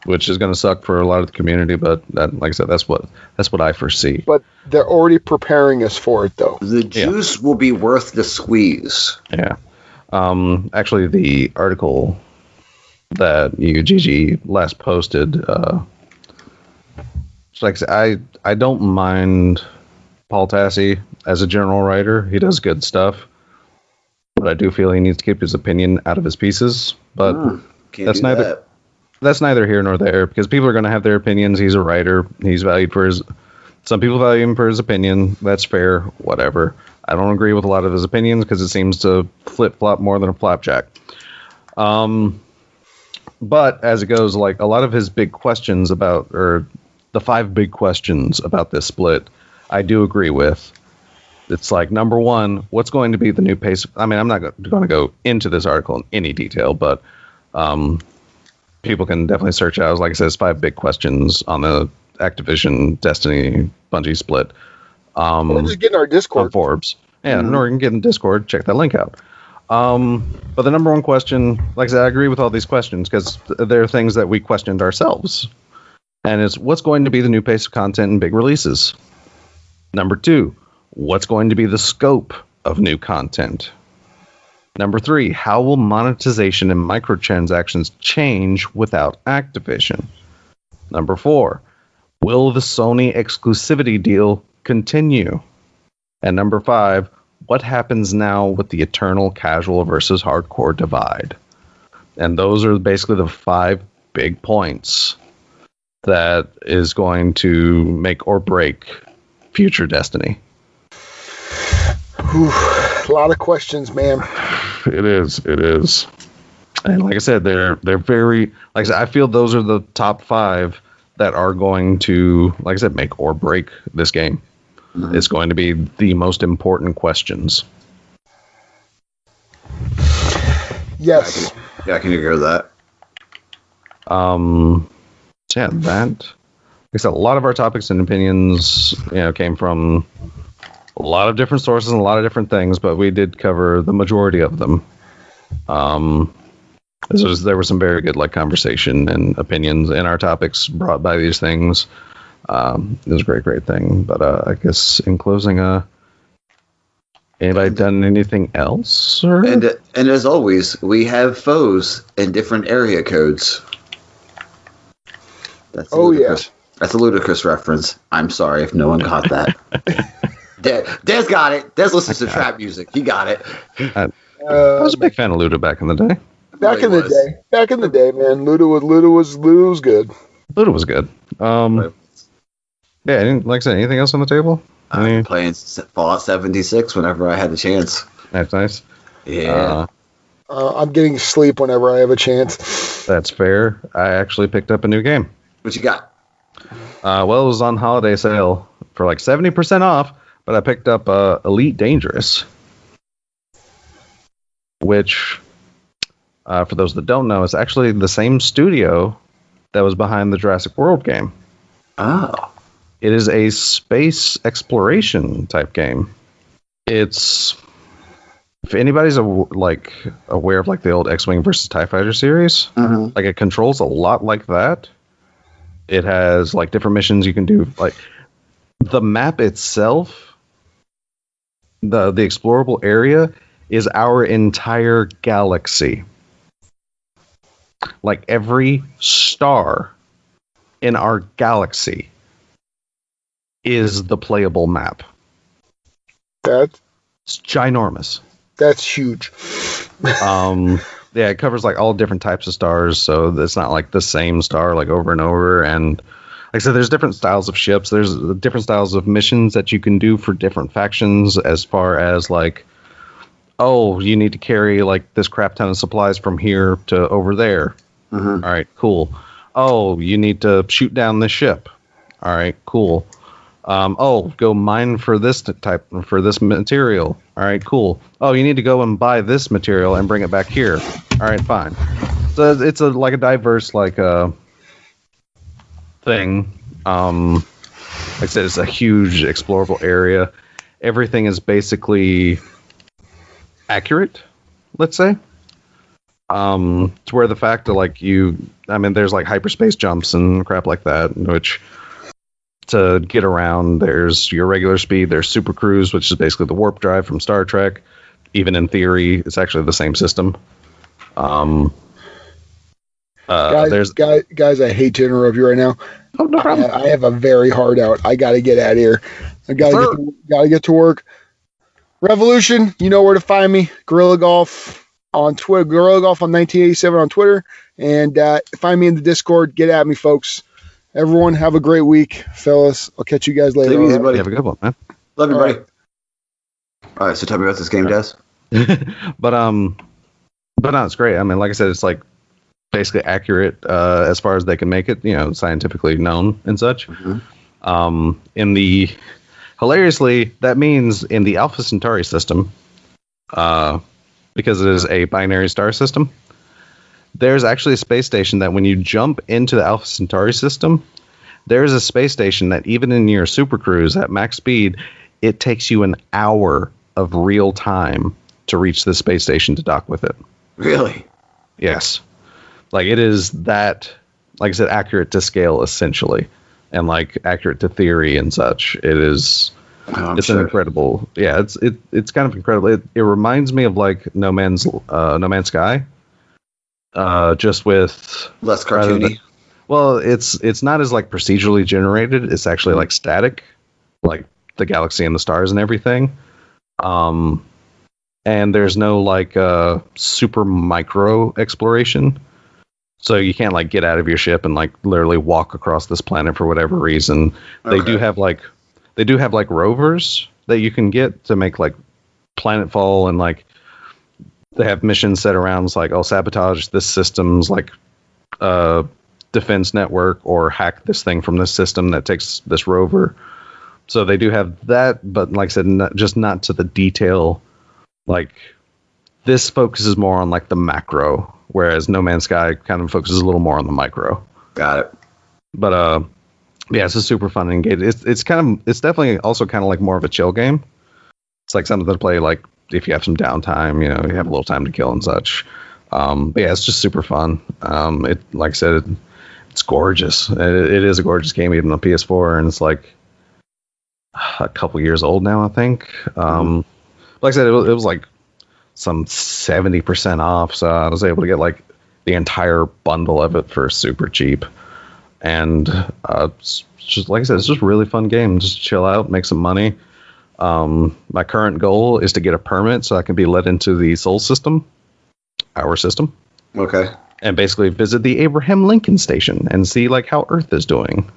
which is going to suck for a lot of the community. But that, like I said, that's what I foresee. But they're already preparing us for it, though. The juice will be worth the squeeze. Yeah. Actually, the article that UGG last posted, like I said, I don't mind Paul Tassi as a general writer. He does good stuff, but I do feel he needs to keep his opinion out of his pieces. But that's neither here nor there, because people are going to have their opinions. He's a writer. He's valued for his. Some people value him for his opinion. That's fair. Whatever. I don't agree with a lot of his opinions because it seems to flip-flop more than a flapjack. But as it goes, like a lot of his big questions about, or the 5 big questions about this split, I do agree with. It's like, number one, what's going to be the new pace? I mean, I'm not going to go into this article in any detail, but people can definitely search out. Like I said, it's 5 big questions on the Activision, Destiny, Bungie split. We're just getting our Discord. On Forbes. Yeah, or you can get in Discord. Check that link out. But the number one question, like I said, I agree with all these questions because they're things that we questioned ourselves. And it's what's going to be the new pace of content and big releases? Number 2, what's going to be the scope of new content? Number 3, how will monetization and microtransactions change without Activision? Number 4, will the Sony exclusivity deal continue? And number 5, what happens now with the eternal casual versus hardcore divide? And those are basically the 5 big points that is going to make or break future Destiny. Whew, a lot of questions, man. It is. And like I said, they're very, like I said, I feel those are the top 5 that are going to, like I said, make or break this game. It's going to be the most important questions. Yes. I can agree with that. Yeah, that. Like I said, a lot of our topics and opinions, came from a lot of different sources and a lot of different things, but we did cover the majority of them. There was some very good conversation and opinions in our topics brought by these things. It was a great thing. But I guess in closing, anybody done anything else? Or? And as always, we have foes in different area codes. That's ludicrous. That's a ludicrous reference. I'm sorry if no one caught that. Des got it. Des listens to trap music. He got it. I was a big fan of Luda back in the day. Back in the day, man. Luda was good. Luda was good. Yeah, like I said, anything else on the table? I'm playing Fallout 76 whenever I had the chance. That's nice. Yeah. I'm getting sleep whenever I have a chance. That's fair. I actually picked up a new game. What you got? Well, it was on holiday sale for 70% off, but I picked up Elite Dangerous, which, for those that don't know, is actually the same studio that was behind the Jurassic World game. Oh. It is a space exploration type game. It's, if anybody's aware of the old X-Wing versus TIE Fighter series, it controls a lot like that. It has different missions you can do. The map itself, the explorable area is our entire galaxy. Every star in our galaxy is the playable map. It's ginormous. That's huge. Yeah, it covers all different types of stars, so it's not the same star over and over. And like I said, there's different styles of ships. There's different styles of missions that you can do for different factions, as far as you need to carry this crap ton of supplies from here to over there. All right, cool. Oh, you need to shoot down this ship. All right, cool. Go mine for this material. All right, cool. Oh, you need to go and buy this material and bring it back here. All right, fine. So it's like a diverse like thing. Like I said, it's a huge explorable area. Everything is basically accurate, let's say. To where the fact that like there's like hyperspace jumps and crap like that, which to get around, there's your regular speed, there's super cruise, which is basically the warp drive from Star Trek. Even in theory, it's actually the same system. Guys, I hate to interrupt you right now. Oh, no problem. I have a very hard out. I got to get out of here. I got to get to work. Revolution, you know where to find me. Gorilla Golf on Twitter. Gorilla Golf on 1987 on Twitter. And find me in the Discord. Get at me, folks. Everyone, have a great week, fellas. I'll catch you guys later. Take it easy, buddy. Have a good one, man. Love you, buddy. All right, so tell me about this game, Des. But no, it's great. I mean, like I said, it's like basically accurate as far as they can make it, scientifically known and such. Mm-hmm. Hilariously, that means in the Alpha Centauri system, because it is a binary star system, there's actually a space station that when you jump into the Alpha Centauri system, there's a space station that even in your super cruise at max speed, it takes you an hour of real time to reach the space station to dock with it. Really? Yes. Like it is that, like I said, accurate to scale essentially, and like accurate to theory and such. It is. It's an incredible. Yeah, it's kind of incredible. It reminds me of like No Man's Sky. Just with less cartoony. It's not as like procedurally generated. It's actually like static, like the galaxy and the stars and everything. And there's no like super micro exploration. So you can't like get out of your ship and like literally walk across this planet for whatever reason. Okay. They do have like rovers that you can get to make like planetfall, and like they have missions set around like sabotage this system's like defense network, or hack this thing from this system that takes this rover. So they do have that, but like I said, not to the detail. Like this focuses more on like the macro, whereas No Man's Sky kind of focuses a little more on the micro. Got it. But yeah, it's a super fun and engaging. It's definitely also kind of like more of a chill game. It's like something to play like if you have some downtime, you have a little time to kill and such. But yeah, it's just super fun. It, like I said, it's gorgeous. It is a gorgeous game, even on PS4, and it's like a couple years old now, I think. Like I said, it was like some 70% off, so I was able to get like the entire bundle of it for super cheap. And it's just like I said, it's just a really fun game. Just chill out, make some money. My current goal is to get a permit so I can be let into the Sol system, our system. Okay. And basically visit the Abraham Lincoln Station and see like how Earth is doing.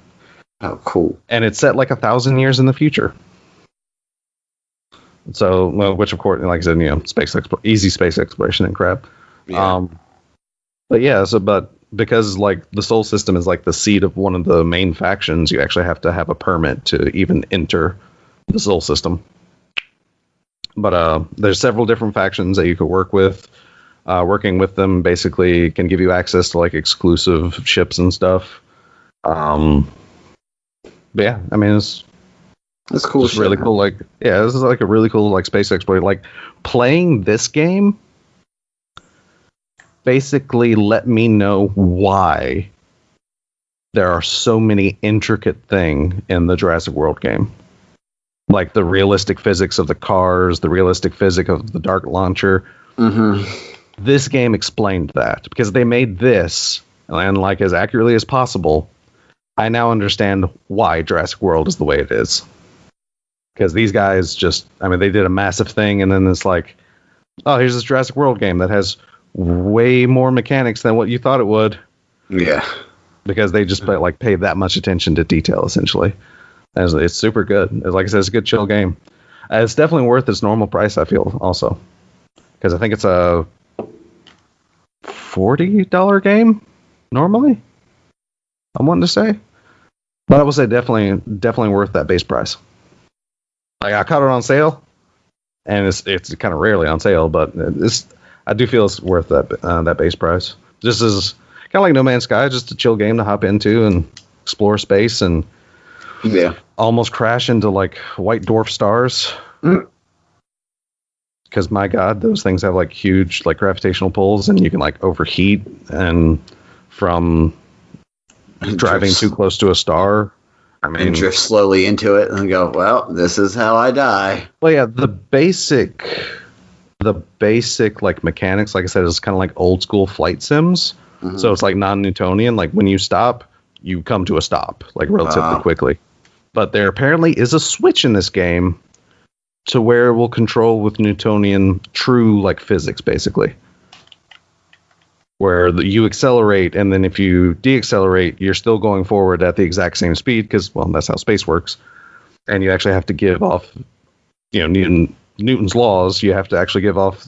Oh, cool. And it's set like 1,000 years in the future. So, which of course, like I said, easy space exploration and crap. Yeah. But yeah, but because like the Sol system is like the seat of one of the main factions, you actually have to have a permit to even enter the Sol system. But there's several different factions that you could work with. Working with them basically can give you access to like exclusive ships and stuff. But yeah, I mean that's cool. It's really cool. Like, yeah, this is like a really cool like space exploration. Like playing this game basically let me know why there are so many intricate things in the Jurassic World game. Like the realistic physics of the cars, the realistic physics of the Dark Launcher. Mm-hmm. This game explained that because they made this, and like as accurately as possible, I now understand why Jurassic World is the way it is. Because these guys they did a massive thing, and then it's like, oh, here's this Jurassic World game that has way more mechanics than what you thought it would. Yeah. Because they just paid that much attention to detail, essentially. And it's super good. Like I said, it's a good chill game. It's definitely worth its normal price, I feel, also. Because I think it's a $40 game, normally, I'm wanting to say. But I would say definitely worth that base price. Like I caught it on sale, and it's kind of rarely on sale, but I do feel it's worth that base price. This is kind of like No Man's Sky, just a chill game to hop into and explore space and almost crash into like white dwarf stars. Because my God, those things have like huge like gravitational pulls, and you can like overheat and from driving too close to a star. I mean, and drift slowly into it and go, well, this is how I die. Well, yeah, the basic like mechanics, like I said, is kind of like old school flight sims. Mm-hmm. So it's like non-Newtonian. Like when you stop, you come to a stop like relatively quickly. But there apparently is a switch in this game to where it will control with Newtonian true like physics, basically. Where you accelerate, and then if you deaccelerate, you're still going forward at the exact same speed because, well, that's how space works. And you actually have to give off, Newton's laws. You have to actually give off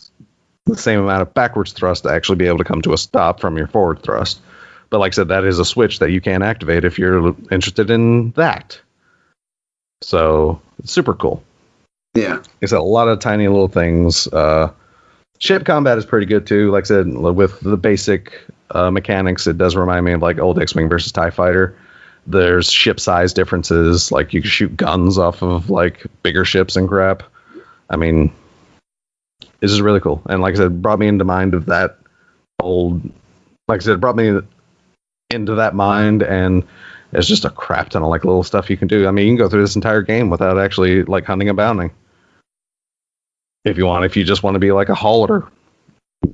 the same amount of backwards thrust to actually be able to come to a stop from your forward thrust. But like I said, that is a switch that you can activate if you're interested in that. So it's super cool. Yeah. It's a lot of tiny little things. Ship combat is pretty good too. Like I said, with the basic mechanics, it does remind me of like old X-Wing versus TIE Fighter. There's ship size differences. Like you can shoot guns off of like bigger ships and crap. I mean, this is really cool. And like I said, it brought me into mind of that old. Like I said, it brought me into that mind, and it's just a crap ton of like little stuff you can do. I mean, you can go through this entire game without actually like hunting and bounding. If you just want to be like a hauler,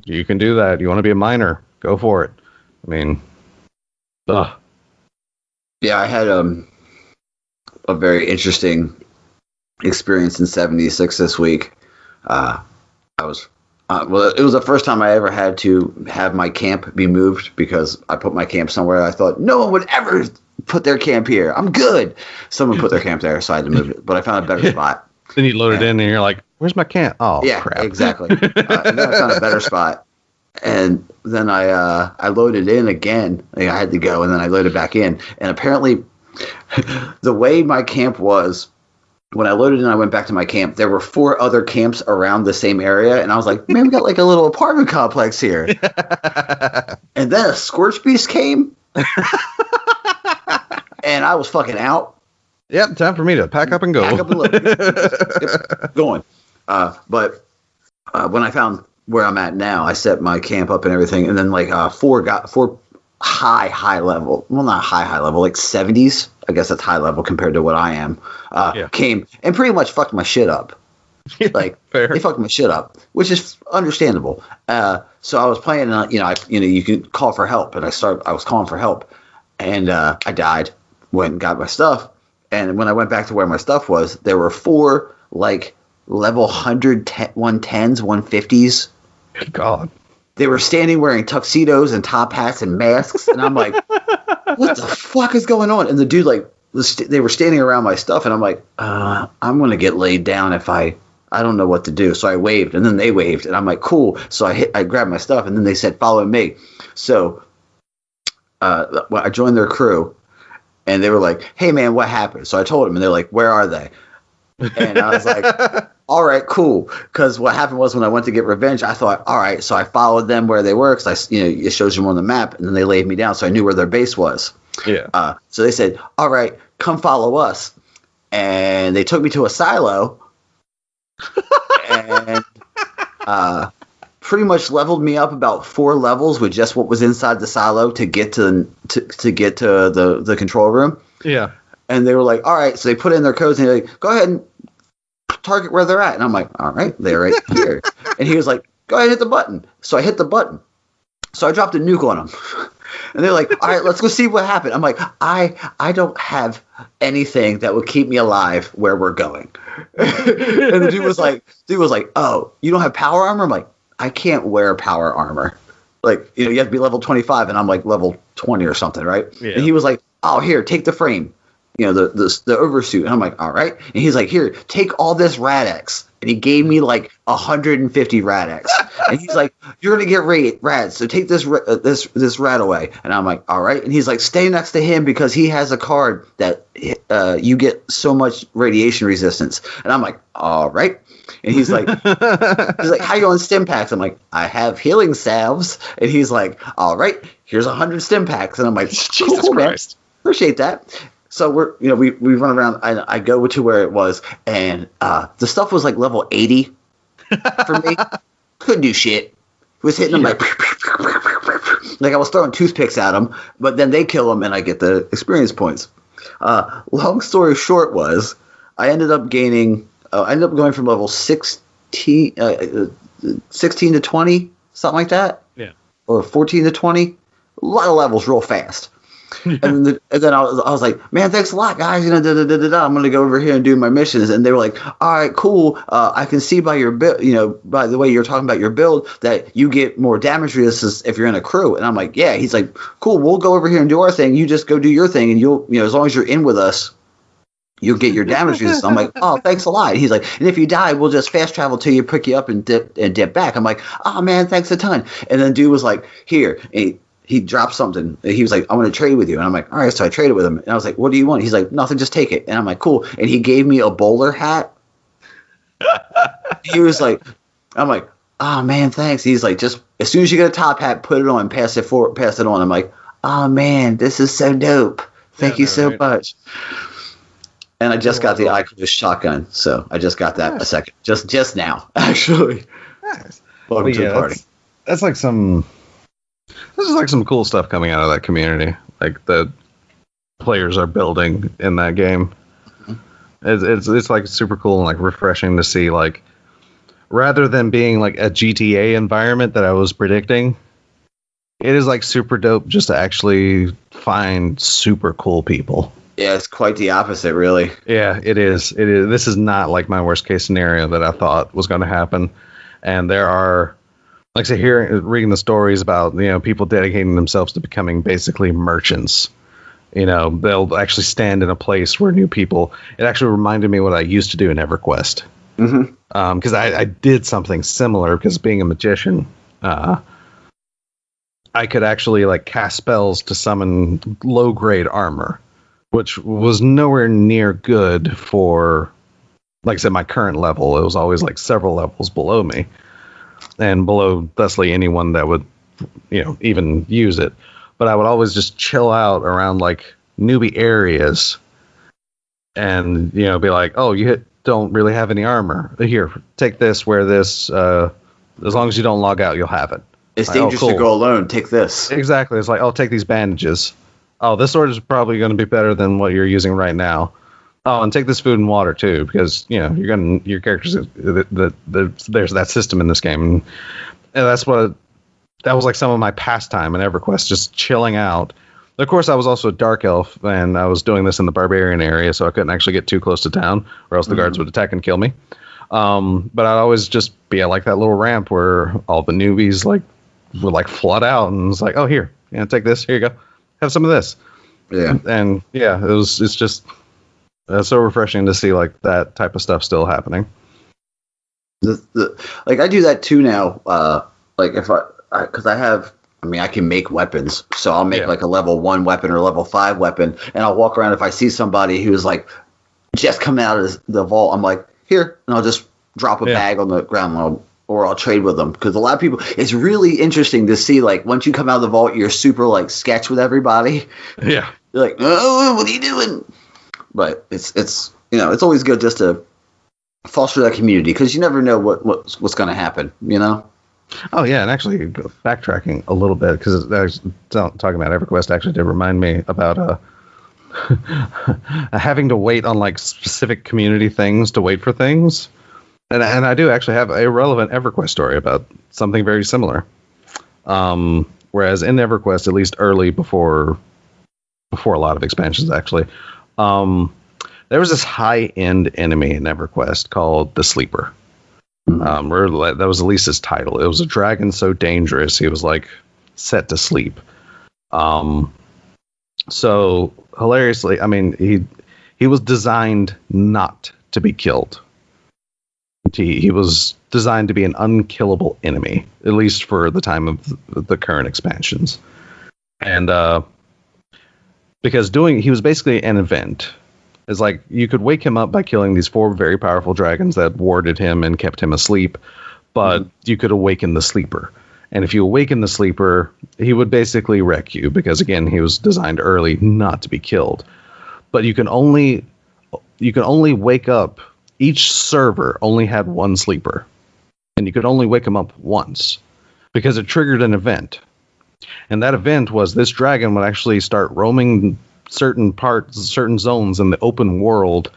you can do that. You want to be a miner, go for it. I mean, Yeah, I had a very interesting experience in 76 this week. It was the first time I ever had to have my camp be moved because I put my camp somewhere I thought no one would ever put their camp here. I'm good. Someone put their camp there, so I had to move it. But I found a better spot. Then you load it in, and you're like, "Where's my camp?" Oh, yeah, crap. Exactly. And then I found a better spot, and then I loaded in again. I had to go, and then I loaded back in. And apparently, the way my camp was, when I loaded in, I went back to my camp. There were 4 other camps around the same area, and I was like, "Man, we got like a little apartment complex here." And then a Scorch Beast came, and I was fucking out. Yep, time for me to pack up and go. Pack up and look. Going. But when I found where I'm at now, I set my camp up and everything, and then like 4 high level. Well, not high level, like 70s. I guess that's high level compared to what I am. Came and pretty much fucked my shit up. Like fair. They fucked my shit up, which is understandable. So I was playing, you can call for help, and I was calling for help, and I died. Went and got my stuff. And when I went back to where my stuff was, there were 4 like level 110s, 150s. Good God. They were standing wearing tuxedos and top hats and masks. And I'm like, what the fuck is going on? And the dude, like, they were standing around my stuff. And I'm like, I'm going to get laid down if I don't know what to do. So I waved, and then they waved. And I'm like, cool. So I grabbed my stuff, and then they said, follow me. So I joined their crew. And they were like, hey, man, what happened? So I told them, and they're like, where are they? And I was like, all right, cool. Because what happened was when I went to get revenge, I thought, all right. So I followed them where they were because it shows them on the map. And then they laid me down, so I knew where their base was. Yeah. So they said, all right, come follow us. And they took me to a silo. And pretty much leveled me up about 4 levels with just what was inside the silo to get to the control room. Yeah. And they were like, all right. So they put in their codes, and they're like, go ahead and target where they're at. And I'm like, all right, they're right here. And he was like, go ahead and hit the button. So I hit the button. So I dropped a nuke on them. And they're like, all right, let's go see what happened. I'm like, I don't have anything that would keep me alive where we're going. And the dude was like, oh, you don't have power armor? I'm like, I can't wear power armor. Like, you have to be level 25, and I'm like level 20 or something, right? Yeah. And he was like, oh, here, take the frame, the oversuit. And I'm like, all right. And he's like, here, take all this Rad-X. and he gave me like 150 Rad-X. And he's like, "You're gonna get rad, so take this rad away." And I'm like, "All right." And he's like, "Stay next to him because he has a card that you get so much radiation resistance." And I'm like, "All right." And he's like, "How you on stim packs?" I'm like, "I have healing salves." And he's like, "All right, here's 100 stim packs." And I'm like, Jesus Christ, man. Appreciate that. So we run around. I go to where it was, and the stuff was like level 80 for me. Couldn't do shit. Was hitting them like I was throwing toothpicks at them, but then they kill them, and I get the experience points. Long story short was, I ended up gaining. I ended up going from level 16 to 20, something like that. Yeah. Or 14 to 20. A lot of levels real fast. And then I was like, "Man, thanks a lot, guys. I'm going to go over here and do my missions." And they were like, "All right, cool. I can see by your build, by the way you're talking about your build, that you get more damage resistance if you're in a crew." And I'm like, "Yeah." He's like, "Cool. We'll go over here and do our thing. You just go do your thing, and you'll, as long as you're in with us, you'll get your damage resistance." I'm like, "Oh, thanks a lot." He's like, "And if you die, we'll just fast travel till you pick you up and dip back." I'm like, "Oh man, thanks a ton." And then dude was like, "Here." And he dropped something. He was like, "I'm going to trade with you." And I'm like, "All right." So I traded with him. And I was like, "What do you want?" He's like, "Nothing, just take it." And I'm like, "Cool." And he gave me a bowler hat. He was like, I'm like, "Oh man, thanks." He's like, "Just as soon as you get a top hat, put it on, pass it on." I'm like, "Oh man, this is so dope. Thank you so much." And I just got the Icos shotgun, so I just got that a second, just now, actually. Nice. Welcome to the party. That's like some. This is like some cool stuff coming out of that community, like the players are building in that game. It's like super cool and like refreshing to see, like, rather than being like a GTA environment that I was predicting, it is like super dope just to actually find super cool people. Yeah, it's quite the opposite, really. Yeah, it is. It is. This is not like my worst case scenario that I thought was going to happen. And there are, like, say, reading the stories about, people dedicating themselves to becoming basically merchants. They'll actually stand in a place where new people. It actually reminded me what I used to do in EverQuest. Mm-hmm. Because I did something similar. Because being a magician, I could actually like cast spells to summon low grade armor, which was nowhere near good for, like I said, my current level. It was always like several levels below me, and below thusly anyone that would, even use it. But I would always just chill out around like newbie areas, and be like, "Oh, you don't really have any armor. Here, take this. Wear this. As long as you don't log out, you'll have it." It's like, dangerous to go alone. Take this. Exactly. It's like, "Oh, take these bandages. Oh, this sword is probably going to be better than what you're using right now. Oh, and take this food and water too, because your characters there's that system in this game." And that was like some of my pastime in EverQuest, just chilling out. Of course, I was also a dark elf, and I was doing this in the barbarian area, so I couldn't actually get too close to town, or else the guards would attack and kill me. But I'd always just be at like that little ramp where all the newbies would flood out, and it's like, "Oh, here, take this. Here you go. Have some of this." Yeah. And yeah, it's just so refreshing to see like that type of stuff still happening. I do that too now. Because I can make weapons, so I'll make like a level 1 weapon or level 5 weapon, and I'll walk around. If I see somebody who's like just coming out of the vault, I'm like, "Here," and I'll just drop a bag on the ground, or I'll trade with them. Because a lot of people, it's really interesting to see, like, once you come out of the vault, you're super like sketch with everybody. Yeah, you're like, "Oh, what are you doing?" But it's always good just to foster that community, because you never know what's going to happen. Oh yeah, and actually backtracking a little bit, because talking about EverQuest actually did remind me about having to wait on like specific community things to wait for things, and I do actually have a relevant EverQuest story about something very similar. Whereas in EverQuest, at least early before a lot of expansions actually, there was this high-end enemy in EverQuest called the Sleeper. That was at least his title. It was a dragon so dangerous he was like set to sleep. So hilariously, I mean, he was designed not to be killed. He was designed to be an unkillable enemy, at least for the time of the current expansions. And because he was basically an event. It's like you could wake him up by killing these 4 very powerful dragons that warded him and kept him asleep, but you could awaken the sleeper. And if you awaken the sleeper, he would basically wreck you because, again, he was designed early not to be killed. But you can only wake up. Each server only had 1 sleeper, and you could only wake him up once because it triggered an event. And that event was this dragon would actually start roaming certain zones in the open world,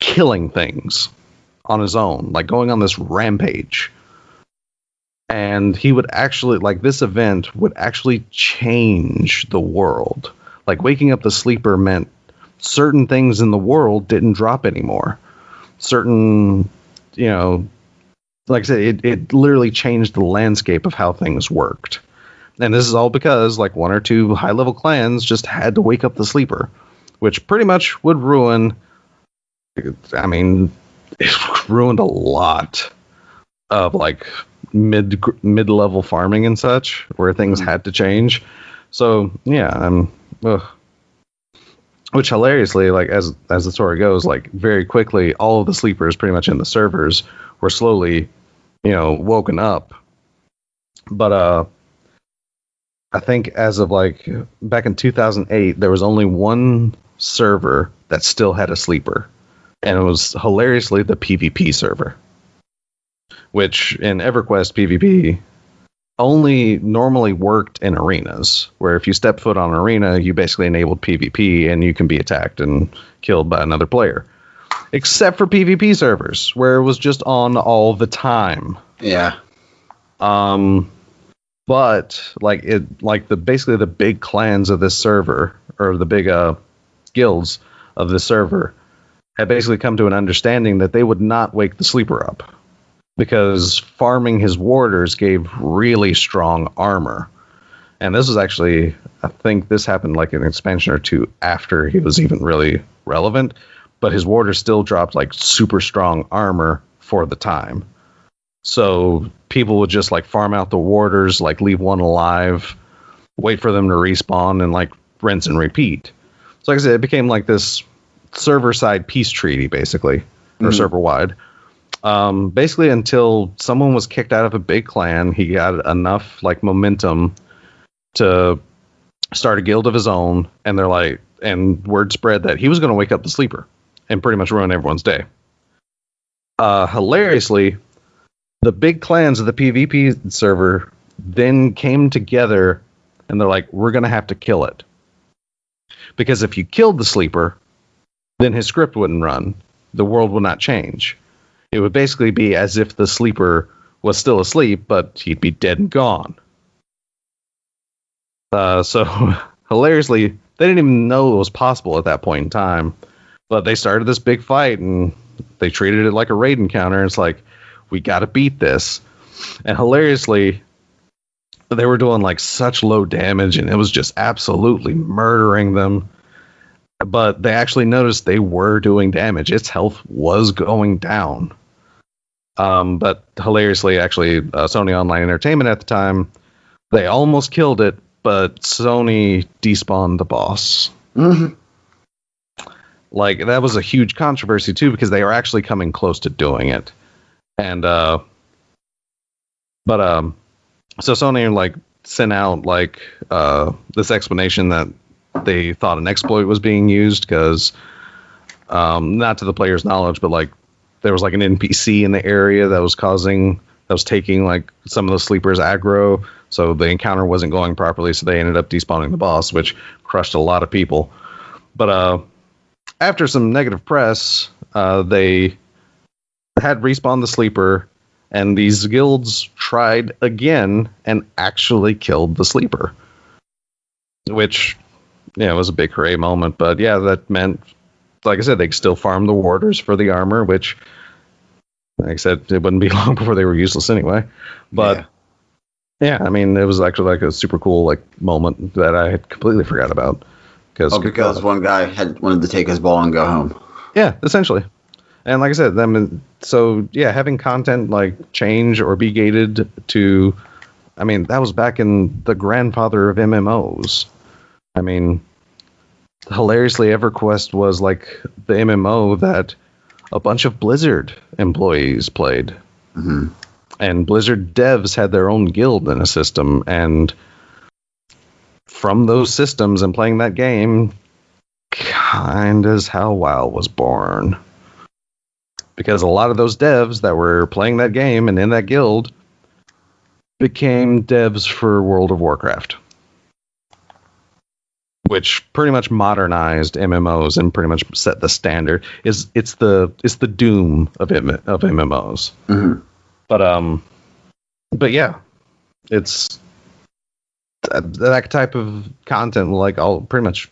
killing things on his own, like going on this rampage. And he would actually, like, this event would actually change the world. Like, waking up the sleeper meant certain things in the world didn't drop anymore. Certain, like I said, it literally changed the landscape of how things worked. And this is all because, like, 1 or 2 high-level clans just had to wake up the sleeper, which pretty much would ruin, I mean, it ruined a lot of, like, mid-level farming and such, where things had to change. So, yeah, which hilariously, like, as the story goes, like, very quickly, all of the sleepers pretty much in the servers were slowly, woken up. But, I think as of, like, back in 2008, there was only 1 server that still had a sleeper. And it was hilariously the PvP server. Which, in EverQuest PvP, only normally worked in arenas, where if you step foot on an arena, you basically enabled PvP and you can be attacked and killed by another player. Except for PvP servers, where it was just on all the time. Yeah. But basically the big clans of this server, or the big guilds of this server, had basically come to an understanding that they would not wake the sleeper up, because farming his warders gave really strong armor. And this was actually, I think this happened like an expansion or 2 after he was even really relevant, but his warders still dropped like super strong armor for the time. So people would just like farm out the warders, like leave 1 alive, wait for them to respawn, and like rinse and repeat. So like I said, it became like this server-side peace treaty, basically, or server-wide. Basically until someone was kicked out of a big clan, he got enough like momentum to start a guild of his own, and they're like, and word spread that he was going to wake up the sleeper and pretty much ruin everyone's day. Hilariously, the big clans of the PvP server then came together and they're like, we're going to have to kill it. Because if you killed the sleeper, then his script wouldn't run. The world would not change. It would basically be as if the sleeper was still asleep, but he'd be dead and gone. So, hilariously, they didn't even know it was possible at that point in time. But they started this big fight, and they treated it like a raid encounter. It's like, we got to beat this. And hilariously, they were doing like such low damage, and it was just absolutely murdering them. But they actually noticed they were doing damage. Its health was going down. But hilariously, actually, Sony Online Entertainment at the time, they almost killed it, but Sony despawned the boss. Mm-hmm. Like, that was a huge controversy, too, because they were actually coming close to doing it. And, so Sony, like, sent out, like, this explanation that they thought an exploit was being used because, not to the player's knowledge, but, like, there was, like, an NPC in the area that was taking, like, some of the sleepers aggro, so the encounter wasn't going properly, so they ended up despawning the boss, which crushed a lot of people. But, after some negative press, they had respawned the sleeper, and these guilds tried again and actually killed the sleeper. Which, yeah, was a big hooray moment. But yeah, that meant, like I said, they could still farm the warders for the armor, which, like I said, it wouldn't be long before they were useless anyway. But yeah, I mean, it was actually like a super cool like moment that I had completely forgot about. Because one guy wanted to take his ball and go home. Yeah, essentially. And like I said, having content like change or be gated to, I mean, that was back in the grandfather of MMOs. I mean, hilariously, EverQuest was like the MMO that a bunch of Blizzard employees played. Mm-hmm. And Blizzard devs had their own guild in a system. And from those systems and playing that game, kind of is how WoW was born. Because a lot of those devs that were playing that game and in that guild became devs for World of Warcraft, which pretty much modernized MMOs and pretty much set the standard. It's the doom of MMOs. Mm-hmm. But yeah, it's that type of content will like all pretty much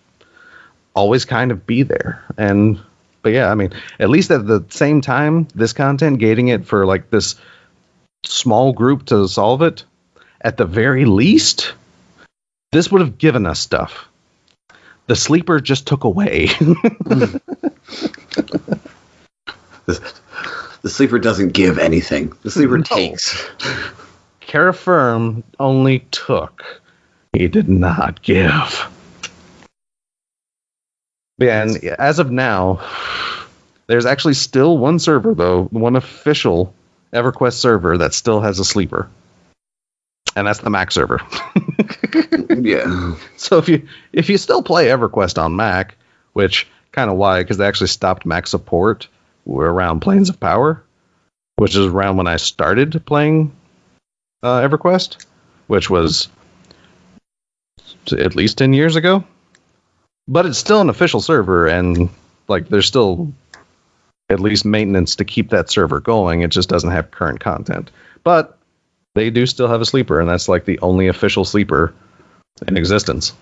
always kind of be there. But yeah, I mean, at least at the same time, this content, gating it for like this small group to solve it, at the very least, this would have given us stuff. The sleeper just took away. The sleeper doesn't give anything. The sleeper takes. Kara Firm only took. He did not give. Yeah, and as of now, there's actually still one server, though, one official EverQuest server that still has a sleeper. And that's the Mac server. Yeah. So if you still play EverQuest on Mac, which kind of why, because they actually stopped Mac support around Planes of Power, which is around when I started playing EverQuest, which was at least 10 years ago. But it's still an official server, and like there's still at least maintenance to keep that server going. It just doesn't have current content. But they do still have a sleeper, and that's like the only official sleeper in existence.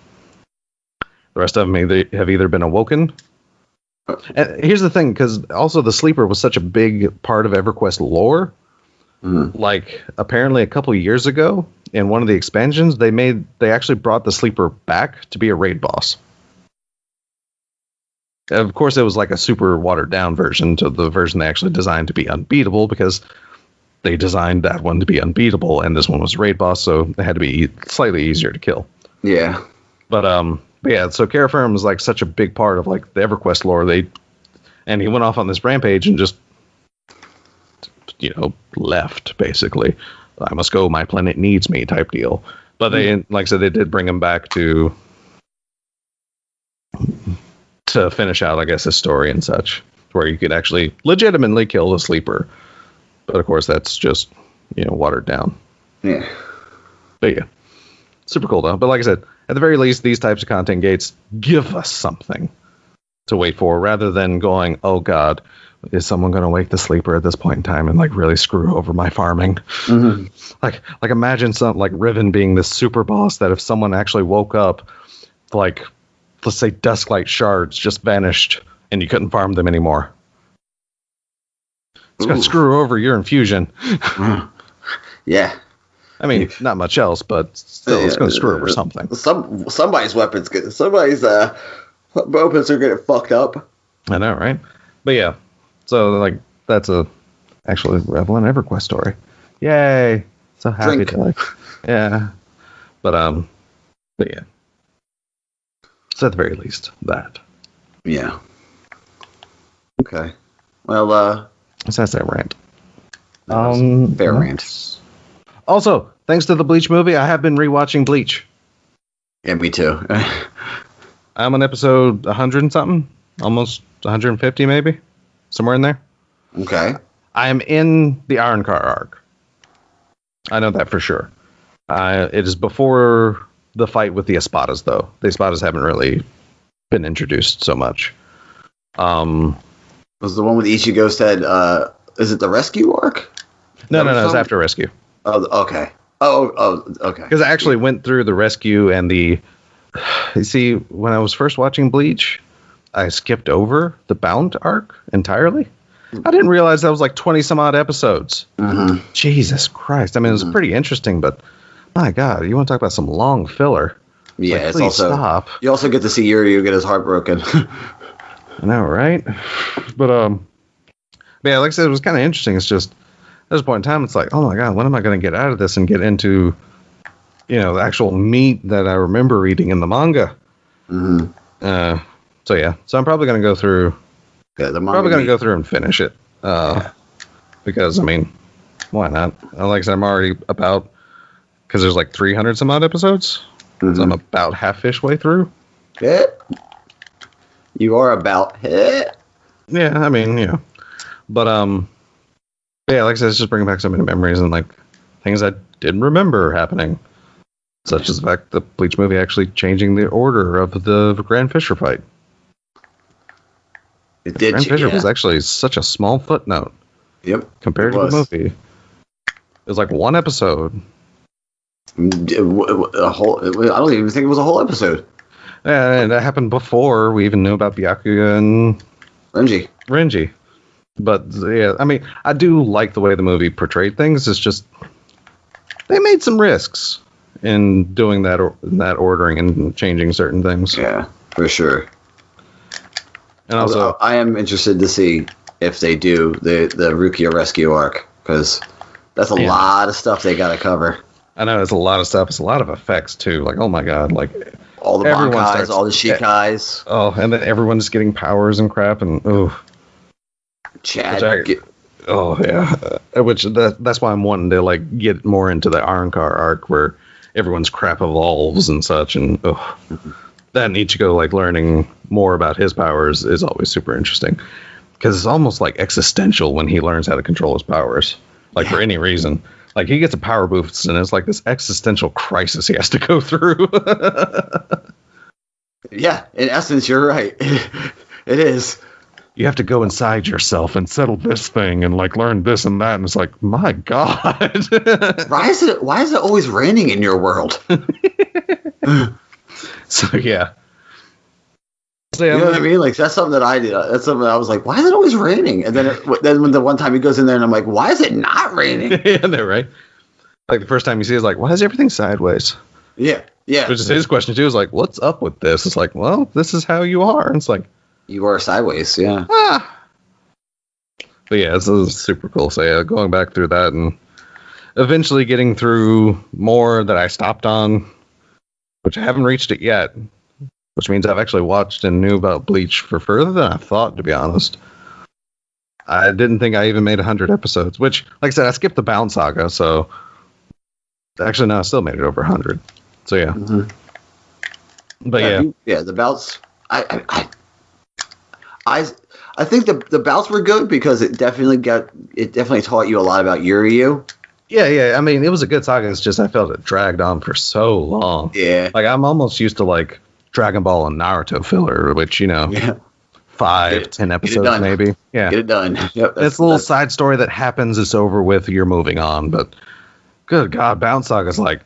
The rest of them have either been awoken. And here's the thing, because also the sleeper was such a big part of EverQuest lore. Mm-hmm. Like apparently a couple of years ago in one of the expansions, they actually brought the sleeper back to be a raid boss. Of course, it was like a super watered down version to the version they actually designed to be unbeatable, because they designed that one to be unbeatable, and this one was raid boss, so it had to be slightly easier to kill. Yeah. But yeah, so Kara Firm is like such a big part of like the EverQuest lore. And he went off on this rampage and just, left basically. I must go. My planet needs me type deal. But they, like I said, they did bring him back to finish out, I guess, his story and such, where you could actually legitimately kill the sleeper. But of course, that's just watered down. Yeah. But yeah, super cool though. But like I said, at the very least, these types of content gates give us something to wait for, rather than going, oh god, is someone going to wake the sleeper at this point in time and like really screw over my farming? Mm-hmm. Like imagine something like Riven being this super boss that if someone actually woke up, like let's say Dusklight shards just vanished and you couldn't farm them anymore. It's going to screw over your infusion. Yeah. I mean, not much else, but still, it's going to screw over something. Somebody's weapons somebody's weapons are getting fucked up. I know, right? But yeah, so like that's actually Revel and EverQuest story. Yay! So happy to yeah. But yeah. So at the very least, that. Yeah. Okay. Well, so that's that rant. Fair rant. Also, thanks to the Bleach movie, I have been rewatching Bleach. Yeah, me too. I'm on episode 100 and something, almost 150 maybe, somewhere in there. Okay. I am in the Ironcar arc. I know that for sure. It is before the fight with the Espadas, though. The Espadas haven't really been introduced so much. Was the one with Ichigo said, is it the rescue arc? No, it's after rescue. Oh, okay. Oh, okay. Because I actually went through the rescue and the... You see, when I was first watching Bleach, I skipped over the Bound arc entirely. I didn't realize that was like 20 some odd episodes. Mm-hmm. Jesus Christ. I mean, it was pretty interesting, but my God, you want to talk about some long filler? Yeah, like, it's please also... stop. You also get to see Yuryu get his heart broken. I know, right? But But yeah, like I said, it was kind of interesting. It's just, at this point in time, it's like, oh my God, when am I going to get out of this and get into, the actual meat that I remember reading in the manga? Mm-hmm. So yeah, so I'm probably going to go through. Yeah, the manga. Probably going to go through and finish it. Because I mean, why not? Like I said, I'm already about, because there's like 300 some odd episodes, so I'm about half-ish way through. Yeah. You are about. Yeah, I mean, but yeah, like I said, it's just bringing back so many memories and like things I didn't remember happening, such as the fact the Bleach movie actually changing the order of the Grand Fisher fight. It did. Grand Fisher was actually such a small footnote. Yep. Compared to the movie, it was like one episode. A whole. I don't even think it was a whole episode. Yeah, and that happened before we even knew about Byakuya and Renji. But yeah, I mean, I do like the way the movie portrayed things. It's just they made some risks in doing that ordering and changing certain things. Yeah, for sure. And also, I am interested to see if they do the Rukia rescue arc, because that's a lot of stuff they got to cover. I know it's a lot of stuff. It's a lot of effects too. Like, oh my God, like all the Bankais, all the Shikais. Oh, and then everyone's getting powers and crap, and Chad. That's why I'm wanting to like get more into the Arrancar arc where everyone's crap evolves and such, and that Ichigo like learning more about his powers is always super interesting. Because it's almost like existential when he learns how to control his powers, like for any reason. Like he gets a power boost, and it's like this existential crisis he has to go through. Yeah, in essence, you're right. It is. You have to go inside yourself and settle this thing, and like learn this and that, and it's like, my God. Why is it always raining in your world? So yeah. You know what I mean? Like that's something that I did. That's something I was like, why is it always raining? And then when the one time he goes in there and I'm like, why is it not raining? Yeah, they're right. Like the first time you see it, it's like, why is everything sideways? Yeah. Which is his question too. Is like, what's up with this? It's like, well, this is how you are. And it's like, you are sideways. Yeah. But yeah, it's super cool. So yeah, going back through that and eventually getting through more that I stopped on, which I haven't reached it yet. Which means I've actually watched and knew about Bleach for further than I thought, to be honest. I didn't think I even made 100 episodes, which, like I said, I skipped the Bound Saga, so... Actually, no, I still made it over 100. So, yeah. Mm-hmm. But, yeah. The bouts... I think the bouts were good because it definitely taught you a lot about Yuryu. Yeah, I mean, it was a good saga, it's just I felt it dragged on for so long. Yeah. Like, I'm almost used to, like, Dragon Ball and Naruto filler, which, 5-10 episodes maybe. Yeah. Get it done. Yep, it's a little side story that happens, it's over with, you're moving on, but good God, Bound Saga's like,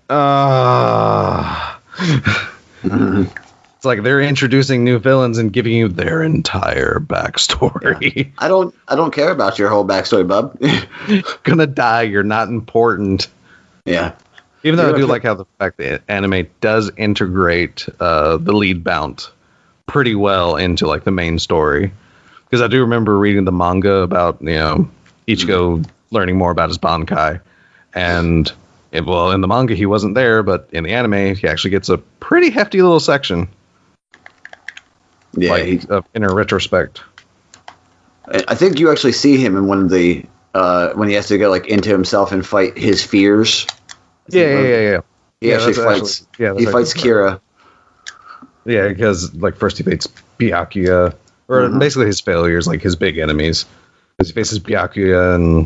It's like they're introducing new villains and giving you their entire backstory. Yeah. I don't care about your whole backstory, bub. Gonna die, you're not important. Yeah. Even though I do like how the fact that anime does integrate the lead Bount pretty well into like the main story. Because I do remember reading the manga about, Ichigo learning more about his Bankai. And, in the manga he wasn't there, but in the anime he actually gets a pretty hefty little section. Yeah. In a retrospect. I think you actually see him in one of the, when he has to go like into himself and fight his fears. Yeah. He actually fights. He fights Kira. Yeah, because like first he fights Byakuya, or basically his failures, like his big enemies. Because he faces Byakuya, and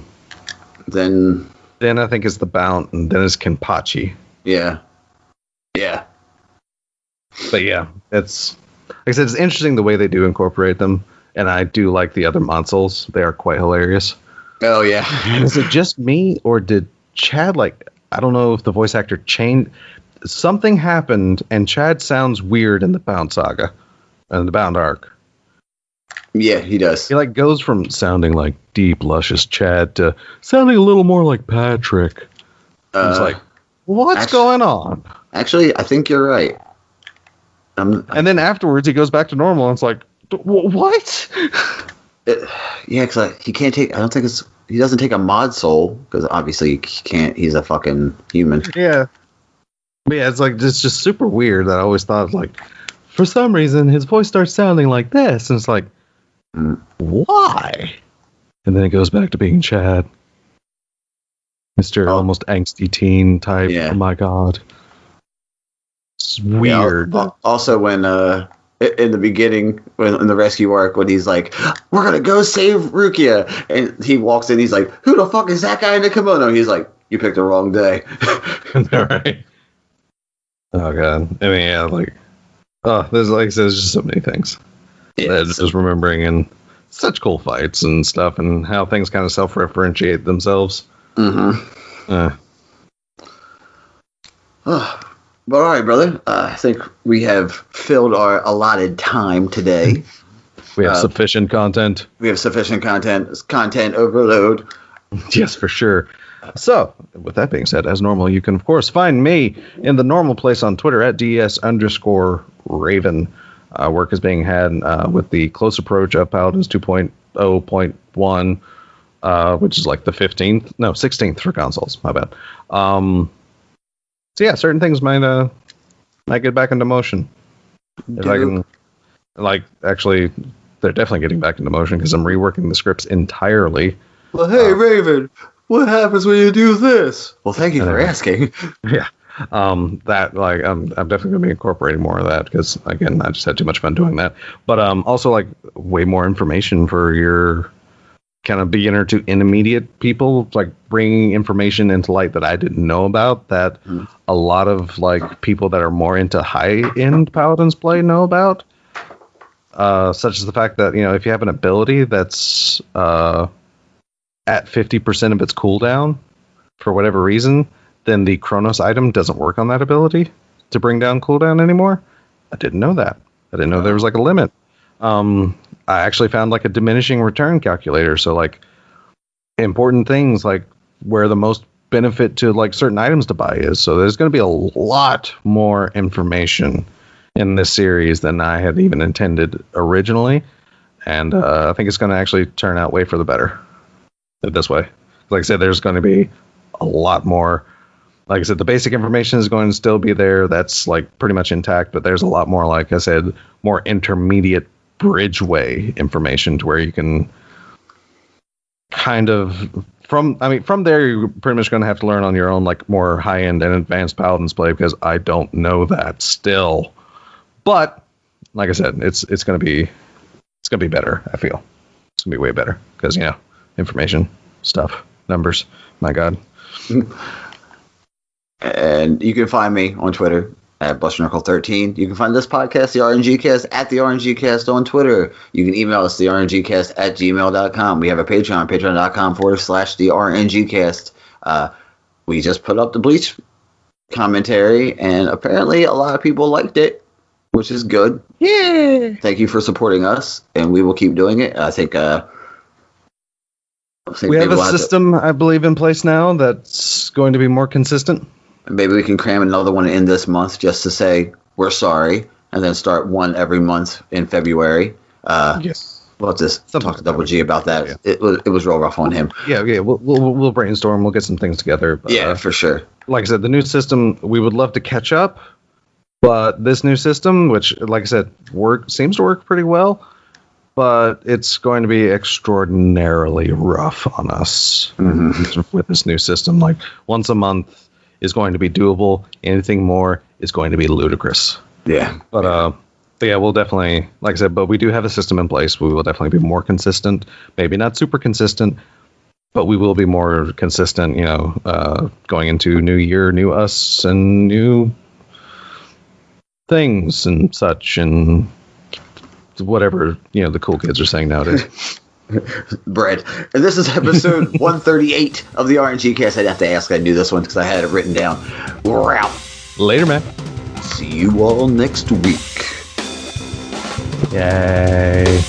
then I think it's the Bount, and then it's Kenpachi. Yeah. But yeah, it's like I said, it's interesting the way they do incorporate them, and I do like the other Monsels. They are quite hilarious. Oh yeah. Is it just me, or did Chad like? I don't know if the voice actor changed. Something happened, and Chad sounds weird in the Bound Saga, and the Bound arc. Yeah, he does. He like goes from sounding like deep, luscious Chad to sounding a little more like Patrick. It's like, what's going on? Actually, I think you're right. And then afterwards, he goes back to normal, and it's like, what? Yeah, because he can't take. I don't think it's. He doesn't take a mod soul because obviously he can't. He's a fucking human. Yeah. But yeah, it's just super weird that I always thought, like, for some reason, his voice starts sounding like this. And it's like, why? And then it goes back to being Chad. Mr. Almost angsty teen type. Yeah. Oh my god. It's weird. Yeah, also, when in the beginning, in the rescue arc, when he's like, "We're gonna go save Rukia," and he walks in, he's like, "Who the fuck is that guy in the kimono?" He's like, "You picked the wrong day." Right. Oh god. I mean, yeah, like, there's, like I said, there's just so many things. Yeah, just remembering, and such cool fights and stuff, and how things kind of self-referentiate themselves. Mm-hmm. But all right, brother. I think we have filled our allotted time today. We have sufficient content. We have sufficient content. It's content overload. Yes, for sure. So, with that being said, as normal, you can, of course, find me in the normal place on Twitter at DS_Raven. Work is being had with the close approach of Paladins 2.0.1, which is like the 16th for consoles. My bad. So yeah, certain things might get back into motion. If I can, like, actually, they're definitely getting back into motion because I'm reworking the scripts entirely. Well, hey, Raven, what happens when you do this? Well, thank you for asking. Yeah. That, like, I'm definitely going to be incorporating more of that because, again, I just had too much fun doing that. But also, like, way more information for your kind of beginner to intermediate people, like bringing information into light that I didn't know about that a lot of, like, people that are more into high-end Paladins play know about. Such as the fact that, you know, if you have an ability that's at 50% of its cooldown for whatever reason, then the Chronos item doesn't work on that ability to bring down cooldown anymore. I didn't know that. I didn't know there was, like, a limit. I actually found, like, a diminishing return calculator. So, like, important things, like where the most benefit to, like, certain items to buy is. So there's going to be a lot more information in this series than I had even intended originally. And I think it's going to actually turn out way for the better this way. Like I said, there's going to be a lot more. Like I said, the basic information is going to still be there. That's, like, pretty much intact. But there's a lot more, like I said, more intermediate bridgeway information to where you can kind of from there you're pretty much going to have to learn on your own, like, more high-end and advanced Paladins play, because I don't know that still. But like I said, it's going to be better. I feel it's going to be way better because, you know, information, stuff, numbers, my god. And you can find me on Twitter at BusterKnuckle13. You can find this podcast, the RNGCast, at the RNGCast on Twitter. You can email us, the RNGCast at gmail.com. We have a Patreon, patreon.com/the RNGCast. We just put up the Bleach commentary, and apparently a lot of people liked it, which is good. Yeah. Thank you for supporting us, and we will keep doing it. I think we have a system, I believe, in place now that's going to be more consistent. Maybe we can cram another one in this month just to say we're sorry, and then start one every month in February. Yes. We'll just talk to Double G about that. Yeah. It was real rough on him. Yeah. We'll brainstorm. We'll get some things together. But, yeah, for sure. Like I said, the new system, we would love to catch up, but this new system, which, like I said, seems to work pretty well, but it's going to be extraordinarily rough on us with this new system. Like, once a month is going to be doable. Anything more is going to be ludicrous. Yeah. But yeah, we'll definitely, like I said, but we do have a system in place. We will definitely be more consistent. Maybe not super consistent, but we will be more consistent, you know, going into new year, new us, and new things and such, and whatever, you know, the cool kids are saying nowadays. Bread. And this is episode 138 of the RNG Cast. I'd have to ask. I knew this one because I had it written down. We're out. Later, man. See you all next week. Yay.